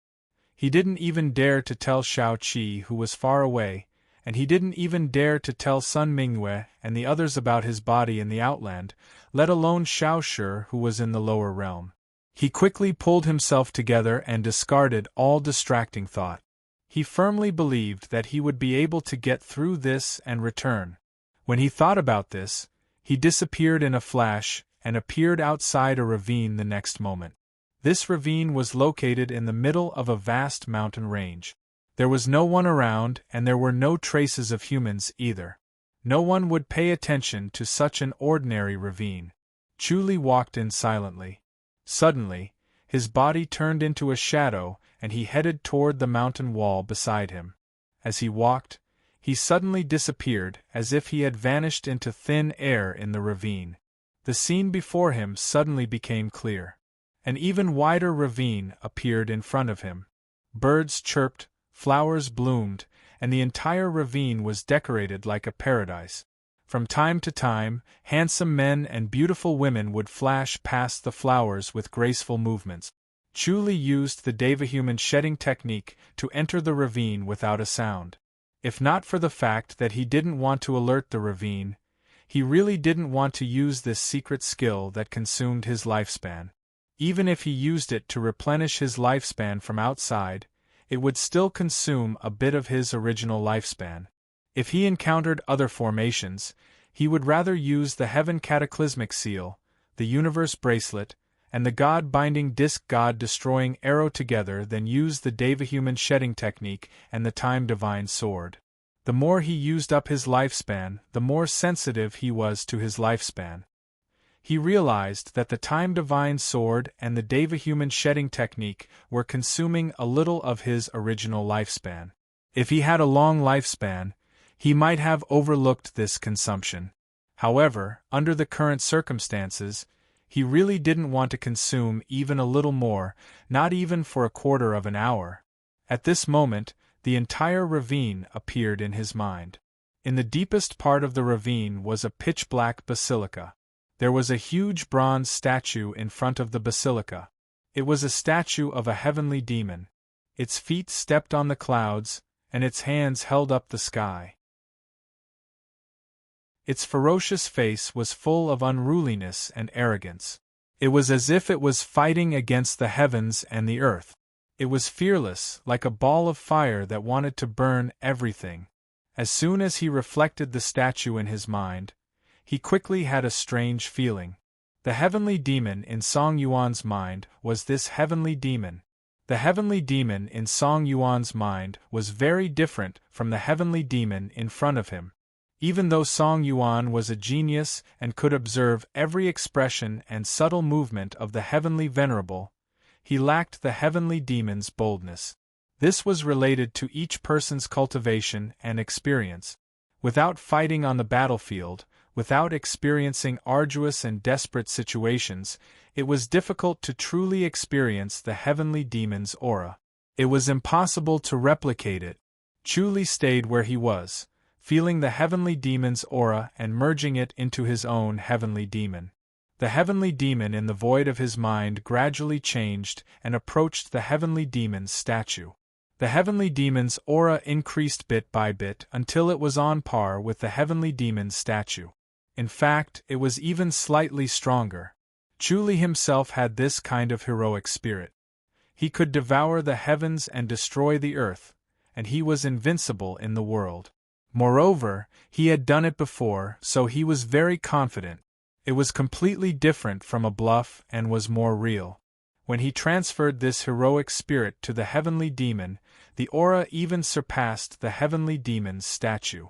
He didn't even dare to tell Shao Qi, who was far away, and he didn't even dare to tell Sun Mingyue and the others about his body in the outland, let alone Shao Shi, who was in the lower realm. He quickly pulled himself together and discarded all distracting thought. He firmly believed that he would be able to get through this and return. When he thought about this, he disappeared in a flash and appeared outside a ravine the next moment. This ravine was located in the middle of a vast mountain range. There was no one around and there were no traces of humans either. No one would pay attention to such an ordinary ravine. Chuli walked in silently. Suddenly, his body turned into a shadow and he headed toward the mountain wall beside him. As he walked, he suddenly disappeared as if he had vanished into thin air in the ravine. The scene before him suddenly became clear. An even wider ravine appeared in front of him. Birds chirped, flowers bloomed, and the entire ravine was decorated like a paradise. From time to time, handsome men and beautiful women would flash past the flowers with graceful movements. Chuli used the Devahuman shedding technique to enter the ravine without a sound. If not for the fact that he didn't want to alert the ravine, he really didn't want to use this secret skill that consumed his lifespan. Even if he used it to replenish his lifespan from outside, it would still consume a bit of his original lifespan. If he encountered other formations, he would rather use the Heaven Cataclysmic Seal, the Universe Bracelet, and the God-binding disc God-destroying arrow together than use the Devahuman shedding technique and the Time Divine Sword. The more he used up his lifespan, the more sensitive he was to his lifespan. He realized that the Time Divine Sword and the Devahuman shedding technique were consuming a little of his original lifespan. If he had a long lifespan, he might have overlooked this consumption. However, under the current circumstances, he really didn't want to consume even a little more, not even for a quarter of an hour. At this moment, the entire ravine appeared in his mind. In the deepest part of the ravine was a pitch-black basilica. There was a huge bronze statue in front of the basilica. It was a statue of a heavenly demon. Its feet stepped on the clouds, and its hands held up the sky. Its ferocious face was full of unruliness and arrogance. It was as if it was fighting against the heavens and the earth. It was fearless, like a ball of fire that wanted to burn everything. As soon as he reflected the statue in his mind, he quickly had a strange feeling. The heavenly demon in Song Yuan's mind was this heavenly demon. The heavenly demon in Song Yuan's mind was very different from the heavenly demon in front of him. Even though Song Yuan was a genius and could observe every expression and subtle movement of the heavenly venerable, he lacked the heavenly demon's boldness. This was related to each person's cultivation and experience. Without fighting on the battlefield, without experiencing arduous and desperate situations, it was difficult to truly experience the heavenly demon's aura. It was impossible to replicate it. Chu Li stayed where he was, feeling the heavenly demon's aura and merging it into his own heavenly demon. The heavenly demon in the void of his mind gradually changed and approached the heavenly demon's statue. The heavenly demon's aura increased bit by bit until it was on par with the heavenly demon's statue. In fact, it was even slightly stronger. Chu Li himself had this kind of heroic spirit. He could devour the heavens and destroy the earth, and he was invincible in the world. Moreover, he had done it before, so he was very confident. It was completely different from a bluff and was more real. When he transferred this heroic spirit to the heavenly demon, the aura even surpassed the heavenly demon's statue.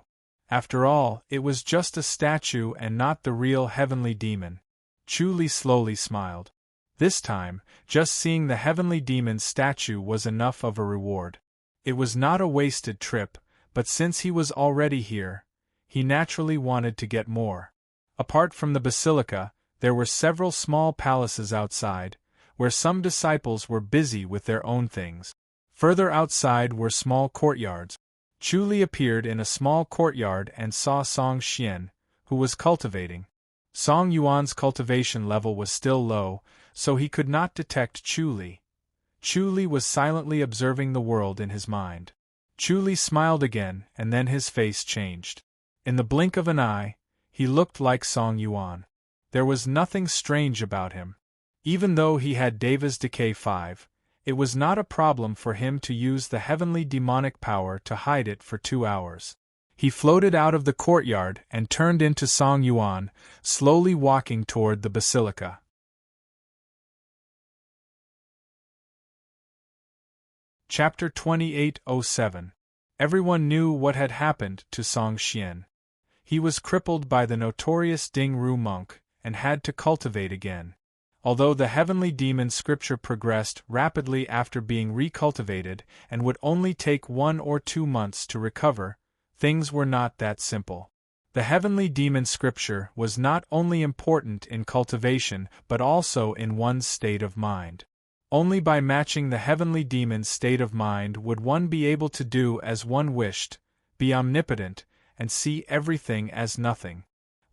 After all, it was just a statue and not the real heavenly demon. Chu Li slowly smiled. This time, just seeing the heavenly demon's statue was enough of a reward. It was not a wasted trip, but since he was already here, he naturally wanted to get more. Apart from the basilica, there were several small palaces outside, where some disciples were busy with their own things. Further outside were small courtyards. Chu Li appeared in a small courtyard and saw Song Xian, who was cultivating. Song Yuan's cultivation level was still low, so he could not detect Chu Li. Chu Li was silently observing the world in his mind. Chu Li smiled again, and then his face changed. In the blink of an eye, he looked like Song Yuan. There was nothing strange about him. Even though he had Deva's Decay 5, it was not a problem for him to use the heavenly demonic power to hide it for 2 hours. He floated out of the courtyard and turned into Song Yuan, slowly walking toward the basilica. Chapter 2807. Everyone knew what had happened to Song Xian. He was crippled by the notorious Ding Ru monk, and had to cultivate again. Although the heavenly demon scripture progressed rapidly after being recultivated and would only take 1 or 2 months to recover, things were not that simple. The heavenly demon scripture was not only important in cultivation but also in one's state of mind. Only by matching the heavenly demon's state of mind would one be able to do as one wished, be omnipotent, and see everything as nothing.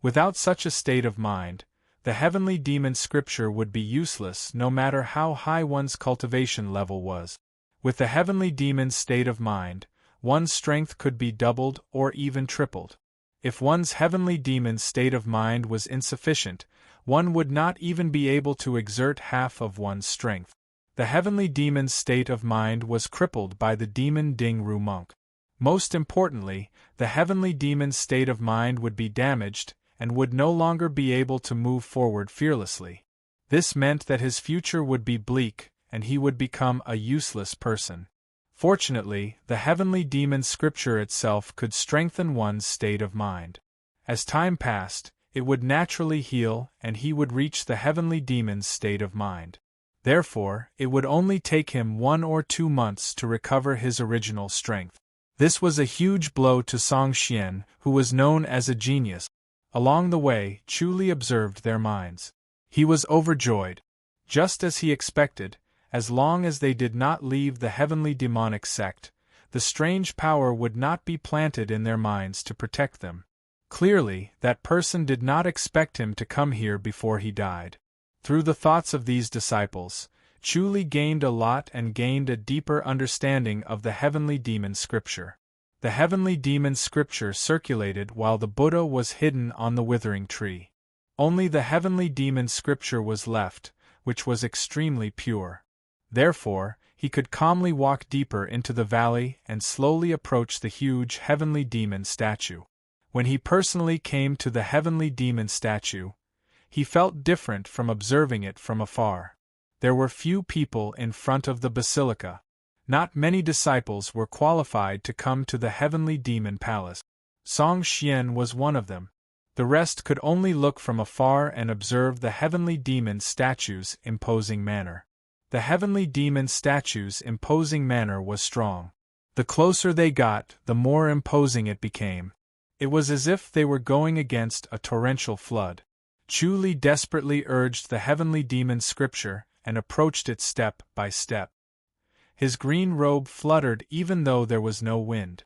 Without such a state of mind, the heavenly demon scripture would be useless no matter how high one's cultivation level was. With the heavenly demon's state of mind, one's strength could be doubled or even tripled. If one's heavenly demon's state of mind was insufficient, one would not even be able to exert half of one's strength. The heavenly demon's state of mind was crippled by the demon Ding Ru monk. Most importantly, the heavenly demon's state of mind would be damaged, and would no longer be able to move forward fearlessly. This meant that his future would be bleak, and he would become a useless person. Fortunately, the heavenly demon's scripture itself could strengthen one's state of mind. As time passed, it would naturally heal, and he would reach the heavenly demon's state of mind. Therefore, it would only take him 1 or 2 months to recover his original strength. This was a huge blow to Song Xian, who was known as a genius. Along the way, Chu Li observed their minds. He was overjoyed. Just as he expected, as long as they did not leave the heavenly demonic sect, the strange power would not be planted in their minds to protect them. Clearly, that person did not expect him to come here before he died. Through the thoughts of these disciples, Chu Li gained a lot and gained a deeper understanding of the heavenly demon scripture. The heavenly demon scripture circulated while the Buddha was hidden on the withering tree. Only the heavenly demon scripture was left, which was extremely pure. Therefore, he could calmly walk deeper into the valley and slowly approach the huge heavenly demon statue. When he personally came to the heavenly demon statue, he felt different from observing it from afar. There were few people in front of the basilica. Not many disciples were qualified to come to the heavenly demon palace. Song Xian was one of them. The rest could only look from afar and observe the heavenly demon statue's imposing manner. The heavenly demon statue's imposing manner was strong. The closer they got, the more imposing it became. It was as if they were going against a torrential flood. Chu Li desperately urged the heavenly demon scripture and approached it step by step. His green robe fluttered even though there was no wind.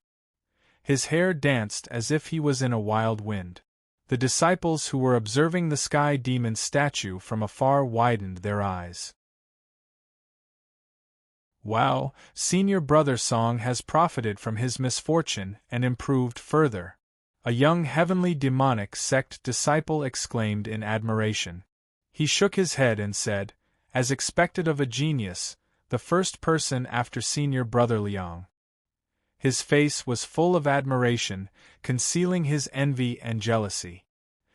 His hair danced as if he was in a wild wind. The disciples who were observing the sky demon statue from afar widened their eyes. Wow, Senior Brother Song has profited from his misfortune and improved further. A young heavenly demonic sect disciple exclaimed in admiration. He shook his head and said, as expected of a genius, the first person after Senior Brother Liang. His face was full of admiration, concealing his envy and jealousy.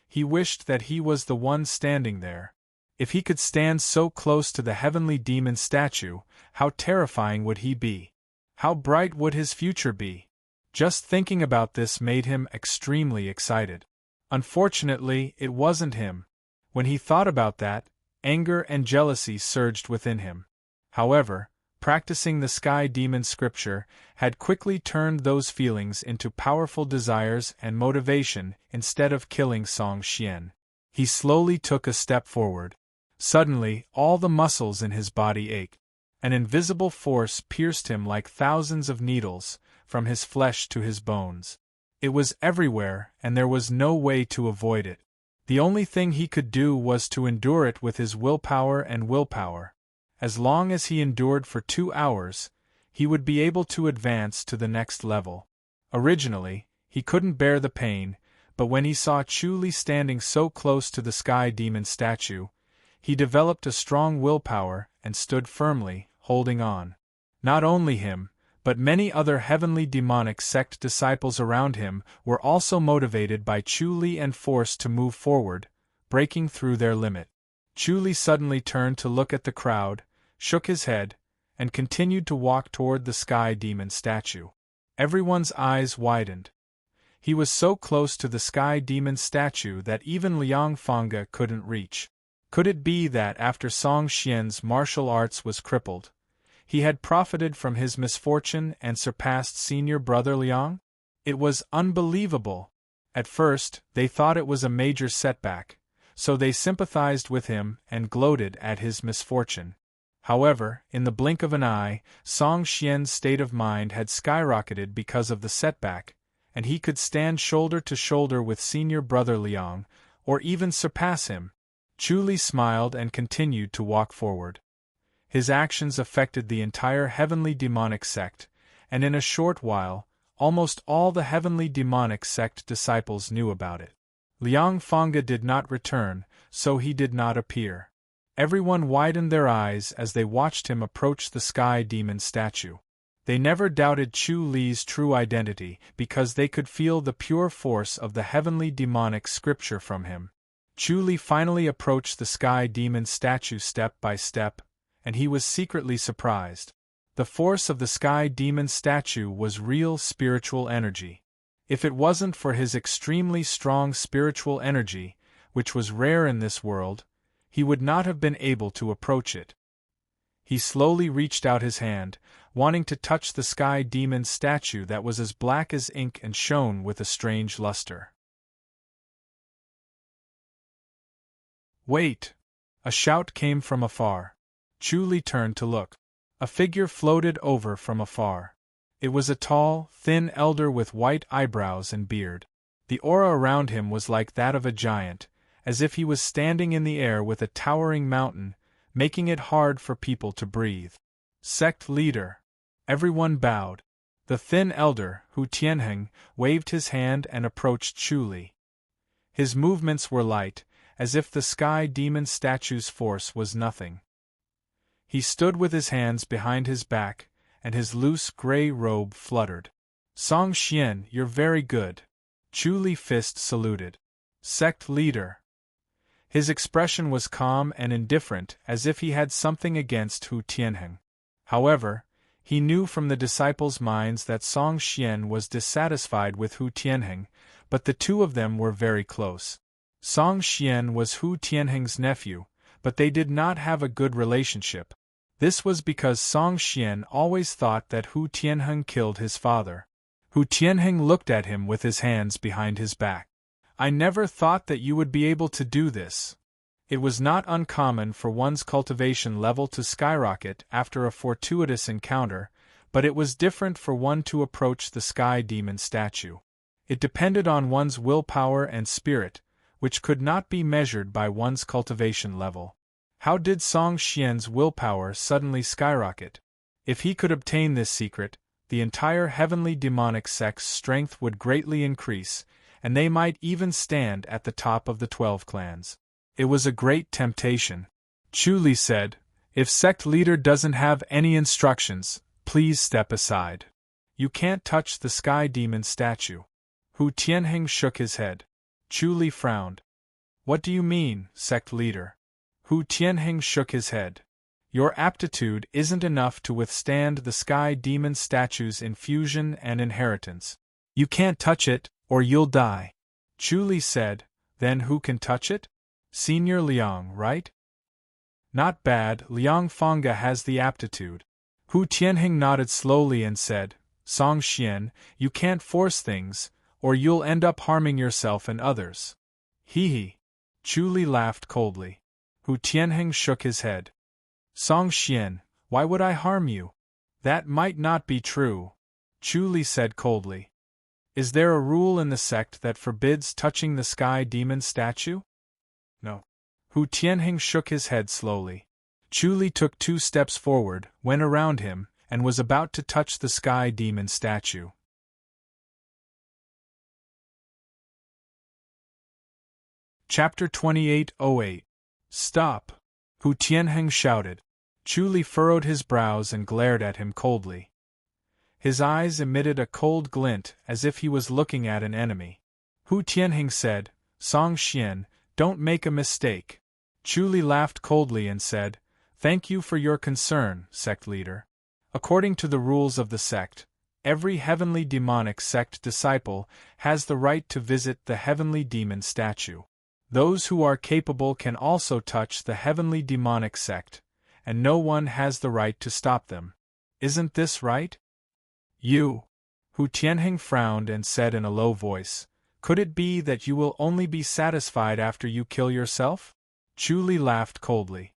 He wished that he was the one standing there. If he could stand so close to the heavenly demon statue, how terrifying would he be? How bright would his future be? Just thinking about this made him extremely excited. Unfortunately, it wasn't him. When he thought about that, anger and jealousy surged within him. However, practicing the sky demon scripture had quickly turned those feelings into powerful desires and motivation instead of killing Song Xian. He slowly took a step forward. Suddenly, all the muscles in his body ached. An invisible force pierced him like thousands of needles, from his flesh to his bones. It was everywhere, and there was no way to avoid it. The only thing he could do was to endure it with his willpower and willpower. As long as he endured for 2 hours, he would be able to advance to the next level. Originally, he couldn't bear the pain, but when he saw Chu Li standing so close to the sky demon statue, he developed a strong willpower and stood firmly, holding on. Not only him, but many other heavenly demonic sect disciples around him were also motivated by Chu Li and forced to move forward, breaking through their limit. Chu Li suddenly turned to look at the crowd, shook his head, and continued to walk toward the sky demon statue. Everyone's eyes widened. He was so close to the sky demon statue that even Liang Fangge couldn't reach. Could it be that after Song Xian's martial arts was crippled, he had profited from his misfortune and surpassed Senior Brother Liang? It was unbelievable. At first, they thought it was a major setback, so they sympathized with him and gloated at his misfortune. However, in the blink of an eye, Song Xian's state of mind had skyrocketed because of the setback, and he could stand shoulder to shoulder with Senior Brother Liang, or even surpass him. Chu Li smiled and continued to walk forward. His actions affected the entire heavenly demonic sect, and in a short while, almost all the heavenly demonic sect disciples knew about it. Liang Fangge did not return, so he did not appear. Everyone widened their eyes as they watched him approach the sky demon statue. They never doubted Chu Li's true identity because they could feel the pure force of the heavenly demonic scripture from him. Chu Li finally approached the sky demon statue step by step, and he was secretly surprised. The force of the sky demon statue was real spiritual energy. If it wasn't for his extremely strong spiritual energy, which was rare in this world, he would not have been able to approach it. He slowly reached out his hand, wanting to touch the sky demon's statue that was as black as ink and shone with a strange luster. "Wait!" A shout came from afar. Chu Li turned to look. A figure floated over from afar. It was a tall, thin elder with white eyebrows and beard. The aura around him was like that of a giant, as if he was standing in the air with a towering mountain, making it hard for people to breathe. Sect leader. Everyone bowed. The thin elder, Hu Tianheng, waved his hand and approached Chu Li. His movements were light, as if the sky demon statue's force was nothing. He stood with his hands behind his back, and his loose gray robe fluttered. "Song Xian, you're very good." Chu Li fist saluted. "Sect leader." His expression was calm and indifferent, as if he had something against Hu Tianheng. However, he knew from the disciples' minds that Song Xian was dissatisfied with Hu Tianheng, but the two of them were very close. Song Xian was Hu Tianheng's nephew, but they did not have a good relationship. This was because Song Xian always thought that Hu Tianheng killed his father. Hu Tianheng looked at him with his hands behind his back. "I never thought that you would be able to do this." It was not uncommon for one's cultivation level to skyrocket after a fortuitous encounter, but it was different for one to approach the sky demon statue. It depended on one's willpower and spirit, which could not be measured by one's cultivation level. How did Song Xian's willpower suddenly skyrocket? If he could obtain this secret, the entire heavenly demonic sect's strength would greatly increase, and they might even stand at the top of the 12 clans. It was a great temptation. Chu Li said, "If sect leader doesn't have any instructions, please step aside. You can't touch the sky demon statue." Hu Tianheng shook his head. Chu Li frowned. "What do you mean, sect leader?" Hu Tianheng shook his head. "Your aptitude isn't enough to withstand the sky demon statue's infusion and inheritance. You can't touch it, or you'll die." Chu Li said, "Then who can touch it? Senior Liang, right?" "Not bad, Liang Fangge has the aptitude." Hu Tianheng nodded slowly and said, "Song Xian, you can't force things, or you'll end up harming yourself and others." "Hee." Chu Li laughed coldly. Hu Tianheng shook his head. "Song Xian, why would I harm you?" "That might not be true," Chu Li said coldly. "Is there a rule in the sect that forbids touching the sky demon statue?" "No." Hu Tianheng shook his head slowly. Chu Li took 2 steps forward, went around him, and was about to touch the sky demon statue. Chapter 2808. "Stop!" Hu Tianheng shouted. Chu Li furrowed his brows and glared at him coldly. His eyes emitted a cold glint as if he was looking at an enemy. Hu Tianheng said, "Song Xian, don't make a mistake." Chu Li laughed coldly and said, "Thank you for your concern, sect leader. According to the rules of the sect, every heavenly demonic sect disciple has the right to visit the heavenly demon statue. Those who are capable can also touch the heavenly demonic sect, and no one has the right to stop them. Isn't this right?" "You." Hu Tianheng frowned and said in a low voice, "Could it be that you will only be satisfied after you kill yourself?" Chu Li laughed coldly.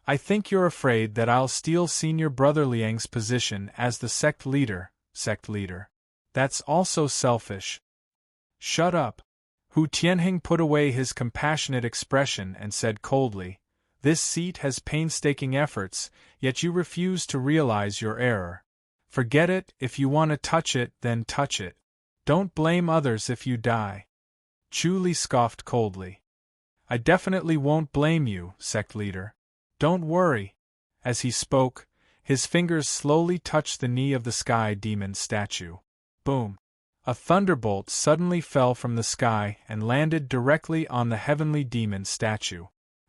"I think you're afraid that I'll steal senior brother Liang's position as the sect leader, sect leader. That's also selfish." "Shut up." Hu Tianheng put away his compassionate expression and said coldly, "This seat has painstaking efforts, yet you refuse to realize your error. Forget it, if you want to touch it, then touch it. Don't blame others if you die." Chu Li scoffed coldly. "I definitely won't blame you, sect leader. Don't worry." As he spoke, His fingers slowly touched the knee of the sky demon statue. Boom! A thunderbolt suddenly fell from the sky and landed directly on the heavenly demon statue.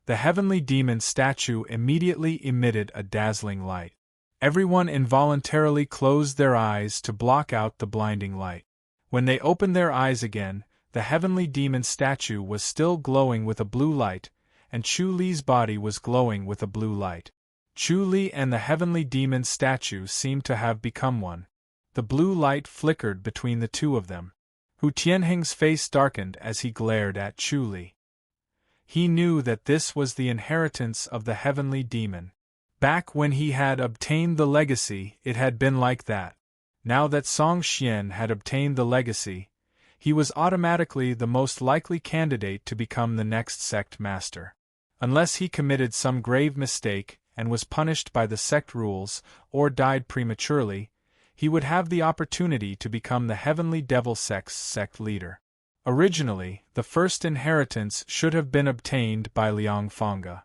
The heavenly demon statue immediately emitted a dazzling light. Everyone involuntarily closed their eyes to block out the blinding light. When they opened their eyes again, the heavenly demon statue was still glowing with a blue light, and Chu Li's body was glowing with a blue light. Chu Li and the heavenly demon statue seemed to have become one. The blue light flickered between the two of them. Hu Tianheng's face darkened as he glared at Chu Li. He knew that this was the inheritance of the heavenly demon. Back when he had obtained the legacy, it had been like that. Now that Song Xian had obtained the legacy, he was automatically the most likely candidate to become the next sect master. Unless he committed some grave mistake and was punished by the sect rules or died prematurely, he would have the opportunity to become the Heavenly Devil Sect's sect leader. Originally, the first inheritance should have been obtained by Liang Fangge.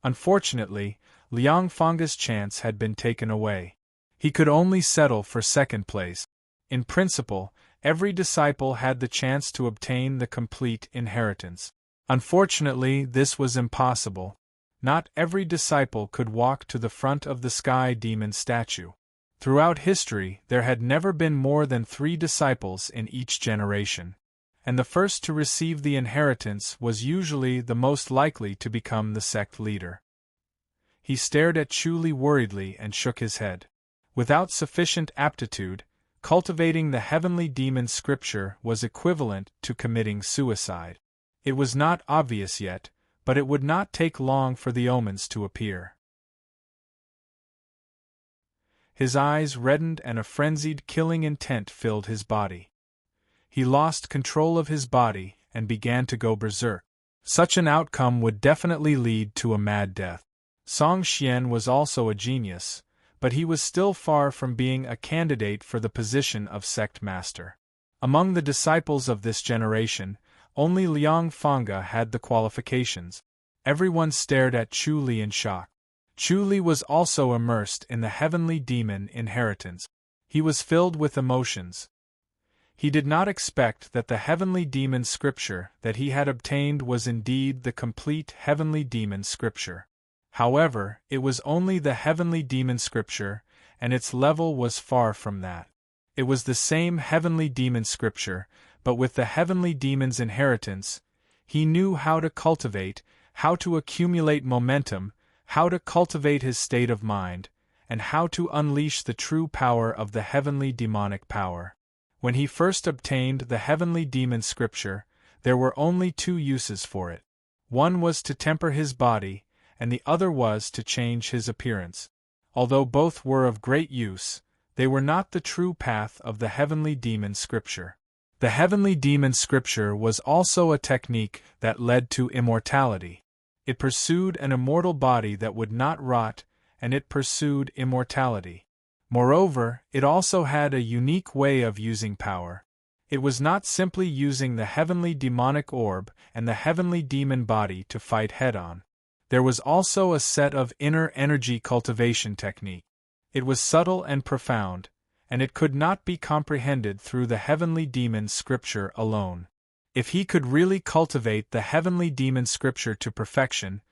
Unfortunately, Liang Fange's chance had been taken away. He could only settle for second place. In principle, every disciple had the chance to obtain the complete inheritance. Unfortunately, this was impossible. Not every disciple could walk to the front of the sky demon statue. Throughout history, there had never been more than 3 disciples in each generation, and the first to receive the inheritance was usually the most likely to become the sect leader. He stared at Chu Li worriedly and shook his head. Without sufficient aptitude, cultivating the heavenly demon scripture was equivalent to committing suicide. It was not obvious yet, but it would not take long for the omens to appear. His eyes reddened and a frenzied killing intent filled his body. He lost control of his body and began to go berserk. Such an outcome would definitely lead to a mad death. Song Xian was also a genius, but he was still far from being a candidate for the position of sect master. Among the disciples of this generation, only Liang Fangge had the qualifications. Everyone stared at Chu Li in shock. Chu Li was also immersed in the heavenly demon inheritance. He was filled with emotions. He did not expect that the heavenly demon scripture that he had obtained was indeed the complete heavenly demon scripture. However, it was only the heavenly demon scripture, and its level was far from that. It was the same heavenly demon scripture, but with the heavenly demon's inheritance, he knew how to cultivate, how to accumulate momentum, how to cultivate his state of mind, and how to unleash the true power of the heavenly demonic power. When he first obtained the heavenly demon scripture, there were only 2 uses for it. One was to temper his body, and the other was to change his appearance. Although both were of great use, they were not the true path of the heavenly demon scripture. The heavenly demon scripture was also a technique that led to immortality. It pursued an immortal body that would not rot, and it pursued immortality. Moreover, it also had a unique way of using power. It was not simply using the heavenly demonic orb and the heavenly demon body to fight head-on. There was also a set of inner energy cultivation technique. It was subtle and profound, and it could not be comprehended through the heavenly demon scripture alone. If he could really cultivate the heavenly demon scripture to perfection,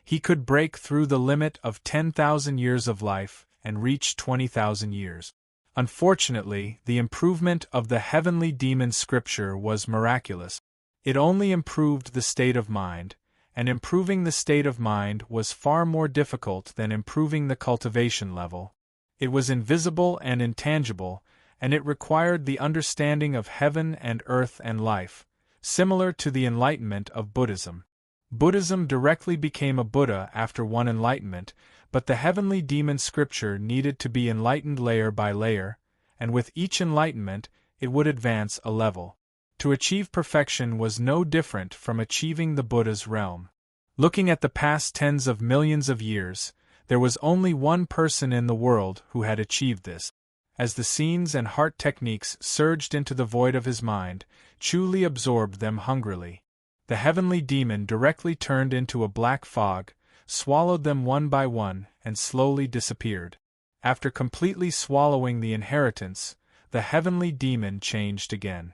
he could break through the limit of 10,000 years of life and reach 20,000 years. Unfortunately, the improvement of the heavenly demon scripture was miraculous. It only improved the state of mind, and improving the state of mind was far more difficult than improving the cultivation level. It was invisible and intangible, and it required the understanding of heaven and earth and life, similar to the enlightenment of Buddhism. Buddhism directly became a Buddha after one enlightenment, but the heavenly demon scripture needed to be enlightened layer by layer, and with each enlightenment, it would advance a level. To achieve perfection was no different from achieving the Buddha's realm. Looking at the past tens of millions of years, there was only one person in the world who had achieved this. As the scenes and heart techniques surged into the void of his mind, Chu Li absorbed them hungrily. The heavenly demon directly turned into a black fog, swallowed them one by one, and slowly disappeared. After completely swallowing the inheritance, the heavenly demon changed again.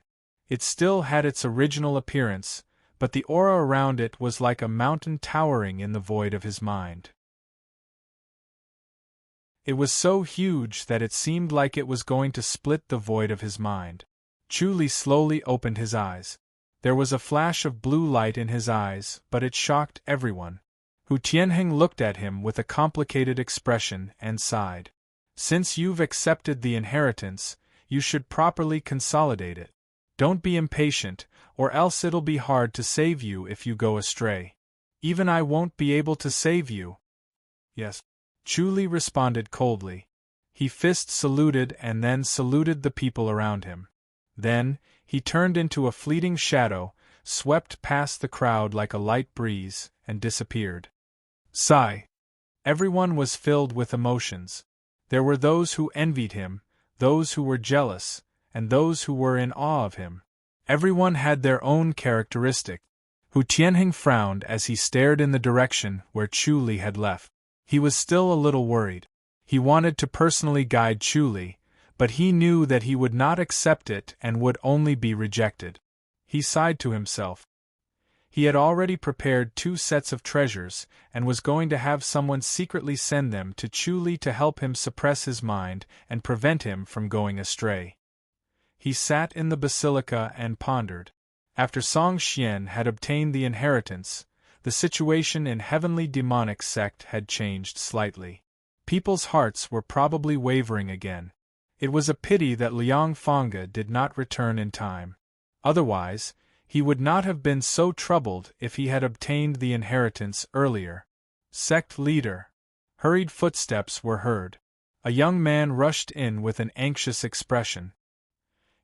It still had its original appearance, but the aura around it was like a mountain towering in the void of his mind. It was so huge that it seemed like it was going to split the void of his mind. Chu Li slowly opened his eyes. There was a flash of blue light in his eyes, but it shocked everyone. Hu Tianheng looked at him with a complicated expression and sighed. Since you've accepted the inheritance, you should properly consolidate it. Don't be impatient, or else it'll be hard to save you if you go astray. Even I won't be able to save you. Yes. Chu Li responded coldly. He fist saluted and then saluted the people around him. Then, he turned into a fleeting shadow, swept past the crowd like a light breeze, and disappeared. Sigh. Everyone was filled with emotions. There were those who envied him, those who were jealous, and those who were in awe of him. Everyone had their own characteristic. Hu Tianheng frowned as he stared in the direction where Chu Li had left. He was still a little worried. He wanted to personally guide Chu Li, but he knew that he would not accept it and would only be rejected. He sighed to himself. He had already prepared 2 sets of treasures, and was going to have someone secretly send them to Chu Li to help him suppress his mind and prevent him from going astray. He sat in the basilica and pondered. After Song Xian had obtained the inheritance, the situation in heavenly demonic sect had changed slightly. People's hearts were probably wavering again. It was a pity that Liang Fangge did not return in time. Otherwise, he would not have been so troubled if he had obtained the inheritance earlier. Sect leader. Hurried footsteps were heard. A young man rushed in with an anxious expression.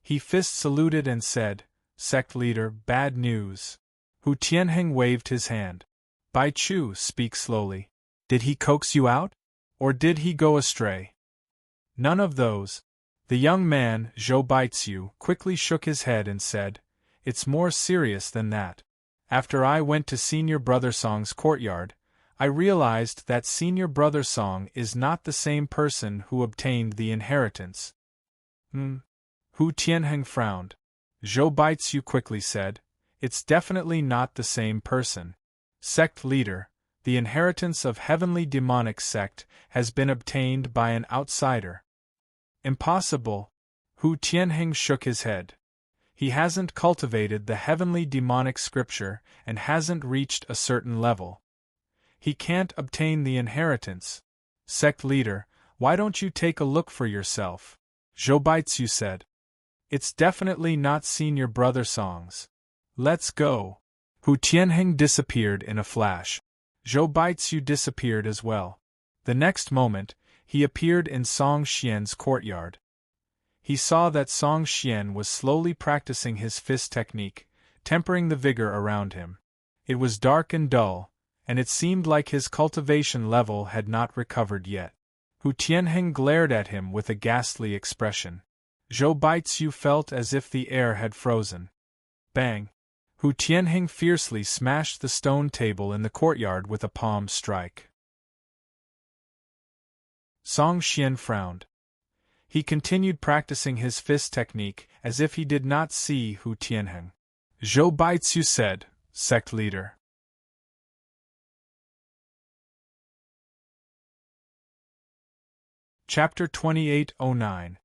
He fist saluted and said, "Sect leader, bad news." Hu Tianheng waved his hand. "Bai Chu, speak slowly. Did he coax you out? Or did he go astray?" "None of those." The young man, Zhou Baizu, quickly shook his head and said, "It's more serious than that. After I went to Senior Brother Song's courtyard, I realized that Senior Brother Song is not the same person who obtained the inheritance." Hu Tianheng frowned. Zhou Baizu quickly said, "It's definitely not the same person. Sect leader, the inheritance of heavenly demonic sect has been obtained by an outsider." "Impossible." Hu Tianheng shook his head. "He hasn't cultivated the heavenly demonic scripture and hasn't reached a certain level. He can't obtain the inheritance." "Sect leader, why don't you take a look for yourself?" Zhou Baizu said. "It's definitely not Senior Brother Song's. Let's go." Hu Tianheng disappeared in a flash. Zhou Baizu disappeared as well. The next moment, he appeared in Song Xian's courtyard. He saw that Song Xian was slowly practicing his fist technique, tempering the vigor around him. It was dark and dull, and it seemed like his cultivation level had not recovered yet. Hu Tianheng glared at him with a ghastly expression. Zhou Baizu felt as if the air had frozen. Bang! Hu Tianheng fiercely smashed the stone table in the courtyard with a palm strike. Song Xian frowned. He continued practicing his fist technique as if he did not see Hu Tianheng. Zhou Baizu said, "Sect leader." Chapter 2809.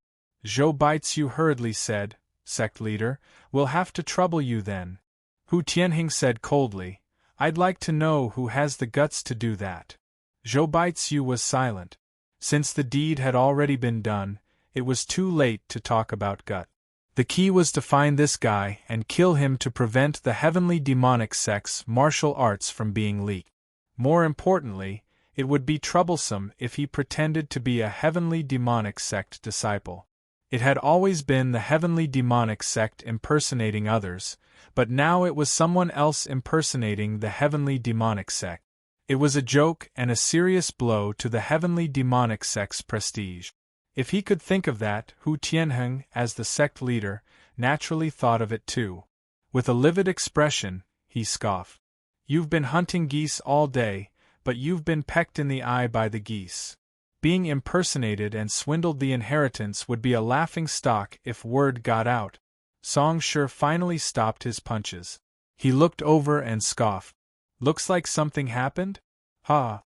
Zhou Baizu hurriedly said, "Sect leader, we'll have to trouble you then." Hu Tianheng said coldly, "I'd like to know who has the guts to do that." Zhou Baizu was silent. Since the deed had already been done, it was too late to talk about gut. The key was to find this guy and kill him to prevent the heavenly demonic sect's martial arts from being leaked. More importantly, it would be troublesome if he pretended to be a heavenly demonic sect disciple. It had always been the heavenly demonic sect impersonating others, but now it was someone else impersonating the heavenly demonic sect. It was a joke and a serious blow to the heavenly demonic sect's prestige. If he could think of that, Hu Tianheng, as the sect leader, naturally thought of it too. With a livid expression, he scoffed. "You've been hunting geese all day, but you've been pecked in the eye by the geese. Being impersonated and swindled the inheritance would be a laughing stock if word got out. Song Shi finally stopped his punches. He looked over and scoffed. Looks like something happened? Ha!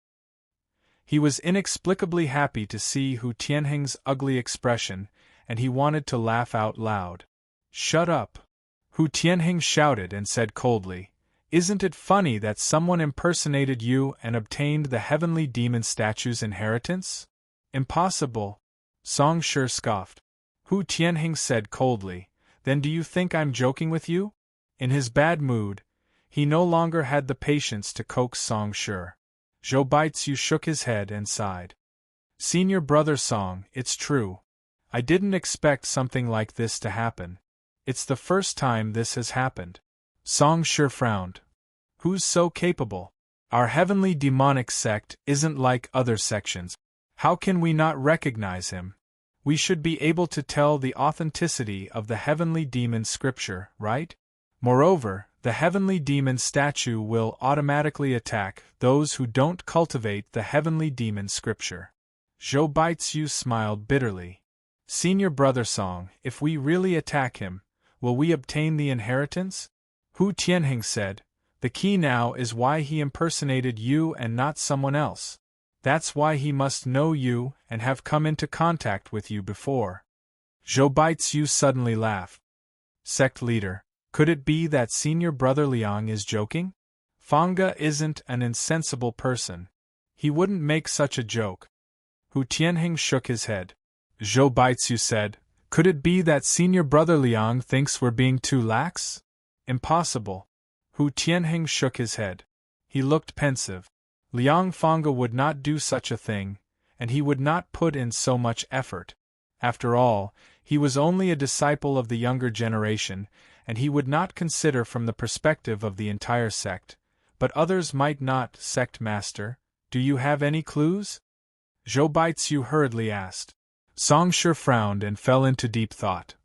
He was inexplicably happy to see Hu Tianheng's ugly expression, and he wanted to laugh out loud. Shut up! Hu Tianheng shouted and said coldly, Isn't it funny that someone impersonated you and obtained the heavenly demon statue's inheritance? Impossible! Song Shi scoffed. Hu Tianheng said coldly, Then do you think I'm joking with you? In his bad mood, he no longer had the patience to coax Song Shi. Zhou Baitsu shook his head and sighed. Senior brother Song, it's true. I didn't expect something like this to happen. It's the first time this has happened. Song Shi frowned. Who's so capable? Our heavenly demonic sect isn't like other sections. How can we not recognize him? We should be able to tell the authenticity of the heavenly demon scripture, right? Moreover, the heavenly demon statue will automatically attack those who don't cultivate the heavenly demon scripture. Zhou Baitsu smiled bitterly. Senior brother Song, if we really attack him, will we obtain the inheritance? Hu Tianheng said, The key now is why he impersonated you and not someone else. That's why he must know you and have come into contact with you before. Zhou Baitsu suddenly laughed. Sect leader, could it be that senior brother Liang is joking? Fanga isn't an insensible person. He wouldn't make such a joke. Hu Tianheng shook his head. Zhou Baitsu said, Could it be that senior brother Liang thinks we're being too lax? Impossible. Hu Tianheng shook his head. He looked pensive. Liang Fanga would not do such a thing, and he would not put in so much effort. After all, he was only a disciple of the younger generation, and he would not consider from the perspective of the entire sect. But others might not, sect master. Do you have any clues? Zhou Baitsu hurriedly asked. Song Shi frowned and fell into deep thought.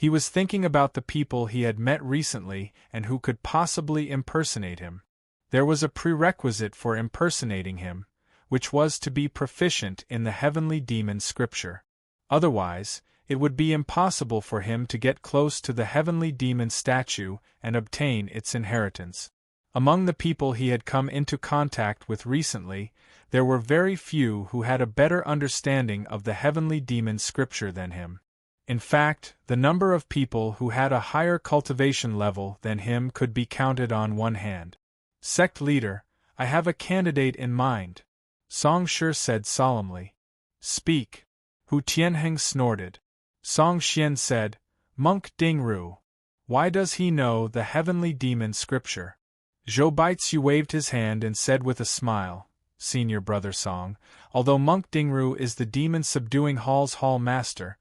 He was thinking about the people he had met recently and who could possibly impersonate him. There was a prerequisite for impersonating him, which was to be proficient in the heavenly demon scripture. Otherwise, it would be impossible for him to get close to the heavenly demon statue and obtain its inheritance. Among the people he had come into contact with recently, there were very few who had a better understanding of the heavenly demon scripture than him. In fact, the number of people who had a higher cultivation level than him could be counted on one hand. Sect leader, I have a candidate in mind. Song Shi said solemnly. Speak. Hu Tianheng snorted. Song Xian said, Monk Dingru. Why does he know the heavenly demon scripture? Zhou Baitsu waved his hand and said with a smile, Senior brother Song, although Monk Dingru is the demon-subduing Hall's Hall Master,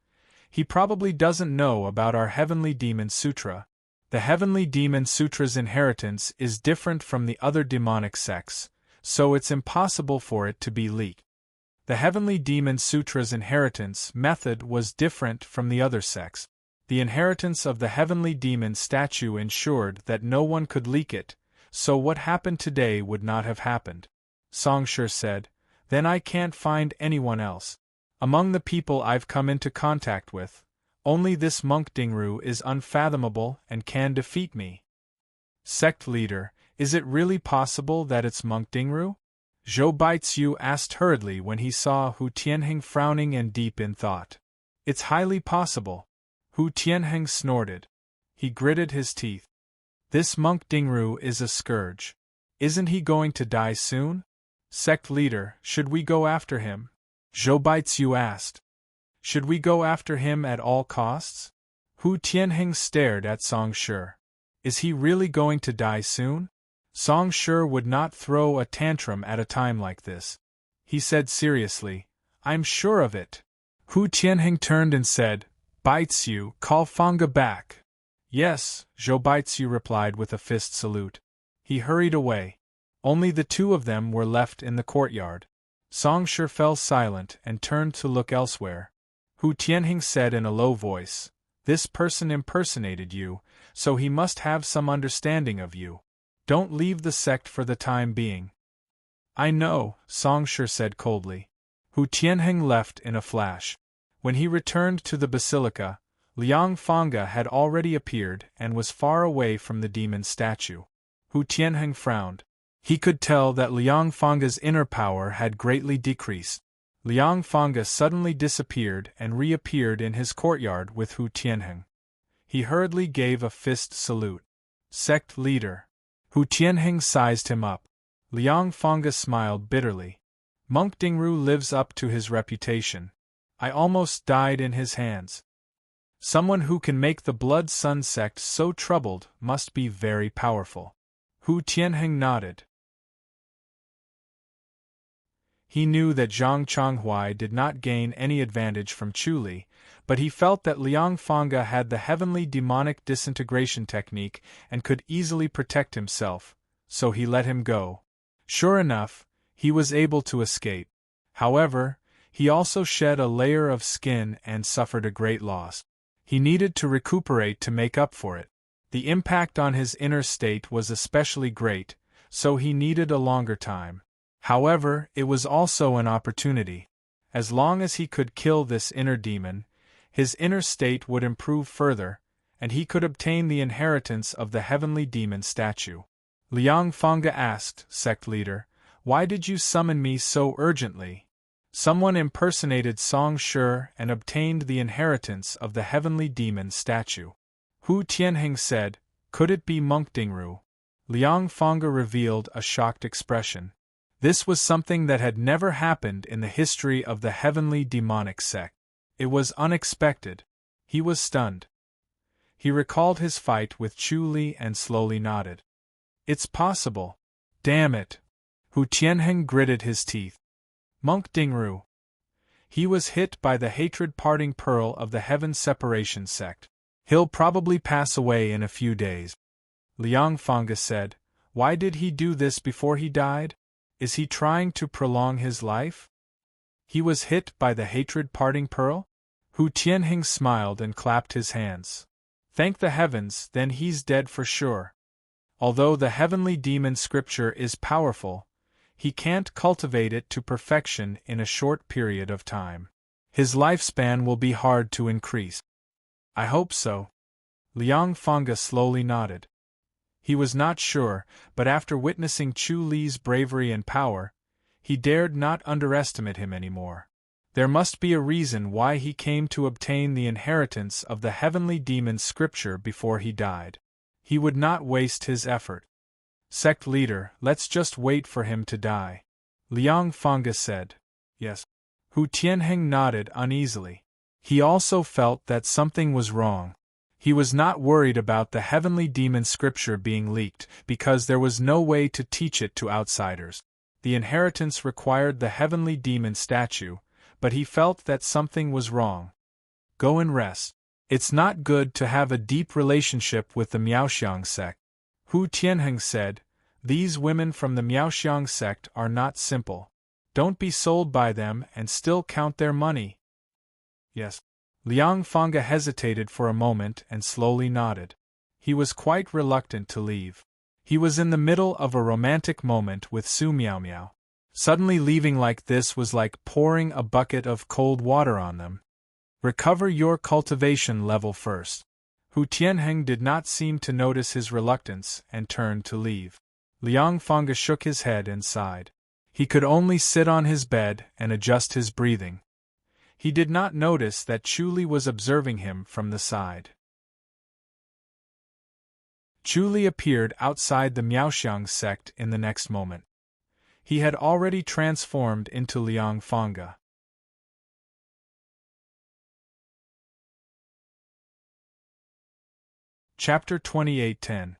he probably doesn't know about our Heavenly Demon Sutra. The Heavenly Demon Sutra's inheritance is different from the other demonic sects, so it's impossible for it to be leaked. The Heavenly Demon Sutra's inheritance method was different from the other sects. The inheritance of the Heavenly Demon statue ensured that no one could leak it, so what happened today would not have happened. Song Shi said, Then I can't find anyone else. Among the people I've come into contact with, only this monk Dingru is unfathomable and can defeat me. Sect leader, is it really possible that it's monk Dingru? Zhou Baitsu asked hurriedly when he saw Hu Tianheng frowning and deep in thought. It's highly possible. Hu Tianheng snorted. He gritted his teeth. This monk Dingru is a scourge. Isn't he going to die soon? Sect leader, should we go after him? Zhou Baitsu asked. Should we go after him at all costs? Hu Tianheng stared at Song Shi. Is he really going to die soon? Song Shi would not throw a tantrum at a time like this. He said seriously, I'm sure of it. Hu Tianheng turned and said, Baitsu, call Fanga back. Yes, Zhou Baitsu replied with a fist salute. He hurried away. Only the two of them were left in the courtyard. Song Shi fell silent and turned to look elsewhere. Hu Tianheng said in a low voice, This person impersonated you, so he must have some understanding of you. Don't leave the sect for the time being. I know, Song Shi said coldly. Hu Tianheng left in a flash. When he returned to the basilica, Liang Fangge had already appeared and was far away from the demon statue. Hu Tianheng frowned. He could tell that Liang Fangge's inner power had greatly decreased. Liang Fangge suddenly disappeared and reappeared in his courtyard with Hu Tianheng. He hurriedly gave a fist salute. Sect leader. Hu Tianheng sized him up. Liang Fangge smiled bitterly. Monk Dingru lives up to his reputation. I almost died in his hands. Someone who can make the Blood Sun sect so troubled must be very powerful. Hu Tianheng nodded. He knew that Zhang Chonghui did not gain any advantage from Chu Li, but he felt that Liang Fangge had the heavenly demonic disintegration technique and could easily protect himself, so he let him go. Sure enough, he was able to escape. However, he also shed a layer of skin and suffered a great loss. He needed to recuperate to make up for it. The impact on his inner state was especially great, so he needed a longer time. However, it was also an opportunity. As long as he could kill this inner demon, his inner state would improve further, and he could obtain the inheritance of the heavenly demon statue. Liang Fangge asked, Sect leader, why did you summon me so urgently? Someone impersonated Song Shi and obtained the inheritance of the heavenly demon statue. Hu Tianheng said, could it be Monk Dingru? Liang Fangge revealed a shocked expression. This was something that had never happened in the history of the heavenly demonic sect. It was unexpected. He was stunned. He recalled his fight with Chu Li and slowly nodded. It's possible. Damn it. Hu Tianheng gritted his teeth. Monk Dingru. He was hit by the hatred-parting pearl of the heaven separation sect. He'll probably pass away in a few days. Liang Fangge said, why did he do this before he died? Is he trying to prolong his life? He was hit by the hatred-parting pearl? Hu Tianheng smiled and clapped his hands. Thank the heavens, then he's dead for sure. Although the heavenly demon scripture is powerful, he can't cultivate it to perfection in a short period of time. His lifespan will be hard to increase. I hope so. Liang Fangge slowly nodded. He was not sure, but after witnessing Chu Li's bravery and power, he dared not underestimate him anymore. There must be a reason why he came to obtain the inheritance of the heavenly demon scripture before he died. He would not waste his effort. Sect leader, let's just wait for him to die. Liang Fangge said. Yes. Hu Tianheng nodded uneasily. He also felt that something was wrong. He was not worried about the heavenly demon scripture being leaked, because there was no way to teach it to outsiders. The inheritance required the heavenly demon statue, but he felt that something was wrong. Go and rest. It's not good to have a deep relationship with the Miaoxiang sect. Hu Tianheng said, these women from the Miaoxiang sect are not simple. Don't be sold by them and still count their money. Yes. Liang Fangge hesitated for a moment and slowly nodded. He was quite reluctant to leave. He was in the middle of a romantic moment with Su Miaomiao. Suddenly leaving like this was like pouring a bucket of cold water on them. Recover your cultivation level first. Hu Tianheng did not seem to notice his reluctance and turned to leave. Liang Fangge shook his head and sighed. He could only sit on his bed and adjust his breathing. He did not notice that Chu Li was observing him from the side. Chu Li appeared outside the Miaoxiang sect in the next moment. He had already transformed into Liang Fangge. Chapter 28:10.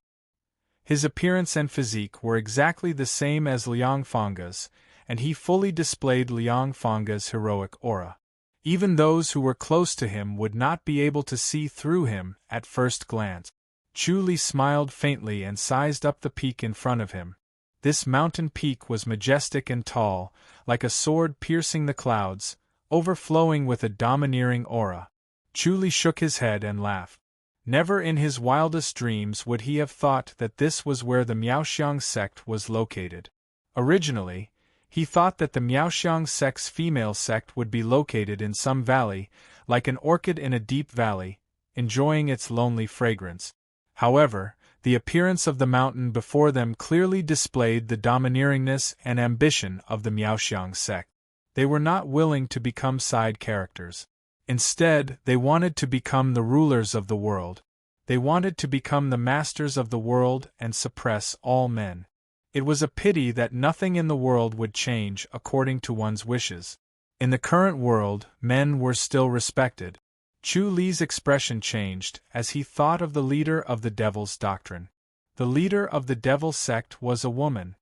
His appearance and physique were exactly the same as Liang Fangge's, and he fully displayed Liang Fangge's heroic aura. Even those who were close to him would not be able to see through him at first glance. Chu Li smiled faintly and sized up the peak in front of him. This mountain peak was majestic and tall, like a sword piercing the clouds, overflowing with a domineering aura. Chu Li shook his head and laughed. Never in his wildest dreams would he have thought that this was where the Miaoxiang sect was located. Originally, He thought that the Miaoxiang sect's female sect would be located in some valley, like an orchid in a deep valley, enjoying its lonely fragrance. However, the appearance of the mountain before them clearly displayed the domineeringness and ambition of the Miaoxiang sect. They were not willing to become side characters. Instead, they wanted to become the rulers of the world. They wanted to become the masters of the world and suppress all men. It was a pity that nothing in the world would change according to one's wishes. In the current world, men were still respected. Chu Li's expression changed as he thought of the leader of the Devil's doctrine. The leader of the Devil sect was a woman.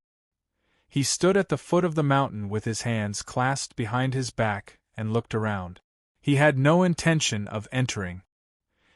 He stood at the foot of the mountain with his hands clasped behind his back and looked around. He had no intention of entering.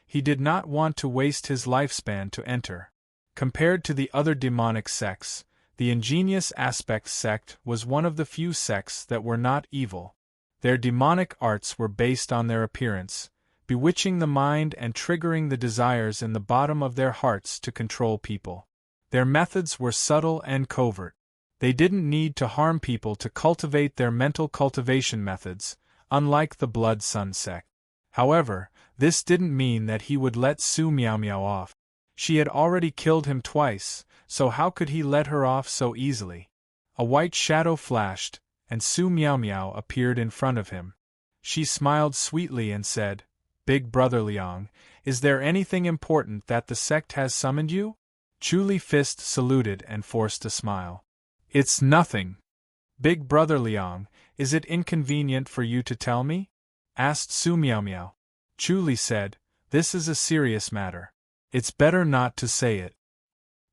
He did not want to waste his lifespan to enter. Compared to the other demonic sects, the Ingenious Aspect sect was one of the few sects that were not evil. Their demonic arts were based on their appearance, bewitching the mind and triggering the desires in the bottom of their hearts to control people. Their methods were subtle and covert. They didn't need to harm people to cultivate their mental cultivation methods, unlike the Blood Sun sect. However, this didn't mean that he would let Su Miaomiao off. She had already killed him twice, so how could he let her off so easily? A white shadow flashed, and Su Miaomiao appeared in front of him. She smiled sweetly and said, "Big Brother Liang, is there anything important that the sect has summoned you?" Chu Li Fist saluted and forced a smile. "It's nothing. Big Brother Liang, is it inconvenient for you to tell me?" asked Su Miaomiao. Chu Li said, "This is a serious matter. It's better not to say it."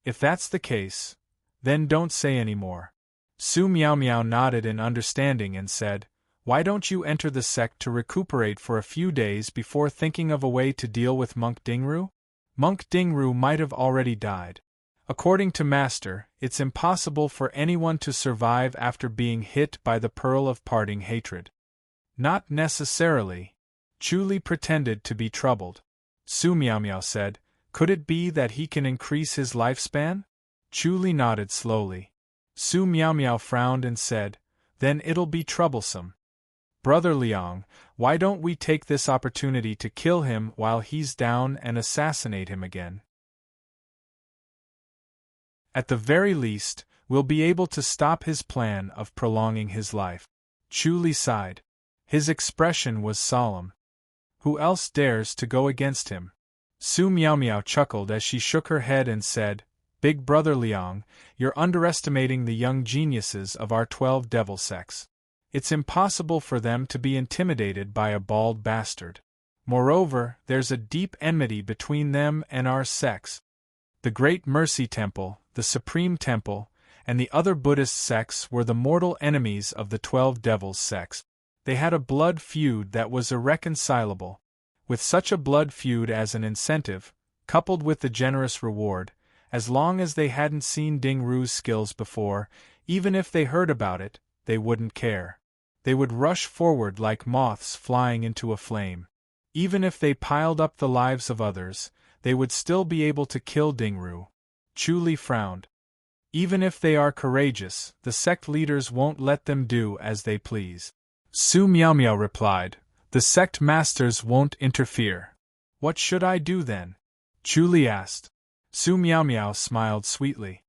"If that's the case, then don't say any more." Su Miaomiao nodded in understanding and said, "Why don't you enter the sect to recuperate for a few days before thinking of a way to deal with Monk Dingru? Monk Dingru might have already died. According to Master, it's impossible for anyone to survive after being hit by the Pearl of Parting Hatred." "Not necessarily." Chu Li pretended to be troubled. Su Miaomiao said, "Could it be that he can increase his lifespan?" Chu Li nodded slowly. Su Miaomiao frowned and said, "Then it'll be troublesome. Brother Liang, why don't we take this opportunity to kill him while he's down and assassinate him again? At the very least, we'll be able to stop his plan of prolonging his life." Chu Li sighed. His expression was solemn. "Who else dares to go against him?" Su Miaomiao chuckled as she shook her head and said, "Big Brother Liang, you're underestimating the young geniuses of our 12 devil sects. It's impossible for them to be intimidated by a bald bastard. Moreover, there's a deep enmity between them and our sects. The Great Mercy Temple, the Supreme Temple, and the other Buddhist sects were the mortal enemies of the 12 devils sects. They had a blood feud that was irreconcilable. With such a blood feud as an incentive, coupled with the generous reward, as long as they hadn't seen Ding Ru's skills before, even if they heard about it, they wouldn't care. They would rush forward like moths flying into a flame. Even if they piled up the lives of others, they would still be able to kill Ding Ru." Chu Li frowned. "Even if they are courageous, the sect leaders won't let them do as they please." Su Miaomiao replied, "The sect masters won't interfere." "What should I do then?" Chu Li asked. Su Miaomiao smiled sweetly.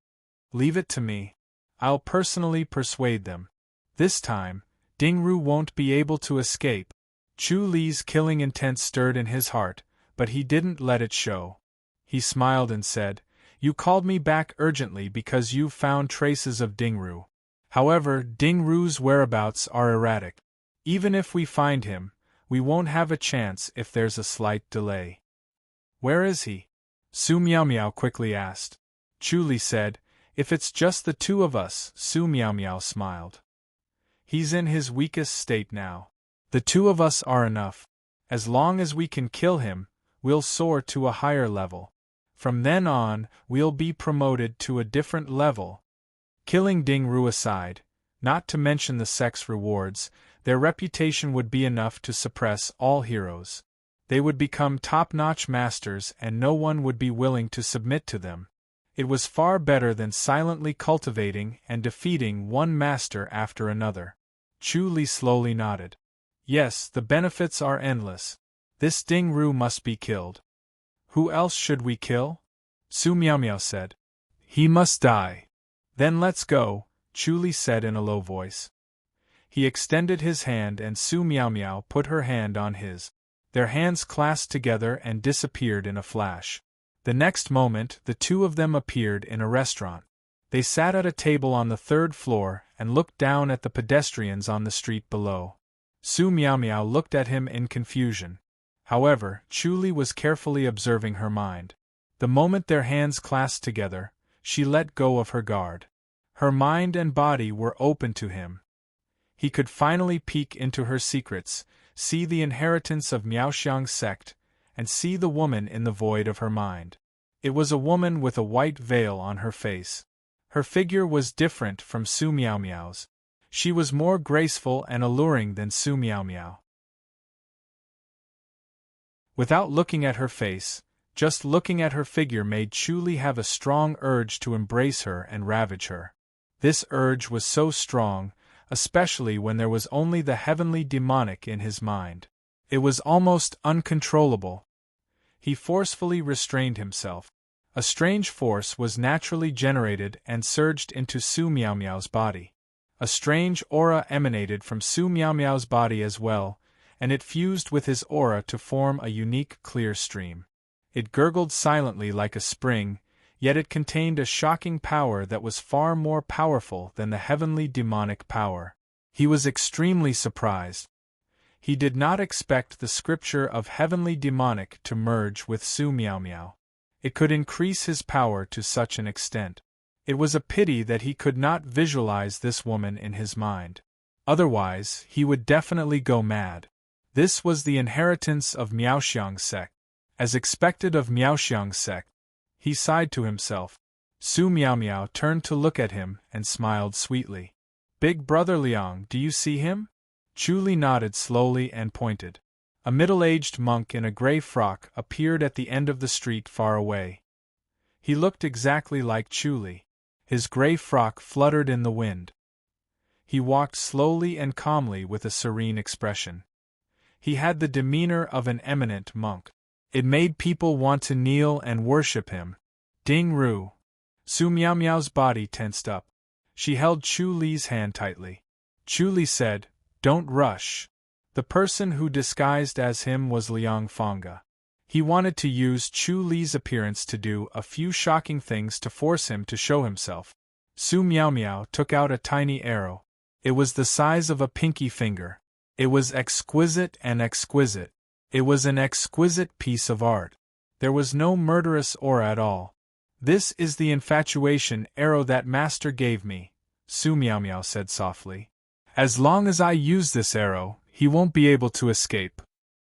"Leave it to me. I'll personally persuade them. This time, Ding Ru won't be able to escape." Chu Li's killing intent stirred in his heart, but he didn't let it show. He smiled and said, "You called me back urgently because you've found traces of Ding Ru. However, Ding Ru's whereabouts are erratic. Even if we find him, we won't have a chance if there's a slight delay." "Where is he?" Su Miaomiao quickly asked. Chu Li said, "If it's just the two of us," Su Miaomiao smiled. "He's in his weakest state now. The two of us are enough. As long as we can kill him, we'll soar to a higher level. From then on, we'll be promoted to a different level." Killing Ding Ru aside, not to mention the sect's rewards, their reputation would be enough to suppress all heroes. They would become top-notch masters and no one would be willing to submit to them. It was far better than silently cultivating and defeating one master after another. Chu Li slowly nodded. Yes, the benefits are endless. This Ding Ru must be killed. Who else should we kill? Su Miao said. He must die. Then let's go, Chu Li said in a low voice. He extended his hand and Su Miao put her hand on his. Their hands clasped together and disappeared in a flash. The next moment, the two of them appeared in a restaurant. They sat at a table on the third floor and looked down at the pedestrians on the street below. Su Miao looked at him in confusion. However, Chu Li was carefully observing her mind. The moment their hands clasped together, she let go of her guard. Her mind and body were open to him. He could finally peek into her secrets, see the inheritance of Miaoxiang's sect, and see the woman in the void of her mind. It was a woman with a white veil on her face. Her figure was different from Su Miao's. She was more graceful and alluring than Su Miao. Without looking at her face, just looking at her figure made Chu Li have a strong urge to embrace her and ravage her. This urge was so strong, especially when there was only the heavenly demonic in his mind. It was almost uncontrollable. He forcefully restrained himself. A strange force was naturally generated and surged into Su Miao's body. A strange aura emanated from Su Miao's body as well, and it fused with his aura to form a unique clear stream. It gurgled silently like a spring, yet it contained a shocking power that was far more powerful than the heavenly demonic power. He was extremely surprised. He did not expect the scripture of heavenly demonic to merge with Su Miao. It could increase his power to such an extent. It was a pity that he could not visualize this woman in his mind. Otherwise, he would definitely go mad. This was the inheritance of Miaoxiang's sect. As expected of Miaoxiang's sect, he sighed to himself. Su Miao turned to look at him and smiled sweetly. Big brother Liang, do you see him? Chu Li nodded slowly and pointed. A middle-aged monk in a gray frock appeared at the end of the street far away. He looked exactly like Chu Li. His gray frock fluttered in the wind. He walked slowly and calmly with a serene expression. He had the demeanor of an eminent monk. It made people want to kneel and worship him. Ding Ru. Su Miao's body tensed up. She held Chu Li's hand tightly. Chu Li said, "Don't rush." The person who disguised as him was Liang Fangge. He wanted to use Chu Li's appearance to do a few shocking things to force him to show himself. Su Miao took out a tiny arrow. It was the size of a pinky finger. It was exquisite and exquisite. It was an exquisite piece of art. There was no murderous aura at all. "This is the infatuation arrow that master gave me," Su Miao said softly. "As long as I use this arrow, he won't be able to escape."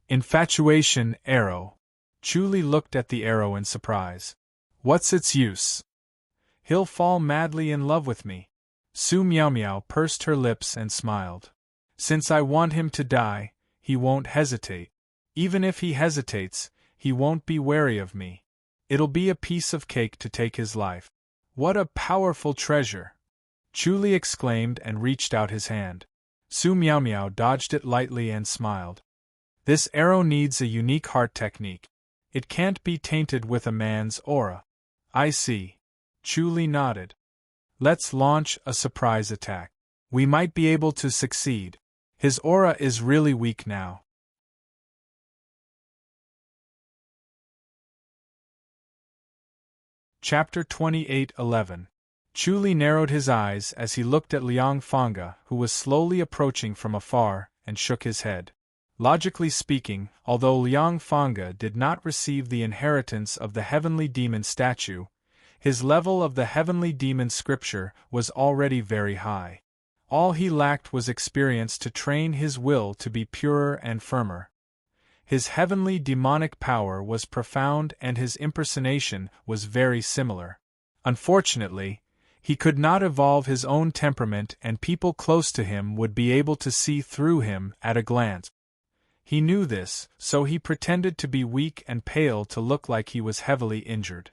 Infatuation arrow. Chu Li looked at the arrow in surprise. "What's its use?" "He'll fall madly in love with me." Su Miao pursed her lips and smiled. "Since I want him to die, he won't hesitate. Even if he hesitates, he won't be wary of me. It'll be a piece of cake to take his life." "What a powerful treasure!" Chu Li exclaimed and reached out his hand. Su Miao dodged it lightly and smiled. "This arrow needs a unique heart technique. It can't be tainted with a man's aura." "I see." Chu Li nodded. "Let's launch a surprise attack. We might be able to succeed. His aura is really weak now." Chapter 28:11. Chu Li narrowed his eyes as he looked at Liang Fangge, who was slowly approaching from afar, and shook his head. Logically speaking, although Liang Fangge did not receive the inheritance of the heavenly demon statue, his level of the heavenly demon scripture was already very high. All he lacked was experience to train his will to be purer and firmer. His heavenly demonic power was profound and his impersonation was very similar. Unfortunately, he could not evolve his own temperament and people close to him would be able to see through him at a glance. He knew this, so he pretended to be weak and pale to look like he was heavily injured.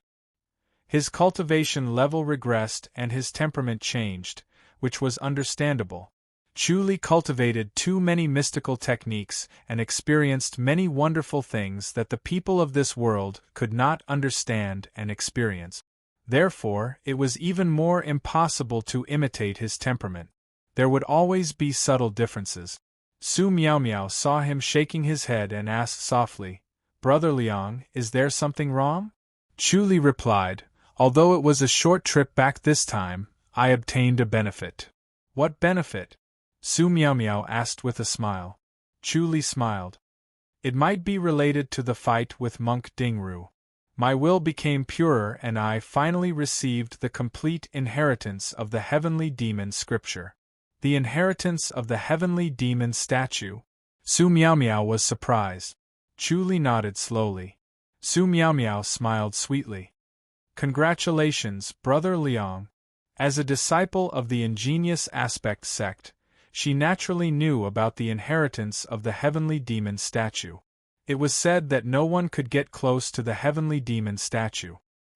His cultivation level regressed and his temperament changed, which was understandable. Chu Li cultivated too many mystical techniques and experienced many wonderful things that the people of this world could not understand and experience. Therefore, it was even more impossible to imitate his temperament. There would always be subtle differences. Su Miaomiao saw him shaking his head and asked softly, "Brother Liang, is there something wrong?" Chu Li replied, "Although it was a short trip back this time, I obtained a benefit." "What benefit?" Su Miaomiao asked with a smile. Chu Li smiled. "It might be related to the fight with monk Dingru. My will became purer and I finally received the complete inheritance of the heavenly demon scripture." The inheritance of the heavenly demon statue. Su Miaomiao was surprised. Chu Li nodded slowly. Su Miaomiao smiled sweetly. "Congratulations, Brother Liang." As a disciple of the ingenious aspect sect, she naturally knew about the inheritance of the heavenly demon statue. It was said that no one could get close to the heavenly demon statue.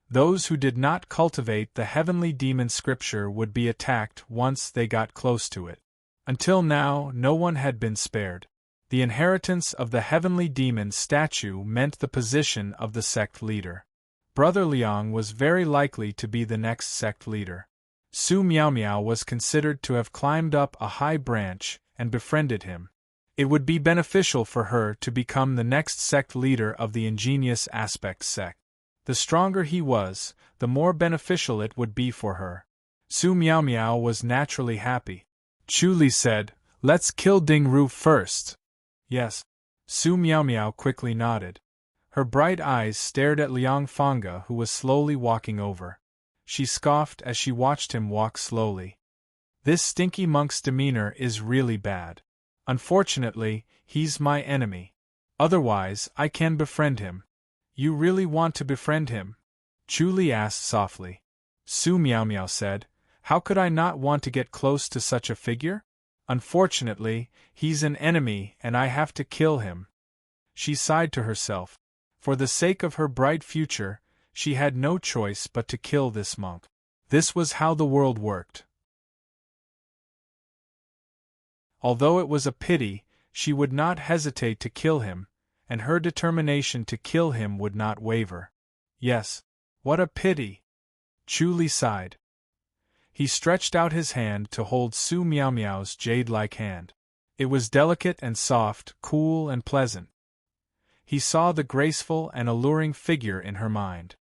Those who did not cultivate the heavenly demon scripture would be attacked once they got close to it. Until now, no one had been spared. The inheritance of the heavenly demon statue meant the position of the sect leader. Brother Liang was very likely to be the next sect leader. Su Miaomiao was considered to have climbed up a high branch and befriended him. It would be beneficial for her to become the next sect leader of the ingenious aspect sect. The stronger he was, the more beneficial it would be for her. Su Miaomiao was naturally happy. Chu Li said, "Let's kill Dingru first." "Yes." Su Miaomiao quickly nodded. Her bright eyes stared at Liang Fangge, who was slowly walking over. She scoffed as she watched him walk slowly. "This stinky monk's demeanor is really bad. Unfortunately, he's my enemy. Otherwise, I can befriend him." "You really want to befriend him?" Chu Li asked softly. Su Miaomiao said, "How could I not want to get close to such a figure? Unfortunately, he's an enemy and I have to kill him." She sighed to herself. For the sake of her bright future, she had no choice but to kill this monk. This was how the world worked. Although it was a pity, she would not hesitate to kill him, and her determination to kill him would not waver. "Yes, what a pity!" Chu Li sighed. He stretched out his hand to hold Su Miaomiao's jade-like hand. It was delicate and soft, cool and pleasant. He saw the graceful and alluring figure in her mind.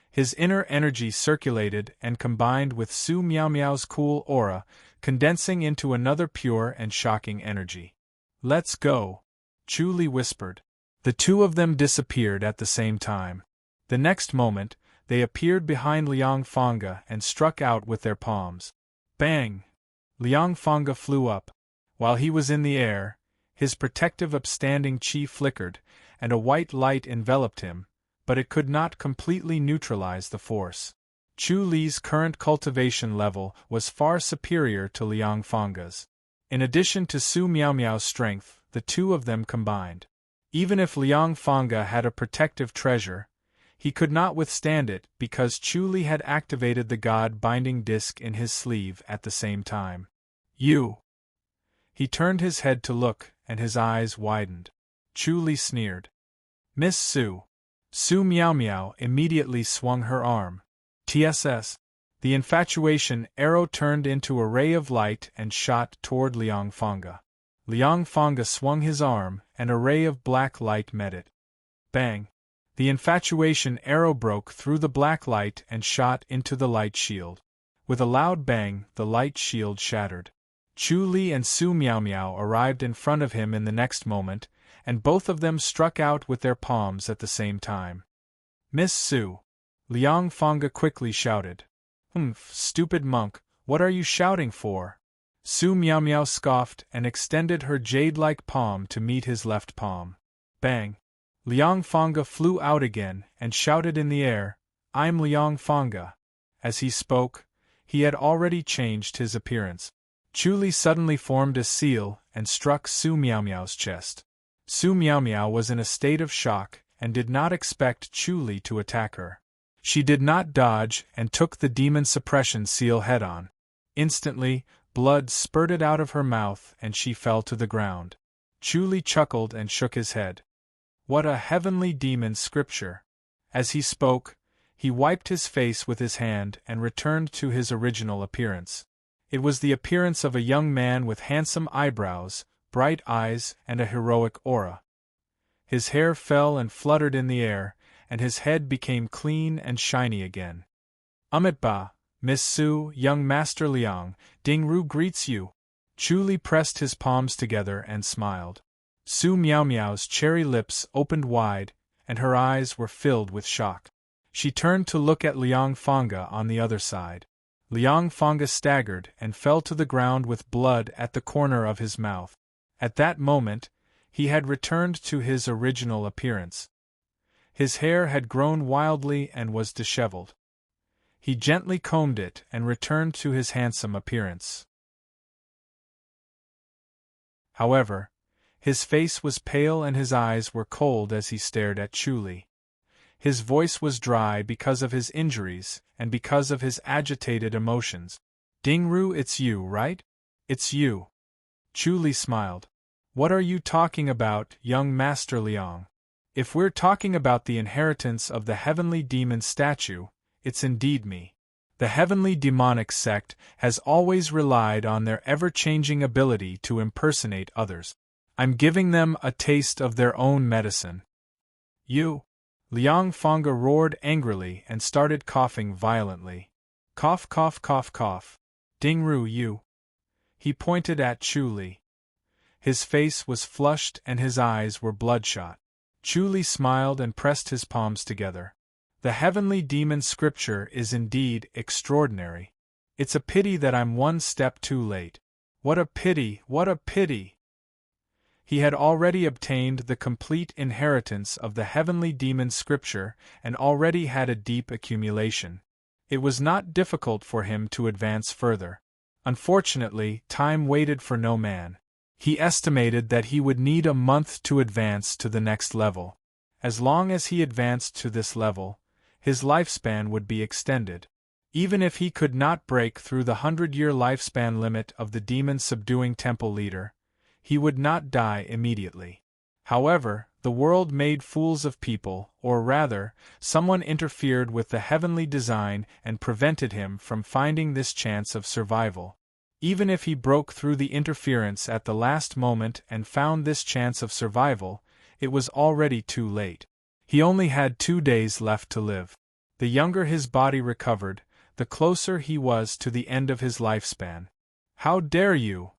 His inner energy circulated and combined with Su Miaomiao's cool aura, condensing into another pure and shocking energy. "Let's go," Chu Li whispered. The two of them disappeared at the same time. The next moment, they appeared behind Liang Fangge and struck out with their palms. Bang! Liang Fangge flew up. While he was in the air, his protective upstanding chi flickered, and a white light enveloped him, but it could not completely neutralize the force. Chu Li's current cultivation level was far superior to Liang Fangge's. In addition to Su Miaomiao's strength, the two of them combined. Even if Liang Fangge had a protective treasure, he could not withstand it because Chu Li had activated the God-binding disc in his sleeve at the same time. "You!" He turned his head to look, and his eyes widened. Chu Li sneered. "Miss Su." Su Miaomiao immediately swung her arm. TSS. The infatuation arrow turned into a ray of light and shot toward Liang Fangge. Liang Fangge swung his arm, and a ray of black light met it. Bang! The infatuation arrow broke through the black light and shot into the light shield. With a loud bang, the light shield shattered. Chu Li and Su Miaomiao arrived in front of him in the next moment, and both of them struck out with their palms at the same time. "Miss Su!" Liang Fangge quickly shouted. Stupid monk, what are you shouting for?" Su Miaomiao scoffed and extended her jade-like palm to meet his left palm. Bang! Liang Fangge flew out again and shouted in the air, "I'm Liang Fangge." As he spoke, he had already changed his appearance. Chu Li suddenly formed a seal and struck Su Miaomiao's chest. Su Miaomiao was in a state of shock and did not expect Chu Li to attack her. She did not dodge and took the demon suppression seal head-on. Instantly, blood spurted out of her mouth and she fell to the ground. Chu chuckled and shook his head. What a heavenly demon scripture! As he spoke, he wiped his face with his hand and returned to his original appearance. It was the appearance of a young man with handsome eyebrows, bright eyes, and a heroic aura. His hair fell and fluttered in the air, and his head became clean and shiny again. Ba, Miss Su, young Master Liang, Ding Ru greets you. Chu Li pressed his palms together and smiled. Su Miao Miao's cherry lips opened wide, and her eyes were filled with shock. She turned to look at Liang Fanga on the other side. Liang Fanga staggered and fell to the ground with blood at the corner of his mouth. At that moment, he had returned to his original appearance. His hair had grown wildly and was disheveled. He gently combed it and returned to his handsome appearance. However, his face was pale and his eyes were cold as he stared at Chu Li. His voice was dry because of his injuries and because of his agitated emotions. Ding Ru, it's you, right? It's you. Chu Li smiled. What are you talking about, young Master Liang? If we're talking about the inheritance of the heavenly demon statue, it's indeed me. The heavenly demonic sect has always relied on their ever-changing ability to impersonate others. I'm giving them a taste of their own medicine. You! Liang Fanga roared angrily and started coughing violently. Cough, cough, cough, cough. Ding Ru, you! He pointed at Chu Li. His face was flushed and his eyes were bloodshot. Chu Li smiled and pressed his palms together. The heavenly demon scripture is indeed extraordinary. It's a pity that I'm one step too late. What a pity, what a pity! He had already obtained the complete inheritance of the heavenly demon scripture and already had a deep accumulation. It was not difficult for him to advance further. Unfortunately, time waited for no man. He estimated that he would need a month to advance to the next level. As long as he advanced to this level, his lifespan would be extended. Even if he could not break through the 100-year lifespan limit of the demon-subduing temple leader, he would not die immediately. However, the world made fools of people, or rather, someone interfered with the heavenly design and prevented him from finding this chance of survival. Even if he broke through the interference at the last moment and found this chance of survival, it was already too late. He only had 2 days left to live. The younger his body recovered, the closer he was to the end of his lifespan. How dare you!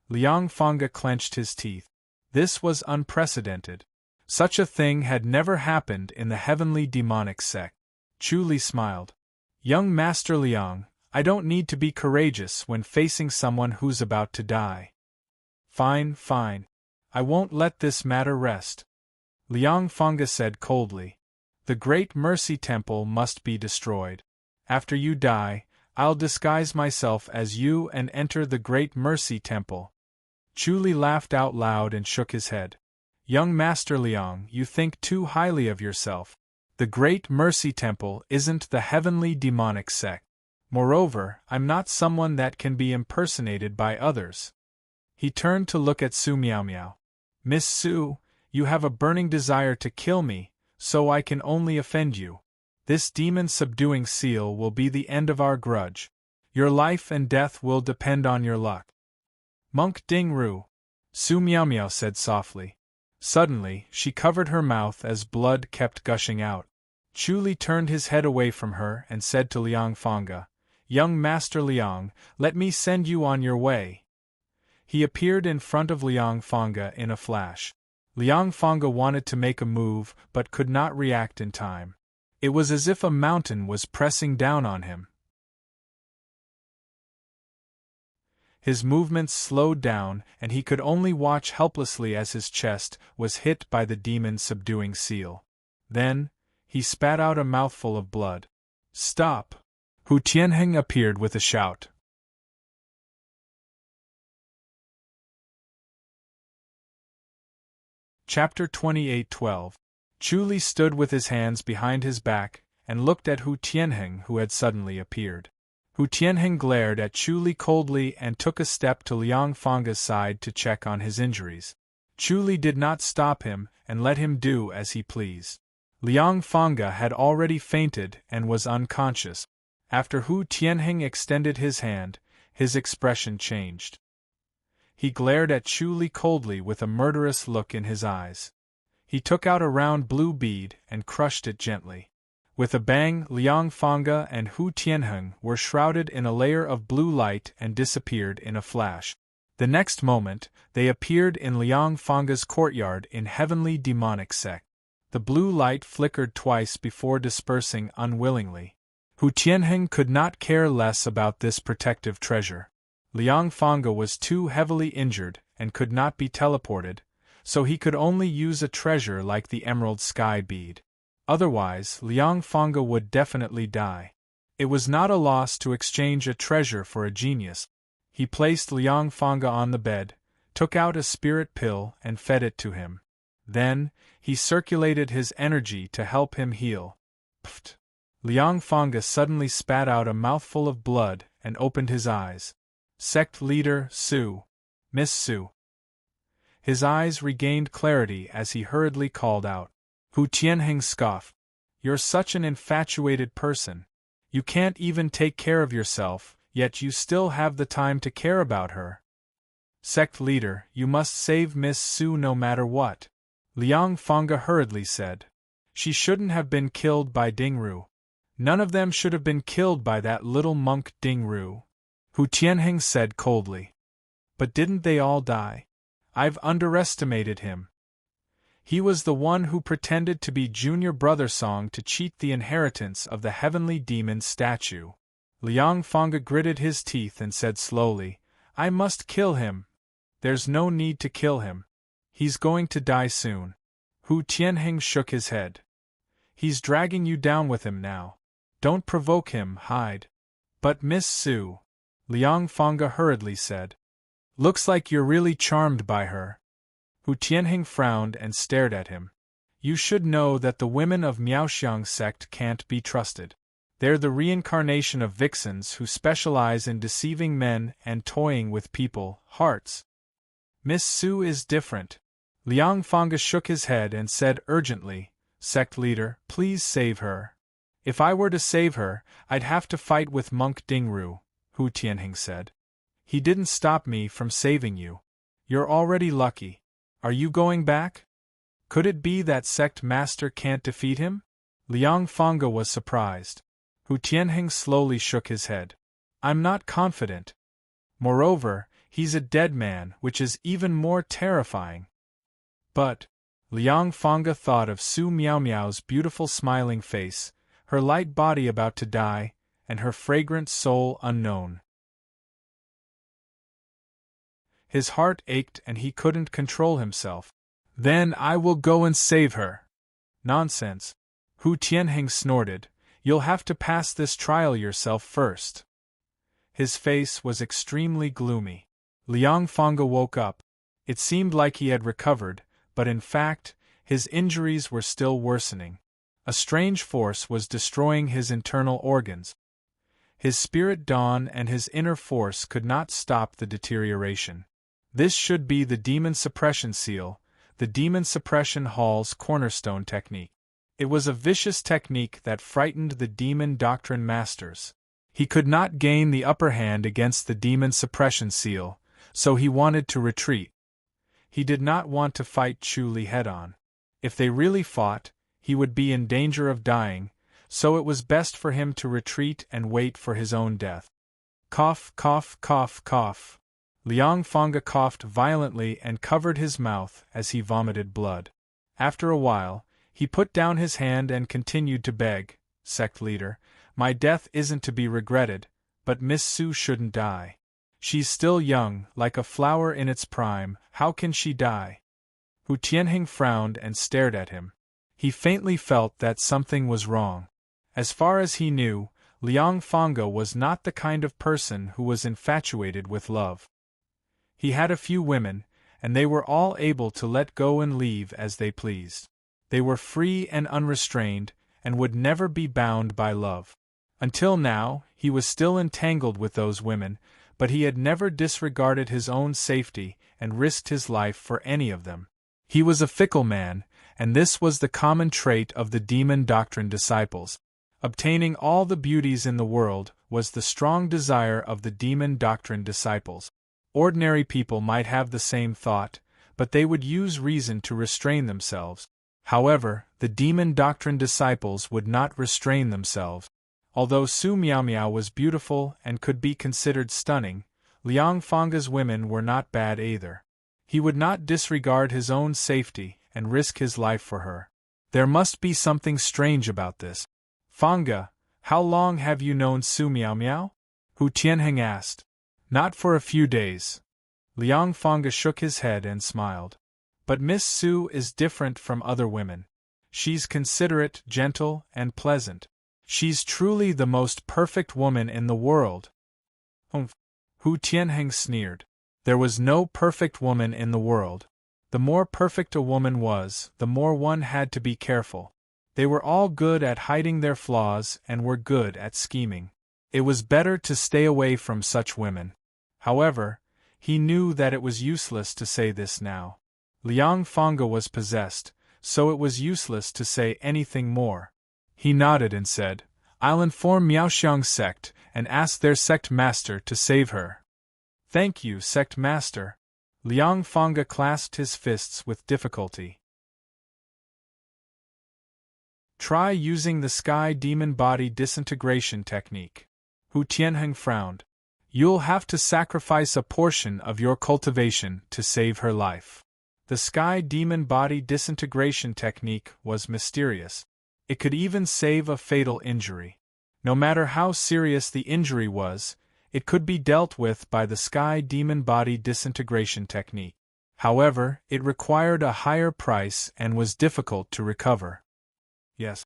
Liang Fanga clenched his teeth. This was unprecedented. Such a thing had never happened in the heavenly demonic sect. Chu Li smiled. Young Master Liang, I don't need to be courageous when facing someone who's about to die. Fine, fine. I won't let this matter rest. Liang Fanga said coldly. The Great Mercy Temple must be destroyed. After you die, I'll disguise myself as you and enter the Great Mercy Temple. Chu Li laughed out loud and shook his head. Young Master Liang, you think too highly of yourself. The Great Mercy Temple isn't the heavenly demonic sect. Moreover, I'm not someone that can be impersonated by others. He turned to look at Su Miao Miao. Miss Su, you have a burning desire to kill me, so I can only offend you. This demon-subduing seal will be the end of our grudge. Your life and death will depend on your luck. Monk Ding Ru, Su Miao Miao said softly. Suddenly, she covered her mouth as blood kept gushing out. Chu Li turned his head away from her and said to Liang Fanga, Young Master Liang, let me send you on your way. He appeared in front of Liang Fanga in a flash. Liang Fanga wanted to make a move but could not react in time. It was as if a mountain was pressing down on him. His movements slowed down and he could only watch helplessly as his chest was hit by the demon-subduing seal. Then, he spat out a mouthful of blood. Stop! Hu Tianheng appeared with a shout. Chapter 28:12. Chu Li stood with his hands behind his back, and looked at Hu Tianheng, who had suddenly appeared. Hu Tianheng glared at Chu Li coldly and took a step to Liang Fange's side to check on his injuries. Chu Li did not stop him and let him do as he pleased. Liang Fange had already fainted and was unconscious. After Hu Tianheng extended his hand, his expression changed. He glared at Chu Li coldly with a murderous look in his eyes. He took out a round blue bead and crushed it gently. With a bang, Liang Fange and Hu Tianheng were shrouded in a layer of blue light and disappeared in a flash. The next moment, they appeared in Liang Fange's courtyard in heavenly demonic sect. The blue light flickered twice before dispersing unwillingly. Hu Tianheng could not care less about this protective treasure. Liang Fange was too heavily injured and could not be teleported, so he could only use a treasure like the emerald sky bead. Otherwise, Liang Fange would definitely die. It was not a loss to exchange a treasure for a genius. He placed Liang Fange on the bed, took out a spirit pill and fed it to him. Then, he circulated his energy to help him heal. Pfft! Liang Fange suddenly spat out a mouthful of blood and opened his eyes. Sect leader, Su. Miss Su. His eyes regained clarity as he hurriedly called out. Hu Tianheng scoffed. You're such an infatuated person. You can't even take care of yourself, yet you still have the time to care about her. Sect leader, you must save Miss Su no matter what. Liang Fange hurriedly said. She shouldn't have been killed by Dingru. None of them should have been killed by that little monk Dingru. Hu Tianheng said coldly. But didn't they all die? I've underestimated him. He was the one who pretended to be junior brother Song to cheat the inheritance of the heavenly demon statue. Liang Fange gritted his teeth and said slowly, I must kill him. There's no need to kill him. He's going to die soon. Hu Tianheng shook his head. He's dragging you down with him now. Don't provoke him, hide. But Miss Su, Liang Fange hurriedly said. Looks like you're really charmed by her. Hu Tianheng frowned and stared at him. You should know that the women of Miaoxiang sect can't be trusted. They're the reincarnation of vixens who specialize in deceiving men and toying with people, hearts. Miss Su is different. Liang Fange shook his head and said urgently, Sect leader, please save her. If I were to save her, I'd have to fight with Monk Dingru, Hu Tianheng said. He didn't stop me from saving you. You're already lucky. Are you going back? Could it be that sect master can't defeat him? Liang Fange was surprised. Hu Tianheng slowly shook his head. I'm not confident. Moreover, he's a dead man, which is even more terrifying. But, Liang Fange thought of Su Miaomiao's beautiful smiling face, her light body about to die, and her fragrant soul unknown. His heart ached and he couldn't control himself. Then I will go and save her. Nonsense. Hu Tianheng snorted. You'll have to pass this trial yourself first. His face was extremely gloomy. Liang Fange woke up. It seemed like he had recovered, but in fact, his injuries were still worsening. A strange force was destroying his internal organs. His spirit dawn and his inner force could not stop the deterioration. This should be the demon suppression seal, the demon suppression hall's cornerstone technique. It was a vicious technique that frightened the demon doctrine masters. He could not gain the upper hand against the demon suppression seal, so he wanted to retreat. He did not want to fight Chu Li head-on. If they really fought, he would be in danger of dying, so it was best for him to retreat and wait for his own death. Cough, cough, cough, cough. Liang Fange coughed violently and covered his mouth as he vomited blood. After a while, he put down his hand and continued to beg, Sect leader, my death isn't to be regretted, but Miss Su shouldn't die. She's still young, like a flower in its prime, how can she die? Hu Tianheng frowned and stared at him. He faintly felt that something was wrong. As far as he knew, Liang Fange was not the kind of person who was infatuated with love. He had a few women, and they were all able to let go and leave as they pleased. They were free and unrestrained, and would never be bound by love. Until now, he was still entangled with those women, but he had never disregarded his own safety and risked his life for any of them. He was a fickle man, and this was the common trait of the demon doctrine disciples. Obtaining all the beauties in the world was the strong desire of the demon doctrine disciples. Ordinary people might have the same thought, but they would use reason to restrain themselves. However, the demon doctrine disciples would not restrain themselves. Although Su Miao was beautiful and could be considered stunning, Liang Fanga's women were not bad either. He would not disregard his own safety and risk his life for her. There must be something strange about this. Fanga, how long have you known Su Miao? Hu Tianheng asked. Not for a few days. Liang Fanga shook his head and smiled. But Miss Su is different from other women. She's considerate, gentle, and pleasant. She's truly the most perfect woman in the world. Humph. Hu Tianheng sneered. There was no perfect woman in the world. The more perfect a woman was, the more one had to be careful. They were all good at hiding their flaws and were good at scheming. It was better to stay away from such women. However, he knew that it was useless to say this now. Liang Fanga was possessed, so it was useless to say anything more. He nodded and said, I'll inform Miaoxiang's sect and ask their sect master to save her. Thank you, sect master. Liang Fanga clasped his fists with difficulty. Try using the sky demon body disintegration technique. Hu Tianheng frowned. You'll have to sacrifice a portion of your cultivation to save her life. The sky demon body disintegration technique was mysterious. It could even save a fatal injury. No matter how serious the injury was, it could be dealt with by the sky demon body disintegration technique. However, it required a higher price and was difficult to recover. Yes.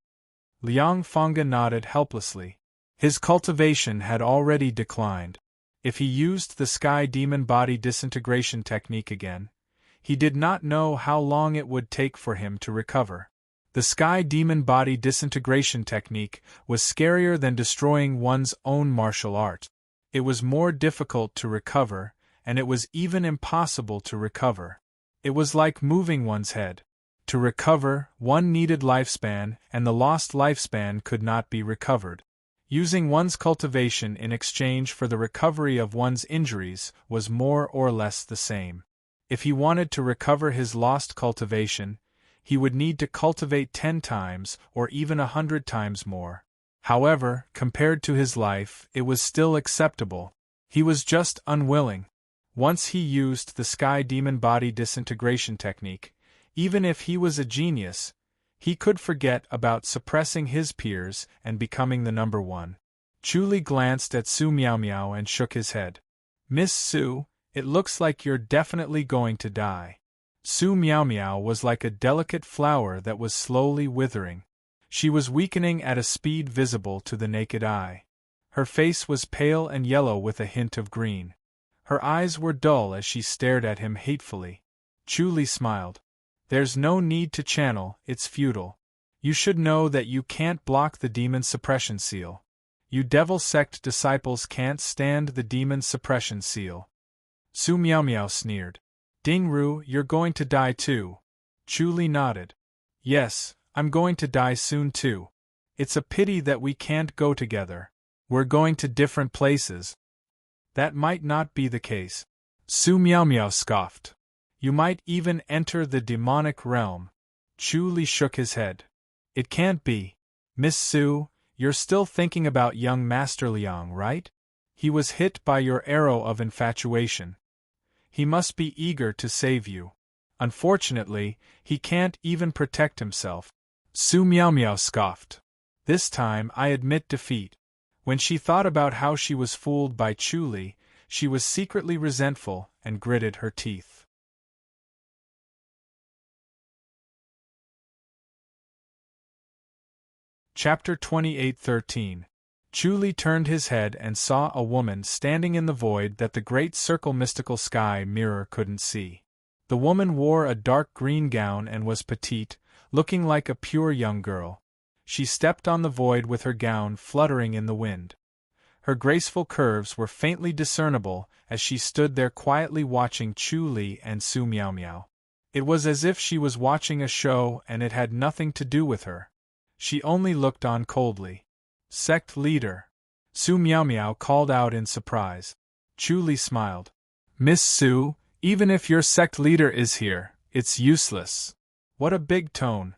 Liang Fanga nodded helplessly. His cultivation had already declined. If he used the sky demon body disintegration technique again, he did not know how long it would take for him to recover. The sky demon body disintegration technique was scarier than destroying one's own martial art. It was more difficult to recover, and it was even impossible to recover. It was like moving one's head. To recover, one needed lifespan, and the lost lifespan could not be recovered. Using one's cultivation in exchange for the recovery of one's injuries was more or less the same. If he wanted to recover his lost cultivation, he would need to cultivate 10 times or even 100 times more. However, compared to his life, it was still acceptable. He was just unwilling. Once he used the sky demon body disintegration technique, even if he was a genius, he could forget about suppressing his peers and becoming the number one. Chu Li glanced at Su Miao and shook his head. Miss Su, it looks like you're definitely going to die. Su Miao was like a delicate flower that was slowly withering. She was weakening at a speed visible to the naked eye. Her face was pale and yellow with a hint of green. Her eyes were dull as she stared at him hatefully. Chu Li smiled. There's no need to channel, it's futile. You should know that you can't block the demon suppression seal. You devil sect disciples can't stand the demon suppression seal. Su Miao sneered. Dingru, you're going to die too. Chu Li nodded. Yes, I'm going to die soon too. It's a pity that we can't go together. We're going to different places. That might not be the case. Su Miao scoffed. You might even enter the demonic realm. Chu Li shook his head. It can't be. Miss Su, you're still thinking about young Master Liang, right? He was hit by your arrow of infatuation. He must be eager to save you. Unfortunately, he can't even protect himself. Su Miao scoffed. This time I admit defeat. When she thought about how she was fooled by Chu Li, she was secretly resentful and gritted her teeth. Chapter 28:13. Chu Li turned his head and saw a woman standing in the void that the great circle mystical sky mirror couldn't see. The woman wore a dark green gown and was petite, looking like a pure young girl. She stepped on the void with her gown fluttering in the wind. Her graceful curves were faintly discernible as she stood there quietly watching Chu Li and Su Miao Miao. It was as if she was watching a show and it had nothing to do with her. She only looked on coldly. Sect leader. Su Miao Miao called out in surprise. Chu Li smiled. Miss Su, even if your sect leader is here, it's useless. What a big tone.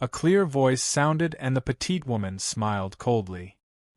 A clear voice sounded and the petite woman smiled coldly.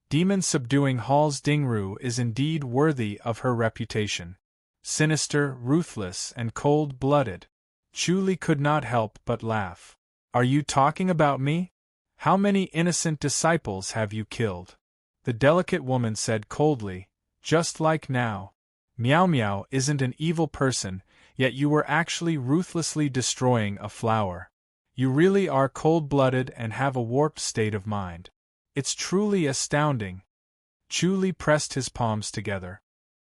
Demon subduing Hall's Dingru is indeed worthy of her reputation. Sinister, ruthless, and cold-blooded. Chu Li could not help but laugh. Are you talking about me? How many innocent disciples have you killed? The delicate woman said coldly, just like now. Miao Miao isn't an evil person, yet you were actually ruthlessly destroying a flower. You really are cold-blooded and have a warped state of mind. It's truly astounding. Chu Li pressed his palms together.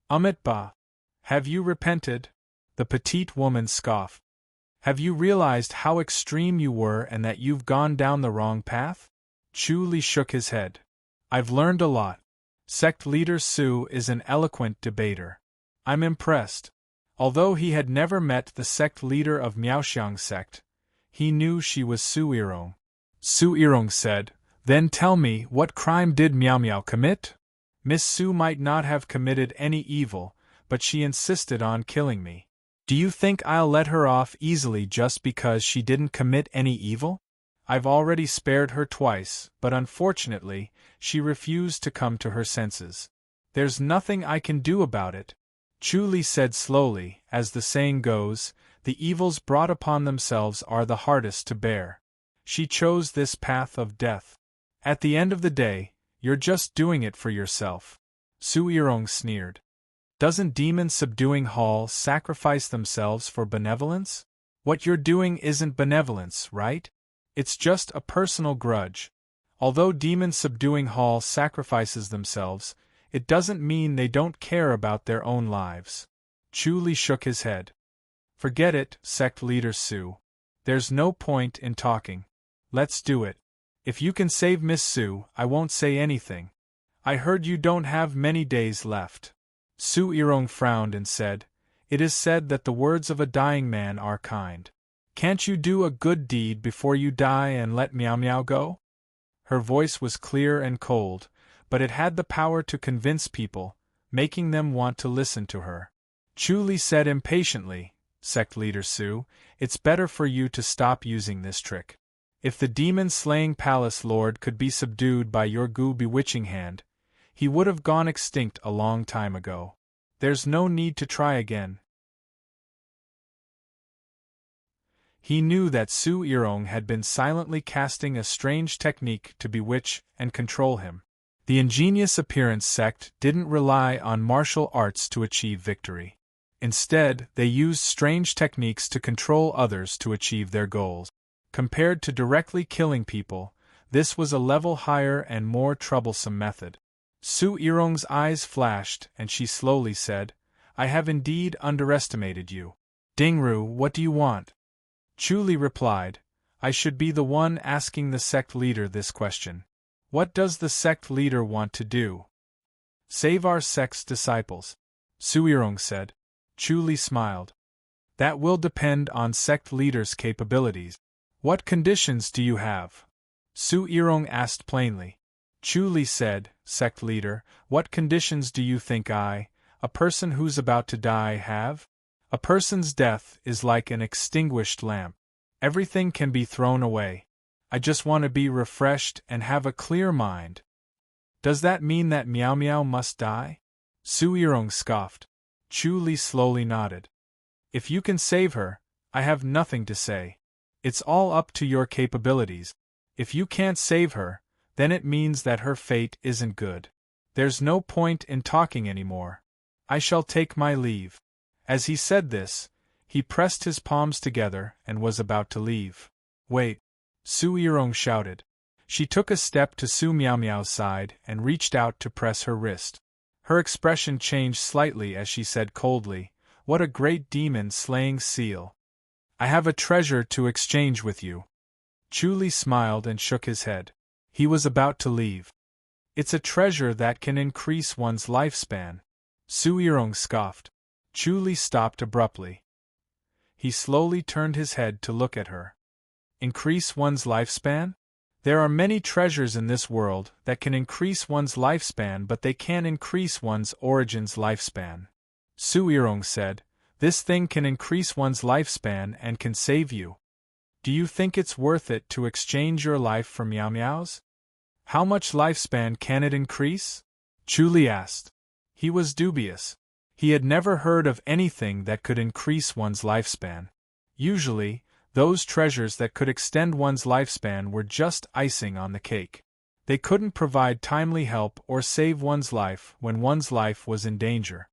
Ba, have you repented? The petite woman scoffed. Have you realized how extreme you were and that you've gone down the wrong path? Chu Li shook his head. I've learned a lot. Sect leader Su is an eloquent debater. I'm impressed. Although he had never met the sect leader of Miaoxiang sect, he knew she was Su Yirong. Su Yirong said, Then tell me, what crime did Miao Miao commit? Miss Su might not have committed any evil, but she insisted on killing me. Do you think I'll let her off easily just because she didn't commit any evil? I've already spared her twice, but unfortunately, she refused to come to her senses. There's nothing I can do about it. Chu Li said slowly, as the saying goes, the evils brought upon themselves are the hardest to bear. She chose this path of death. At the end of the day, you're just doing it for yourself. Su Yirong sneered. Doesn't demon subduing Hall sacrifice themselves for benevolence? What you're doing isn't benevolence, right? It's just a personal grudge. Although demon subduing Hall sacrifices themselves, it doesn't mean they don't care about their own lives. Chu Li shook his head. Forget it, sect leader Su. There's no point in talking. Let's do it. If you can save Miss Su, I won't say anything. I heard you don't have many days left. Su Yirong frowned and said, It is said that the words of a dying man are kind. Can't you do a good deed before you die and let Miao Miao go? Her voice was clear and cold, but it had the power to convince people, making them want to listen to her. Chu Li said impatiently, Sect leader Su, it's better for you to stop using this trick. If the demon-slaying palace lord could be subdued by your goo bewitching hand, he would have gone extinct a long time ago. There's no need to try again. He knew that Su Yirong had been silently casting a strange technique to bewitch and control him. The ingenious appearance sect didn't rely on martial arts to achieve victory. Instead, they used strange techniques to control others to achieve their goals. Compared to directly killing people, this was a level higher and more troublesome method. Su Yirong's eyes flashed and she slowly said, I have indeed underestimated you. Dingru, what do you want? Chu Li replied, I should be the one asking the sect leader this question. What does the sect leader want to do? Save our sect's disciples. Su Yirong said. Chu Li smiled. That will depend on sect leader's capabilities. What conditions do you have? Su Yirong asked plainly. Chu Li said, Sect leader, what conditions do you think I, a person who's about to die, have? A person's death is like an extinguished lamp. Everything can be thrown away. I just want to be refreshed and have a clear mind. Does that mean that Miao Miao must die? Su Yirong scoffed. Chu Li slowly nodded. If you can save her, I have nothing to say. It's all up to your capabilities. If you can't save her, then it means that her fate isn't good. There's no point in talking anymore. I shall take my leave. As he said this, he pressed his palms together and was about to leave. Wait! Su Yirong shouted. She took a step to Su Miao Miao's side and reached out to press her wrist. Her expression changed slightly as she said coldly, What a great demon-slaying seal! I have a treasure to exchange with you. Chu Li smiled and shook his head. He was about to leave. It's a treasure that can increase one's lifespan. Su Yirong scoffed. Chu Li stopped abruptly. He slowly turned his head to look at her. Increase one's lifespan? There are many treasures in this world that can increase one's lifespan, but they can't increase one's origin's lifespan. Su Yirong said, this thing can increase one's lifespan and can save you. Do you think it's worth it to exchange your life for Miao Miao's? How much lifespan can it increase? Chu Li asked. He was dubious. He had never heard of anything that could increase one's lifespan. Usually, those treasures that could extend one's lifespan were just icing on the cake. They couldn't provide timely help or save one's life when one's life was in danger.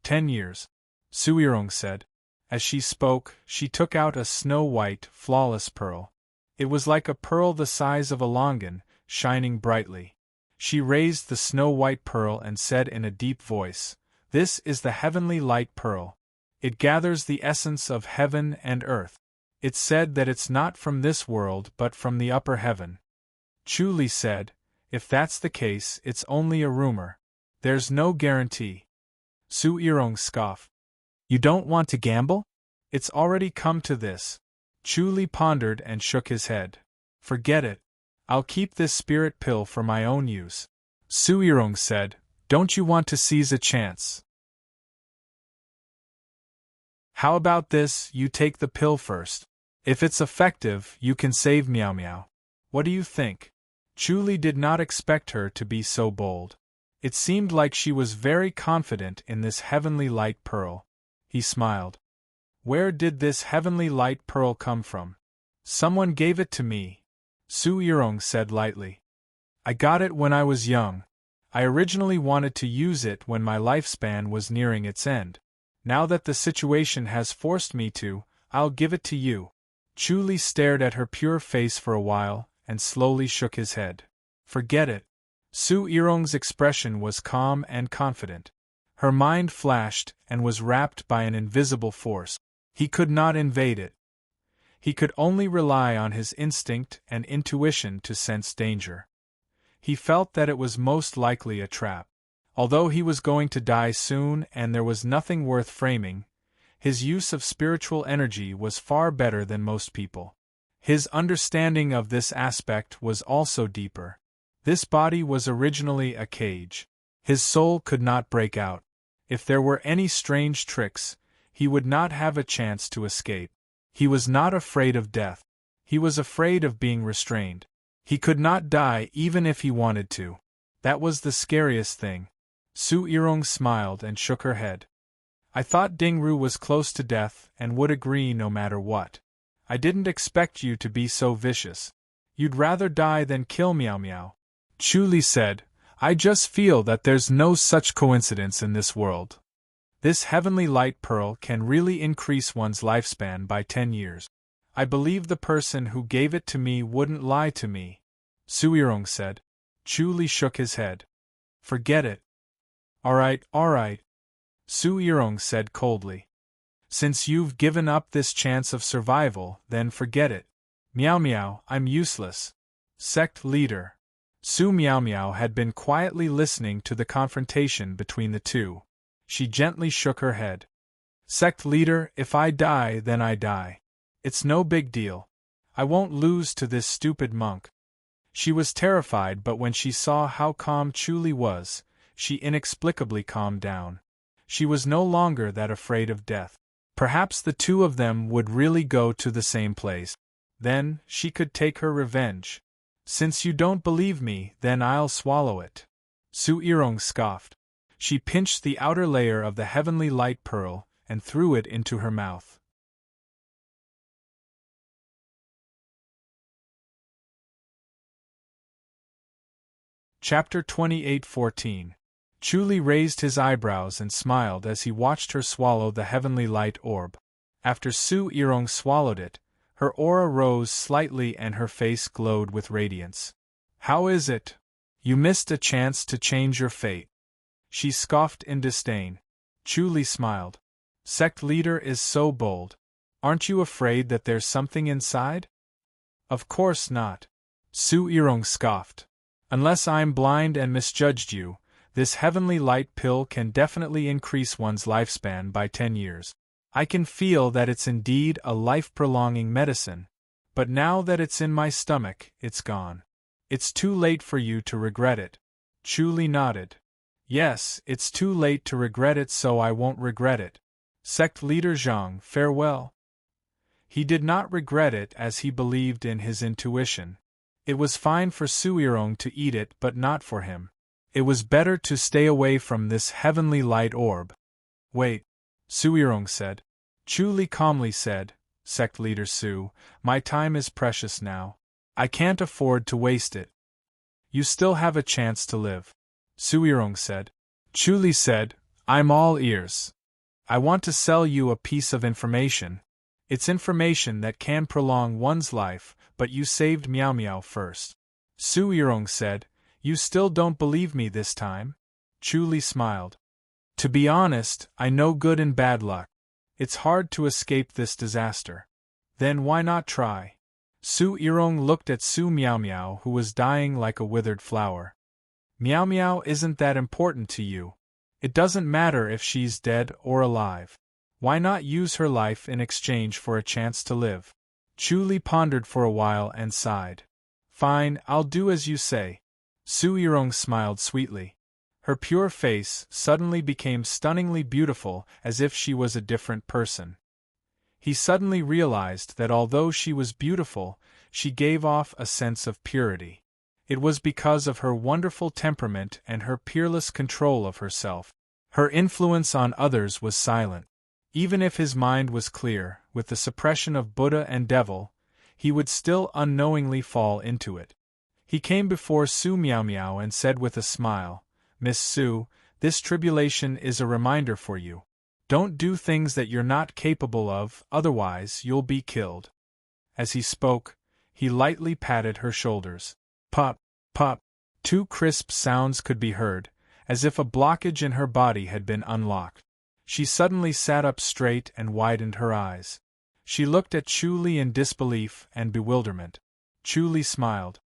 10 years, Su Yirong said. As she spoke, she took out a snow-white, flawless pearl. It was like a pearl the size of a longan, shining brightly. She raised the snow-white pearl and said in a deep voice, "This is the heavenly light pearl. It gathers the essence of heaven and earth. It's said that it's not from this world but from the upper heaven." Chu Li said, "If that's the case, it's only a rumor. There's no guarantee." Su Yirong scoffed. "You don't want to gamble? It's already come to this." Chu Li pondered and shook his head. "Forget it. I'll keep this spirit pill for my own use." Su Yirong said, "Don't you want to seize a chance? How about this, you take the pill first. If it's effective, you can save Miao Miao. What do you think?" Chu Li did not expect her to be so bold. It seemed like she was very confident in this heavenly light pearl. He smiled. "Where did this heavenly light pearl come from?" "Someone gave it to me," Su Yirong said lightly. "I got it when I was young. I originally wanted to use it when my lifespan was nearing its end. Now that the situation has forced me to, I'll give it to you." Chu Li stared at her pure face for a while, and slowly shook his head. "Forget it." Su Yirong's expression was calm and confident. Her mind flashed and was wrapped by an invisible force. He could not invade it. He could only rely on his instinct and intuition to sense danger. He felt that it was most likely a trap. Although he was going to die soon and there was nothing worth framing, his use of spiritual energy was far better than most people. His understanding of this aspect was also deeper. This body was originally a cage. His soul could not break out. If there were any strange tricks, he would not have a chance to escape. He was not afraid of death. He was afraid of being restrained. He could not die even if he wanted to. That was the scariest thing. Su Yirong smiled and shook her head. "I thought Dingru was close to death and would agree no matter what. I didn't expect you to be so vicious. You'd rather die than kill Miao Miao." Chu Li said, "I just feel that there's no such coincidence in this world. This heavenly light pearl can really increase one's lifespan by 10 years. I believe the person who gave it to me wouldn't lie to me." Su Yirong said. Chu Li shook his head. "Forget it." All right, Su Yirong said coldly. "Since you've given up this chance of survival, then forget it. Miao Miao, I'm useless." Sect leader. Su Miao Miao had been quietly listening to the confrontation between the two. She gently shook her head. "Sect leader, if I die, then I die. It's no big deal. I won't lose to this stupid monk." She was terrified, but when she saw how calm Chu Li was, she inexplicably calmed down. She was no longer that afraid of death. Perhaps the two of them would really go to the same place. Then, she could take her revenge. "Since you don't believe me, then I'll swallow it." Su Yirong scoffed. She pinched the outer layer of the heavenly light pearl and threw it into her mouth. Chapter 28:14. Chu Li raised his eyebrows and smiled as he watched her swallow the heavenly light orb. After Su Yirong swallowed it, her aura rose slightly and her face glowed with radiance. "How is it? You missed a chance to change your fate." She scoffed in disdain. Chu Li smiled. "Sect leader is so bold. Aren't you afraid that there's something inside?" "Of course not." Su Irong scoffed. Unless I'm blind and misjudged you, this heavenly light pill can definitely increase one's lifespan by 10 years. I can feel that it's indeed a life-prolonging medicine, but now that it's in my stomach, it's gone. It's too late for you to regret it. Chu Li nodded. Yes, it's too late to regret it, so I won't regret it. Sect leader Zhang, farewell. He did not regret it as he believed in his intuition. It was fine for Su Irong to eat it, but not for him. It was better to stay away from this heavenly light orb. Wait, Su Irong said. Chu Li calmly said, Sect leader Su, my time is precious now. I can't afford to waste it. You still have a chance to live. Su Irong said. Chu Li said, I'm all ears. I want to sell you a piece of information. It's information that can prolong one's life, but you saved Miao Miao first. Su Irong said, You still don't believe me this time? Chu Li smiled. To be honest, I know good and bad luck. It's hard to escape this disaster. Then why not try? Su Irong looked at Su Miao Miao, who was dying like a withered flower. Miao Miao isn't that important to you. It doesn't matter if she's dead or alive. Why not use her life in exchange for a chance to live? Chu Li pondered for a while and sighed. Fine, I'll do as you say. Su Irong smiled sweetly. Her pure face suddenly became stunningly beautiful, as if she was a different person. He suddenly realized that although she was beautiful, she gave off a sense of purity. It was because of her wonderful temperament and her peerless control of herself. Her influence on others was silent. Even if his mind was clear, with the suppression of Buddha and Devil, he would still unknowingly fall into it. He came before Su Miao Miao and said with a smile, Miss Su, this tribulation is a reminder for you. Don't do things that you're not capable of, otherwise you'll be killed. As he spoke, he lightly patted her shoulders. Pop, pop. 2 crisp sounds could be heard, as if a blockage in her body had been unlocked. She suddenly sat up straight and widened her eyes. She looked at Chu Li in disbelief and bewilderment. Chu Li smiled.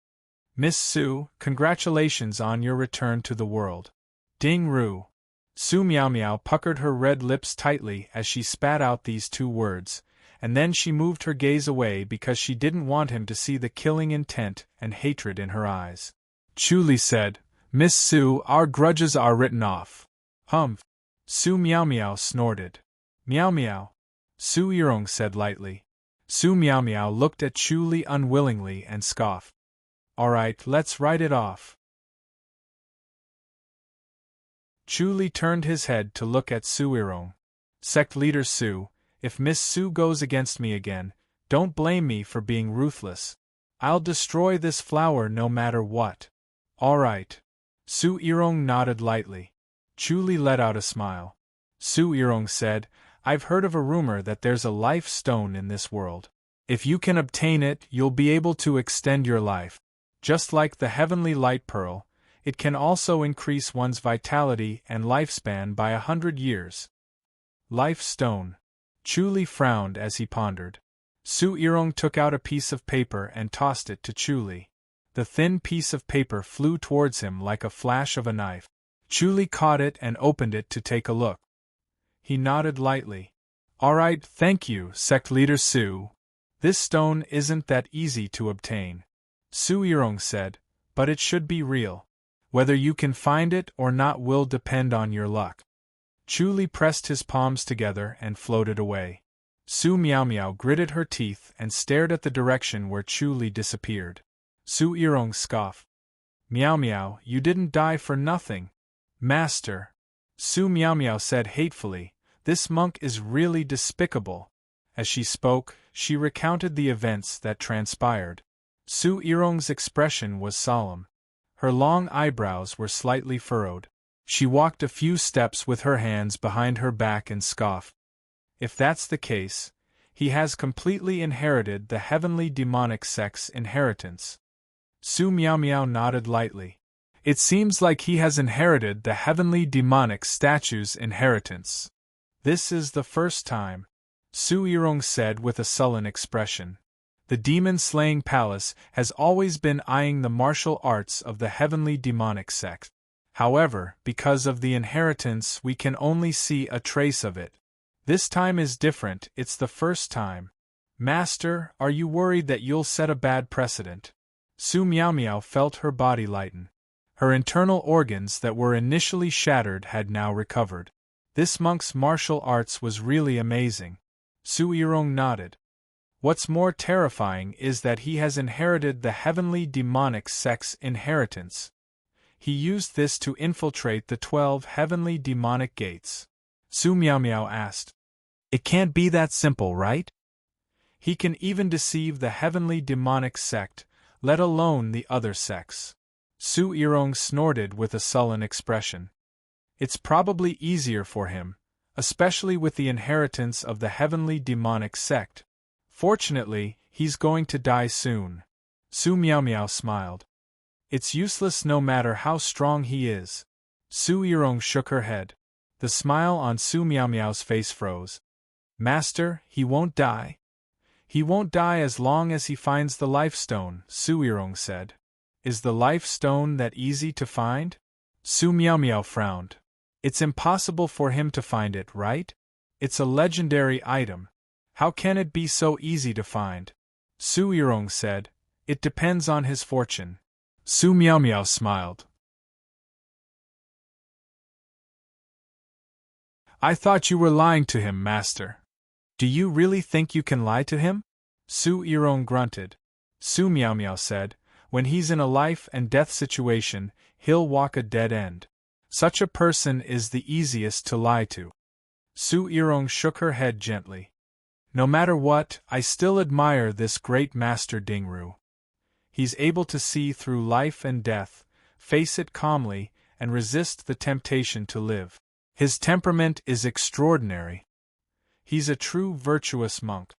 Miss Su, congratulations on your return to the world. Ding Ru. Su Miao Miao puckered her red lips tightly as she spat out these 2 words, and then she moved her gaze away because she didn't want him to see the killing intent and hatred in her eyes. Chu Li said, Miss Su, our grudges are written off. Humph. Su Miao Miao snorted. Miao Miao. Su Irong said lightly. Su Miao Miao looked at Chu Li unwillingly and scoffed. All right, let's write it off. Chu Li turned his head to look at Su Irong. Sect leader Su, if Miss Su goes against me again, don't blame me for being ruthless. I'll destroy this flower no matter what. All right. Su Irong nodded lightly. Chu Li let out a smile. Su Irong said, I've heard of a rumor that there's a life stone in this world. If you can obtain it, you'll be able to extend your life. Just like the heavenly light pearl, it can also increase one's vitality and lifespan by 100 years. Life stone. Chu Li frowned as he pondered. Su Irong took out a piece of paper and tossed it to Chu Li. The thin piece of paper flew towards him like a flash of a knife. Chu Li caught it and opened it to take a look. He nodded lightly. All right, thank you, Sect Leader Su. This stone isn't that easy to obtain. Su Irong said, but it should be real. Whether you can find it or not will depend on your luck. Chu Li pressed his palms together and floated away. Su Miao Miao gritted her teeth and stared at the direction where Chu Li disappeared. Su Irong scoffed. Miao Miao, you didn't die for nothing. Master. Su Miao Miao said hatefully, this monk is really despicable. As she spoke, she recounted the events that transpired. Su Irong's expression was solemn. Her long eyebrows were slightly furrowed. She walked a few steps with her hands behind her back and scoffed. If that's the case, he has completely inherited the heavenly demonic sex inheritance. Su Miao Miao nodded lightly. It seems like he has inherited the heavenly demonic statue's inheritance. This is the first time, Su Irong said with a sullen expression. The demon-slaying palace has always been eyeing the martial arts of the heavenly demonic sect. However, because of the inheritance, we can only see a trace of it. This time is different, it's the first time. Master, are you worried that you'll set a bad precedent? Su Miao felt her body lighten. Her internal organs that were initially shattered had now recovered. This monk's martial arts was really amazing. Su Yirong nodded. What's more terrifying is that he has inherited the heavenly demonic sect's inheritance. He used this to infiltrate the 12 heavenly demonic gates. Su Miao asked. It can't be that simple, right? He can even deceive the heavenly demonic sect, let alone the other sects. Su Yirong snorted with a sullen expression. It's probably easier for him, especially with the inheritance of the heavenly demonic sect. Fortunately, he's going to die soon. Su Miao smiled. It's useless no matter how strong he is. Su Yirong shook her head. The smile on Su Miao's face froze. Master, he won't die. He won't die as long as he finds the life stone, Su Yirong said. Is the life stone that easy to find? Su Miao frowned. It's impossible for him to find it, right? It's a legendary item. How can it be so easy to find? Su Yirong said. It depends on his fortune. Su Miao smiled. I thought you were lying to him, Master. Do you really think you can lie to him? Su Yirong grunted. Su Miao said, when he's in a life and death situation, he'll walk a dead end. Such a person is the easiest to lie to. Su Yirong shook her head gently. No matter what, I still admire this great Master Dingru. He's able to see through life and death, face it calmly, and resist the temptation to live. His temperament is extraordinary. He's a true virtuous monk.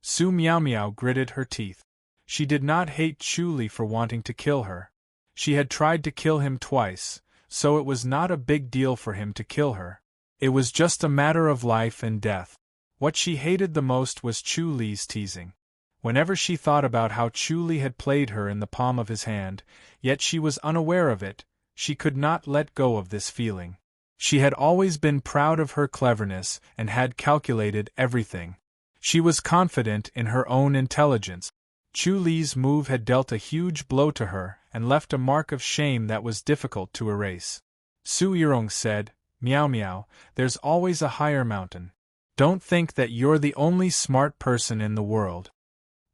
Su Miao gritted her teeth. She did not hate Chu Li for wanting to kill her. She had tried to kill him twice, so it was not a big deal for him to kill her. It was just a matter of life and death. What she hated the most was Chu Li's teasing. Whenever she thought about how Chu Li had played her in the palm of his hand, yet she was unaware of it, she could not let go of this feeling. She had always been proud of her cleverness and had calculated everything. She was confident in her own intelligence. Chu Li's move had dealt a huge blow to her and left a mark of shame that was difficult to erase. Su Yirong said, Miao, there's always a higher mountain. Don't think that you're the only smart person in the world.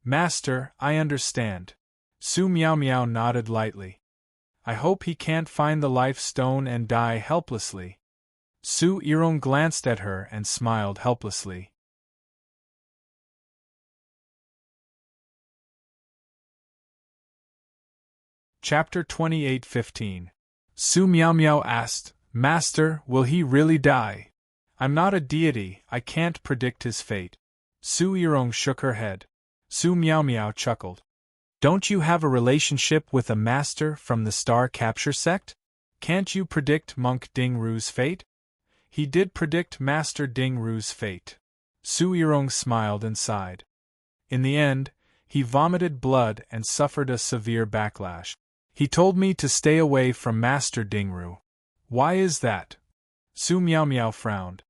Master, I understand. Su Miao nodded lightly. I hope he can't find the life stone and die helplessly. Su Yirong glanced at her and smiled helplessly. Chapter 28:15. Su Miao asked, Master, will he really die? I'm not a deity, I can't predict his fate. Su Yirong shook her head. Su Miao chuckled. Don't you have a relationship with a master from the Star Capture sect? Can't you predict Monk Dingru's fate? He did predict Master Dingru's fate. Su Yirong smiled and sighed. In the end, he vomited blood and suffered a severe backlash. He told me to stay away from Master Dingru. Why is that? Su Miao frowned.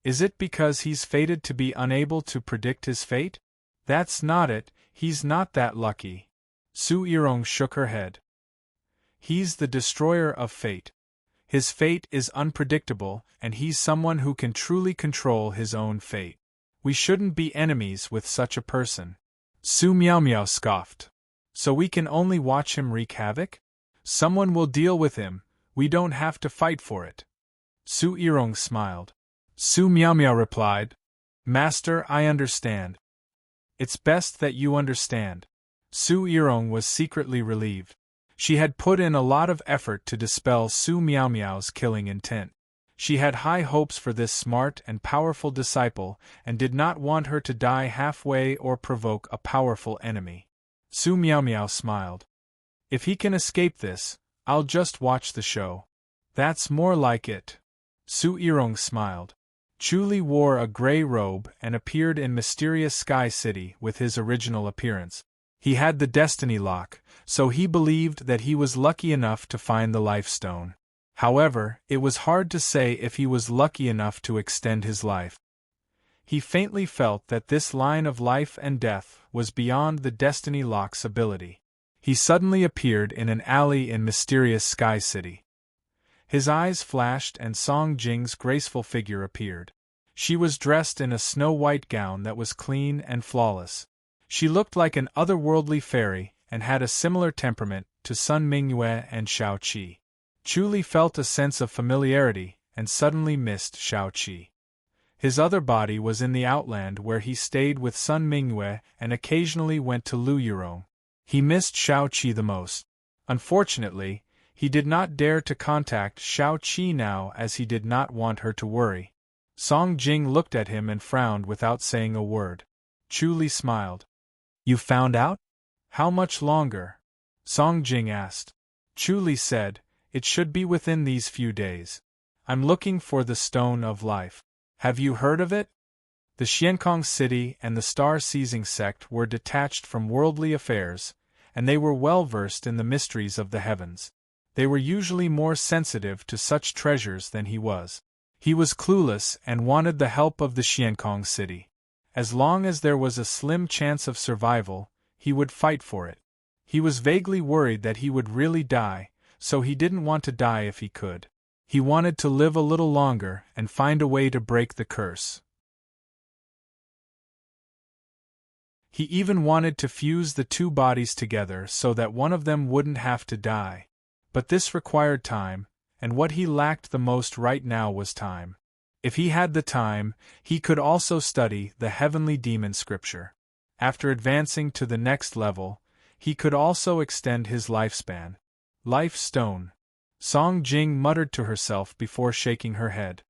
Is it because he's fated to be unable to predict his fate? That's not it, he's not that lucky. Su Yirong shook her head. He's the destroyer of fate. His fate is unpredictable, and he's someone who can truly control his own fate. We shouldn't be enemies with such a person. Su Miao scoffed. So we can only watch him wreak havoc? Someone will deal with him, we don't have to fight for it. Su Yirong smiled. Su Miao replied, Master, I understand. It's best that you understand. Su Yirong was secretly relieved. She had put in a lot of effort to dispel Su Miao's killing intent. She had high hopes for this smart and powerful disciple and did not want her to die halfway or provoke a powerful enemy. Su Miao smiled. If he can escape this, I'll just watch the show. That's more like it. Su Yirong smiled. Chu wore a gray robe and appeared in mysterious Sky City with his original appearance. He had the Destiny Lock, so he believed that he was lucky enough to find the Life Stone. However, it was hard to say if he was lucky enough to extend his life. He faintly felt that this line of life and death was beyond the Destiny Lock's ability. He suddenly appeared in an alley in mysterious Sky City. His eyes flashed and Song Jing's graceful figure appeared. She was dressed in a snow-white gown that was clean and flawless. She looked like an otherworldly fairy and had a similar temperament to Sun Mingyue and Shao Qi. Chu felt a sense of familiarity and suddenly missed Shao Qi. His other body was in the Outland where he stayed with Sun Mingyue and occasionally went to Lu Yurong. He missed Shao Qi the most. Unfortunately, he did not dare to contact Shao Qi now as he did not want her to worry. Song Jing looked at him and frowned without saying a word. Chu smiled. "You found out? How much longer?" Song Jing asked. Chu said, "It should be within these few days. I'm looking for the Stone of Life. Have you heard of it?" The Xiankong City and the Star-Seizing Sect were detached from worldly affairs, and they were well versed in the mysteries of the heavens. They were usually more sensitive to such treasures than he was. He was clueless and wanted the help of the Xiankong City. As long as there was a slim chance of survival, he would fight for it. He was vaguely worried that he would really die, so he didn't want to die if he could. He wanted to live a little longer and find a way to break the curse. He even wanted to fuse the two bodies together so that one of them wouldn't have to die. But this required time, and what he lacked the most right now was time. If he had the time, he could also study the Heavenly Demon Scripture. After advancing to the next level, he could also extend his lifespan. Life Stone. Song Jing muttered to herself before shaking her head.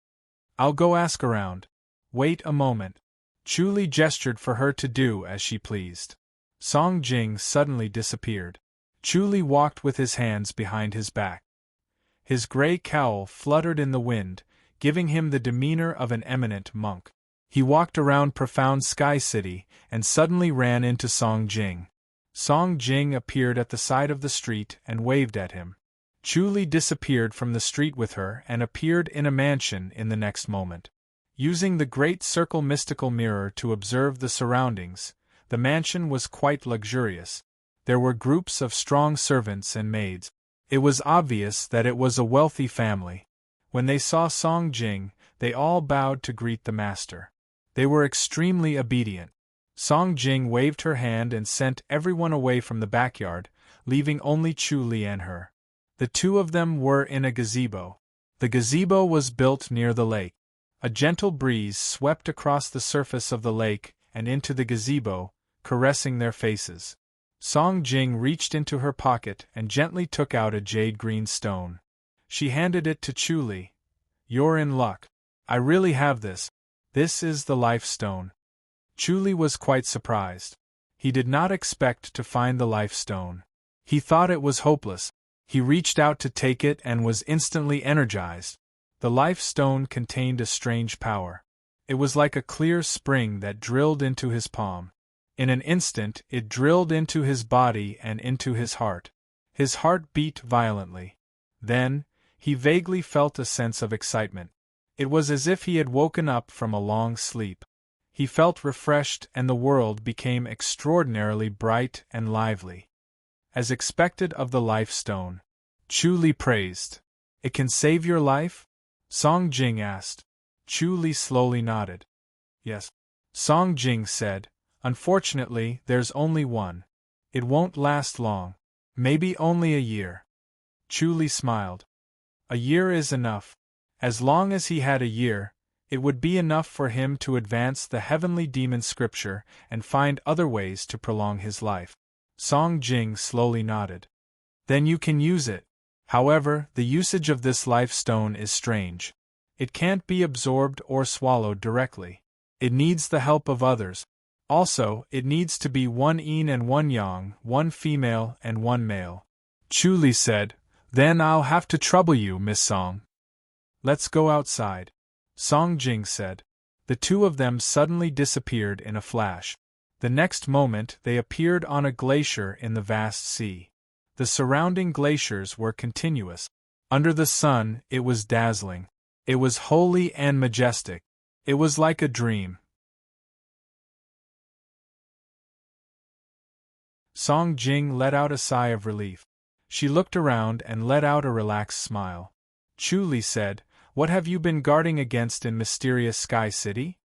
"I'll go ask around." "Wait a moment." Chu gestured for her to do as she pleased. Song Jing suddenly disappeared. Chu walked with his hands behind his back. His gray cowl fluttered in the wind, giving him the demeanor of an eminent monk. He walked around profound Sky City and suddenly ran into Song Jing. Song Jing appeared at the side of the street and waved at him. Chu disappeared from the street with her and appeared in a mansion in the next moment. Using the Great Circle mystical mirror to observe the surroundings, the mansion was quite luxurious. There were groups of strong servants and maids. It was obvious that it was a wealthy family. When they saw Song Jing, they all bowed to greet the master. They were extremely obedient. Song Jing waved her hand and sent everyone away from the backyard, leaving only Chu and her. The two of them were in a gazebo. The gazebo was built near the lake. A gentle breeze swept across the surface of the lake and into the gazebo, caressing their faces. Song Jing reached into her pocket and gently took out a jade-green stone. She handed it to Chu. "You're in luck. I really have this. This is the Life Stone." Chu was quite surprised. He did not expect to find the Life Stone. He thought it was hopeless. He reached out to take it and was instantly energized. The Life Stone contained a strange power. It was like a clear spring that drilled into his palm. In an instant it drilled into his body and into his heart. His heart beat violently. Then, he vaguely felt a sense of excitement. It was as if he had woken up from a long sleep. He felt refreshed and the world became extraordinarily bright and lively. As expected of the Life Stone, Chu praised. "It can save your life?" Song Jing asked. Chu slowly nodded. "Yes." Song Jing said, "Unfortunately, there's only one. It won't last long. Maybe only a year." Chu smiled. "A year is enough. As long as he had a year, it would be enough for him to advance the Heavenly Demon Scripture and find other ways to prolong his life." Song Jing slowly nodded. "Then you can use it. However, the usage of this Life Stone is strange. It can't be absorbed or swallowed directly. It needs the help of others. Also, it needs to be one yin and one yang, one female and one male." Chu said, "Then I'll have to trouble you, Miss Song. Let's go outside." Song Jing said. The two of them suddenly disappeared in a flash. The next moment they appeared on a glacier in the vast sea. The surrounding glaciers were continuous. Under the sun, it was dazzling. It was holy and majestic. It was like a dream. Song Jing let out a sigh of relief. She looked around and let out a relaxed smile. Chu Li said, "What have you been guarding against in Mysterious Sky City?"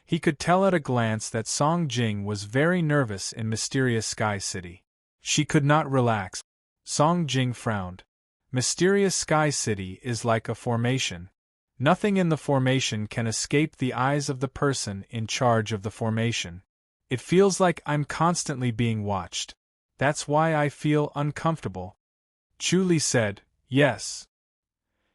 He could tell at a glance that Song Jing was very nervous in Mysterious Sky City. She could not relax. Song Jing frowned. Mysterious Sky City is like a formation. Nothing in the formation can escape the eyes of the person in charge of the formation. It feels like I'm constantly being watched. That's why I feel uncomfortable. Chu Li said, "Yes."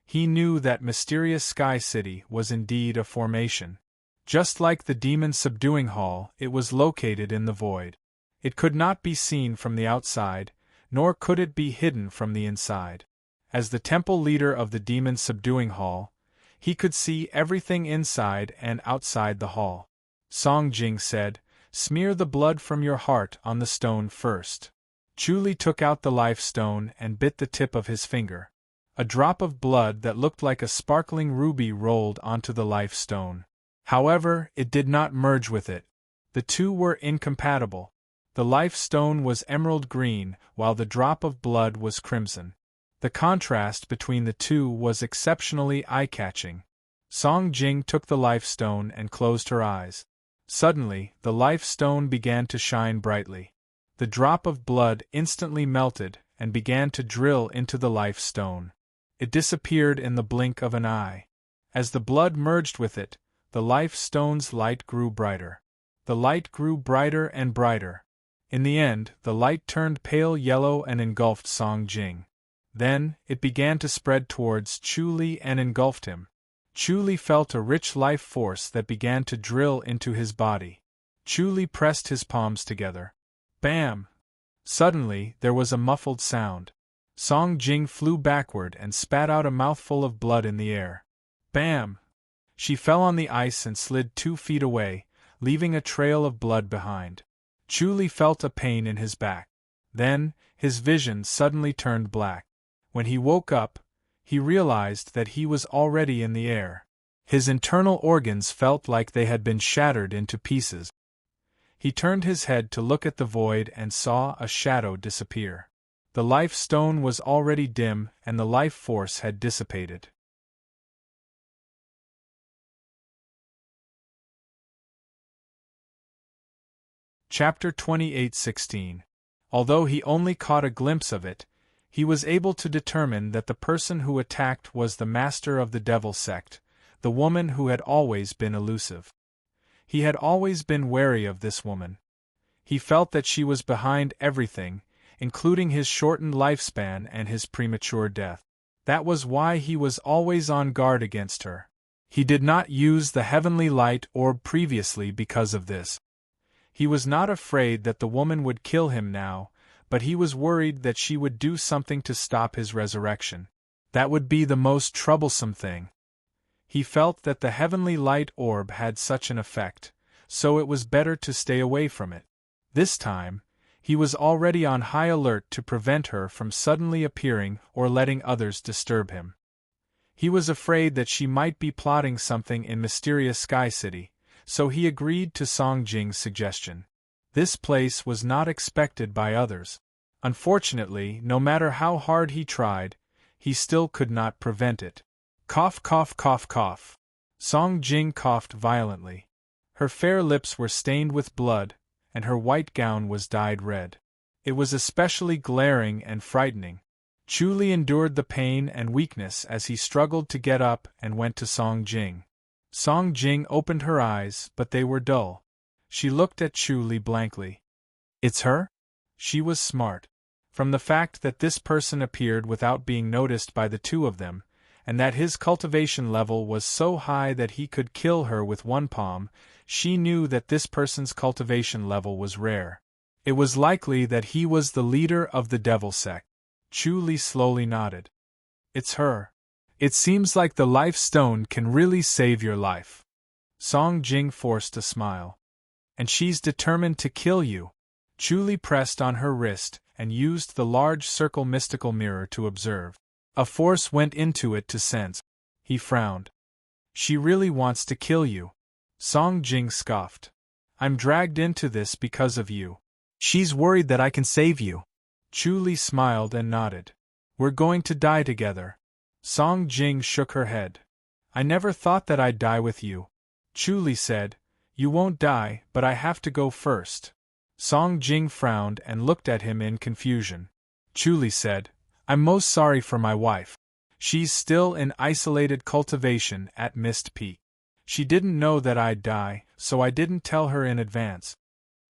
He knew that Mysterious Sky City was indeed a formation. Just like the Demon Subduing Hall, it was located in the void. It could not be seen from the outside, nor could it be hidden from the inside. As the temple leader of the Demon Subduing Hall, he could see everything inside and outside the hall. Song Jing said, "Smear the blood from your heart on the stone first." Chu Li took out the life stone and bit the tip of his finger. A drop of blood that looked like a sparkling ruby rolled onto the life stone. However, it did not merge with it. The two were incompatible. The life stone was emerald green, while the drop of blood was crimson. The contrast between the two was exceptionally eye-catching. Song Jing took the life stone and closed her eyes. Suddenly, the life stone began to shine brightly. The drop of blood instantly melted and began to drill into the life stone. It disappeared in the blink of an eye. As the blood merged with it, the life stone's light grew brighter. The light grew brighter and brighter. In the end, the light turned pale yellow and engulfed Song Jing. Then, it began to spread towards Chu Li and engulfed him. Chu Li felt a rich life force that began to drill into his body. Chu Li pressed his palms together. Bam! Suddenly, there was a muffled sound. Song Jing flew backward and spat out a mouthful of blood in the air. Bam! She fell on the ice and slid 2 feet away, leaving a trail of blood behind. Chu Li felt a pain in his back. Then, his vision suddenly turned black. When he woke up, he realized that he was already in the air. His internal organs felt like they had been shattered into pieces. He turned his head to look at the void and saw a shadow disappear. The life stone was already dim and the life force had dissipated. Chapter 28:16. Although he only caught a glimpse of it, he was able to determine that the person who attacked was the master of the devil sect, the woman who had always been elusive. He had always been wary of this woman. He felt that she was behind everything, including his shortened lifespan and his premature death. That was why he was always on guard against her. He did not use the heavenly light orb previously because of this. He was not afraid that the woman would kill him now, but he was worried that she would do something to stop his resurrection. That would be the most troublesome thing. He felt that the heavenly light orb had such an effect, so it was better to stay away from it. This time, he was already on high alert to prevent her from suddenly appearing or letting others disturb him. He was afraid that she might be plotting something in Mysterious Sky City, so he agreed to Song Jing's suggestion. This place was not expected by others. Unfortunately, no matter how hard he tried, he still could not prevent it. Cough, cough, cough, cough. Song Jing coughed violently. Her fair lips were stained with blood, and her white gown was dyed red. It was especially glaring and frightening. Chu Li endured the pain and weakness as he struggled to get up and went to Song Jing. Song Jing opened her eyes, but they were dull. She looked at Chu Li blankly. It's her? She was smart. From the fact that this person appeared without being noticed by the two of them, and that his cultivation level was so high that he could kill her with one palm, she knew that this person's cultivation level was rare. It was likely that he was the leader of the devil sect. Chu Li slowly nodded. It's her. It seems like the life stone can really save your life. Song Jing forced a smile. And she's determined to kill you. Chu Li pressed on her wrist and used the large circle mystical mirror to observe. A force went into it to sense. He frowned. She really wants to kill you. Song Jing scoffed. I'm dragged into this because of you. She's worried that I can save you. Chu Li smiled and nodded. We're going to die together. Song Jing shook her head. I never thought that I'd die with you. Chu Li said, You won't die, but I have to go first. Song Jing frowned and looked at him in confusion. Chu Li said, I'm most sorry for my wife. She's still in isolated cultivation at Mist Peak. She didn't know that I'd die, so I didn't tell her in advance.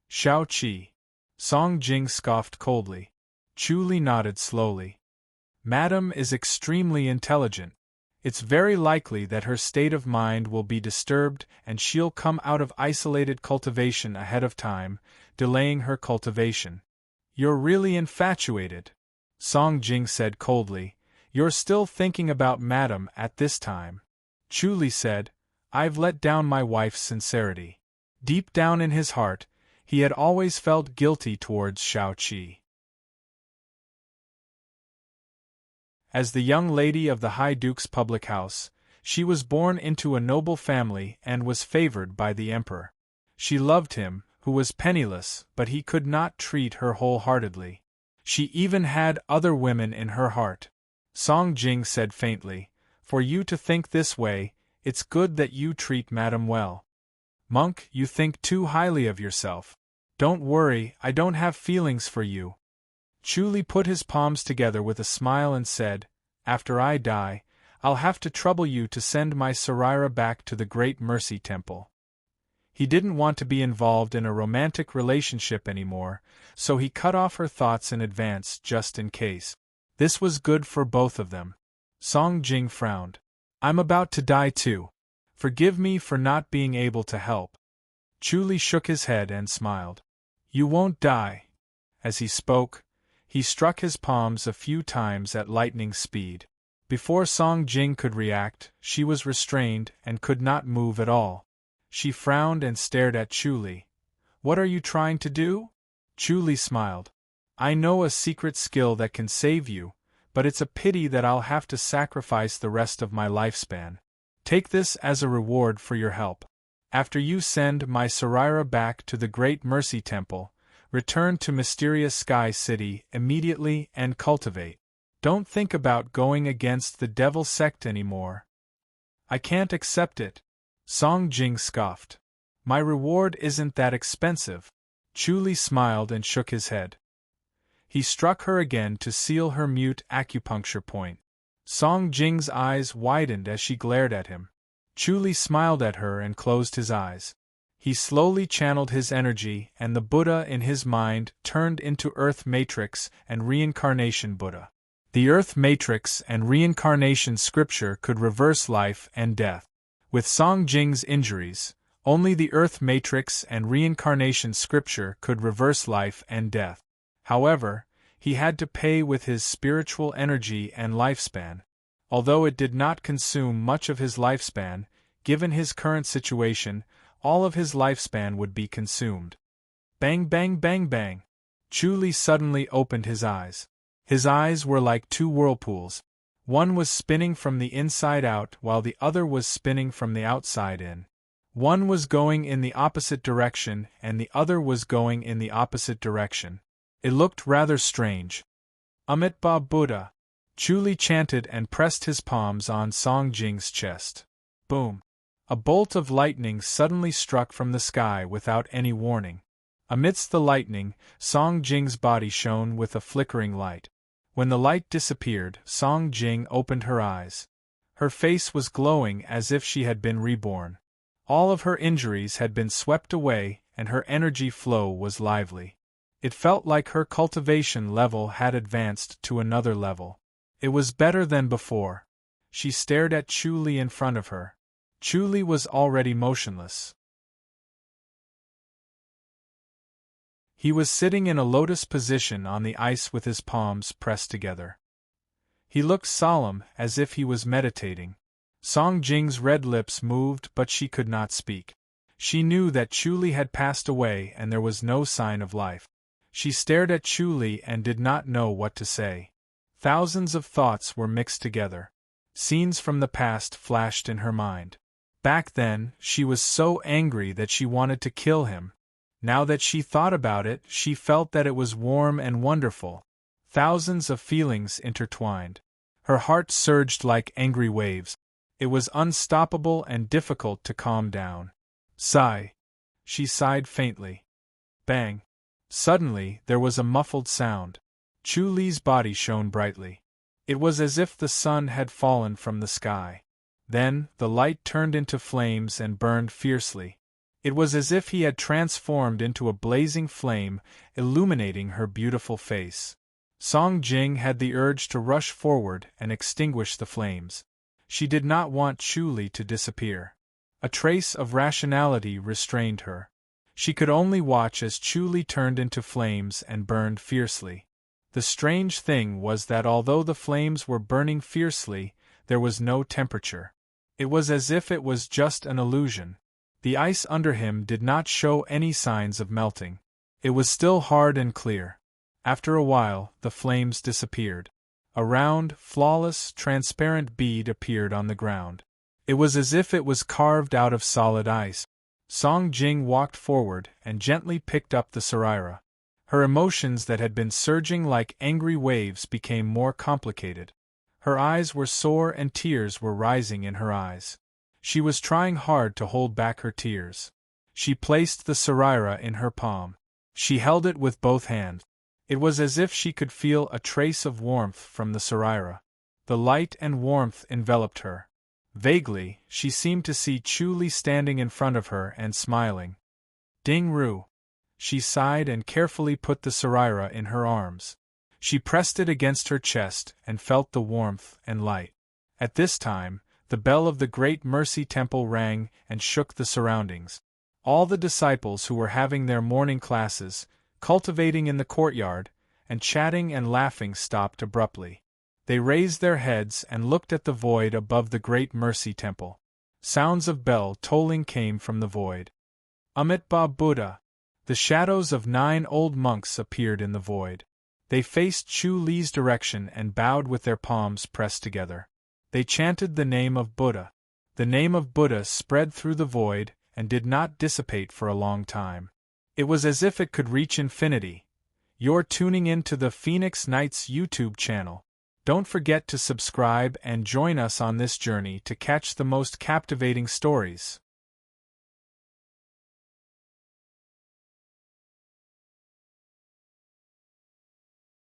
Shao Qi. Song Jing scoffed coldly. Chu Li nodded slowly. Madam is extremely intelligent. It's very likely that her state of mind will be disturbed and she'll come out of isolated cultivation ahead of time, delaying her cultivation. You're really infatuated. Song Jing said coldly. You're still thinking about Madam at this time. Chu Li said, I've let down my wife's sincerity. Deep down in his heart, he had always felt guilty towards Shao Qi. As the young lady of the High Duke's public house, she was born into a noble family and was favored by the emperor. She loved him, who was penniless, but he could not treat her wholeheartedly. She even had other women in her heart. Song Jing said faintly, For you to think this way, it's good that you treat Madam well. Monk, you think too highly of yourself. Don't worry, I don't have feelings for you. Chu Li put his palms together with a smile and said, After I die, I'll have to trouble you to send my Sarira back to the Great Mercy Temple. He didn't want to be involved in a romantic relationship anymore, so he cut off her thoughts in advance just in case. This was good for both of them. Song Jing frowned. I'm about to die too. Forgive me for not being able to help. Chu Li shook his head and smiled. You won't die. As he spoke, he struck his palms a few times at lightning speed. Before Song Jing could react, she was restrained and could not move at all. She frowned and stared at Chu Li. What are you trying to do? Chu Li smiled. I know a secret skill that can save you, but it's a pity that I'll have to sacrifice the rest of my lifespan. Take this as a reward for your help. After you send my Sarira back to the Great Mercy Temple, return to Mysterious Sky City immediately and cultivate. Don't think about going against the Devil Sect anymore. I can't accept it. Song Jing scoffed. My reward isn't that expensive. Chu Li smiled and shook his head. He struck her again to seal her mute acupuncture point. Song Jing's eyes widened as she glared at him. Chu Li smiled at her and closed his eyes. He slowly channeled his energy, and the Buddha in his mind turned into Earth Matrix and Reincarnation Buddha. The Earth Matrix and Reincarnation scripture could reverse life and death. With Song Jing's injuries, only the Earth Matrix and Reincarnation scripture could reverse life and death. However, he had to pay with his spiritual energy and lifespan. Although it did not consume much of his lifespan, given his current situation, all of his lifespan would be consumed. Bang bang bang bang. Chu Li suddenly opened his eyes. His eyes were like two whirlpools. One was spinning from the inside out while the other was spinning from the outside in. One was going in the opposite direction and the other was going in the opposite direction. It looked rather strange. Amitabha Buddha. Chu Li chanted and pressed his palms on Song Jing's chest. Boom. A bolt of lightning suddenly struck from the sky without any warning. Amidst the lightning, Song Jing's body shone with a flickering light. When the light disappeared, Song Jing opened her eyes. Her face was glowing as if she had been reborn. All of her injuries had been swept away, and her energy flow was lively. It felt like her cultivation level had advanced to another level. It was better than before. She stared at Chu Li in front of her. Chu Li was already motionless. He was sitting in a lotus position on the ice with his palms pressed together. He looked solemn, as if he was meditating. Song Jing's red lips moved, but she could not speak. She knew that Chu Li had passed away and there was no sign of life. She stared at Chu Li and did not know what to say. Thousands of thoughts were mixed together. Scenes from the past flashed in her mind. Back then, she was so angry that she wanted to kill him. Now that she thought about it, she felt that it was warm and wonderful. Thousands of feelings intertwined. Her heart surged like angry waves. It was unstoppable and difficult to calm down. Sigh. She sighed faintly. Bang. Suddenly, there was a muffled sound. Chu Li's body shone brightly. It was as if the sun had fallen from the sky. Then, the light turned into flames and burned fiercely. It was as if he had transformed into a blazing flame, illuminating her beautiful face. Song Jing had the urge to rush forward and extinguish the flames. She did not want Chu Li to disappear. A trace of rationality restrained her. She could only watch as Chu Li turned into flames and burned fiercely. The strange thing was that although the flames were burning fiercely, there was no temperature. It was as if it was just an illusion. The ice under him did not show any signs of melting. It was still hard and clear. After a while, the flames disappeared. A round, flawless, transparent bead appeared on the ground. It was as if it was carved out of solid ice. Song Jing walked forward and gently picked up the saraira. Her emotions that had been surging like angry waves became more complicated. Her eyes were sore and tears were rising in her eyes. She was trying hard to hold back her tears. She placed the saraira in her palm. She held it with both hands. It was as if she could feel a trace of warmth from the saraira. The light and warmth enveloped her. Vaguely, she seemed to see Chu Li standing in front of her and smiling. Ding Ru. She sighed and carefully put the saraira in her arms. She pressed it against her chest and felt the warmth and light. At this time, the bell of the Great Mercy Temple rang and shook the surroundings. All the disciples who were having their morning classes, cultivating in the courtyard, and chatting and laughing stopped abruptly. They raised their heads and looked at the void above the Great Mercy Temple. Sounds of bell tolling came from the void. Amitabha Buddha. The shadows of 9 old monks appeared in the void. They faced Chu Li's direction and bowed with their palms pressed together. They chanted the name of Buddha. The name of Buddha spread through the void and did not dissipate for a long time. It was as if it could reach infinity. You're tuning in to the Phoenix Nights YouTube channel. Don't forget to subscribe and join us on this journey to catch the most captivating stories.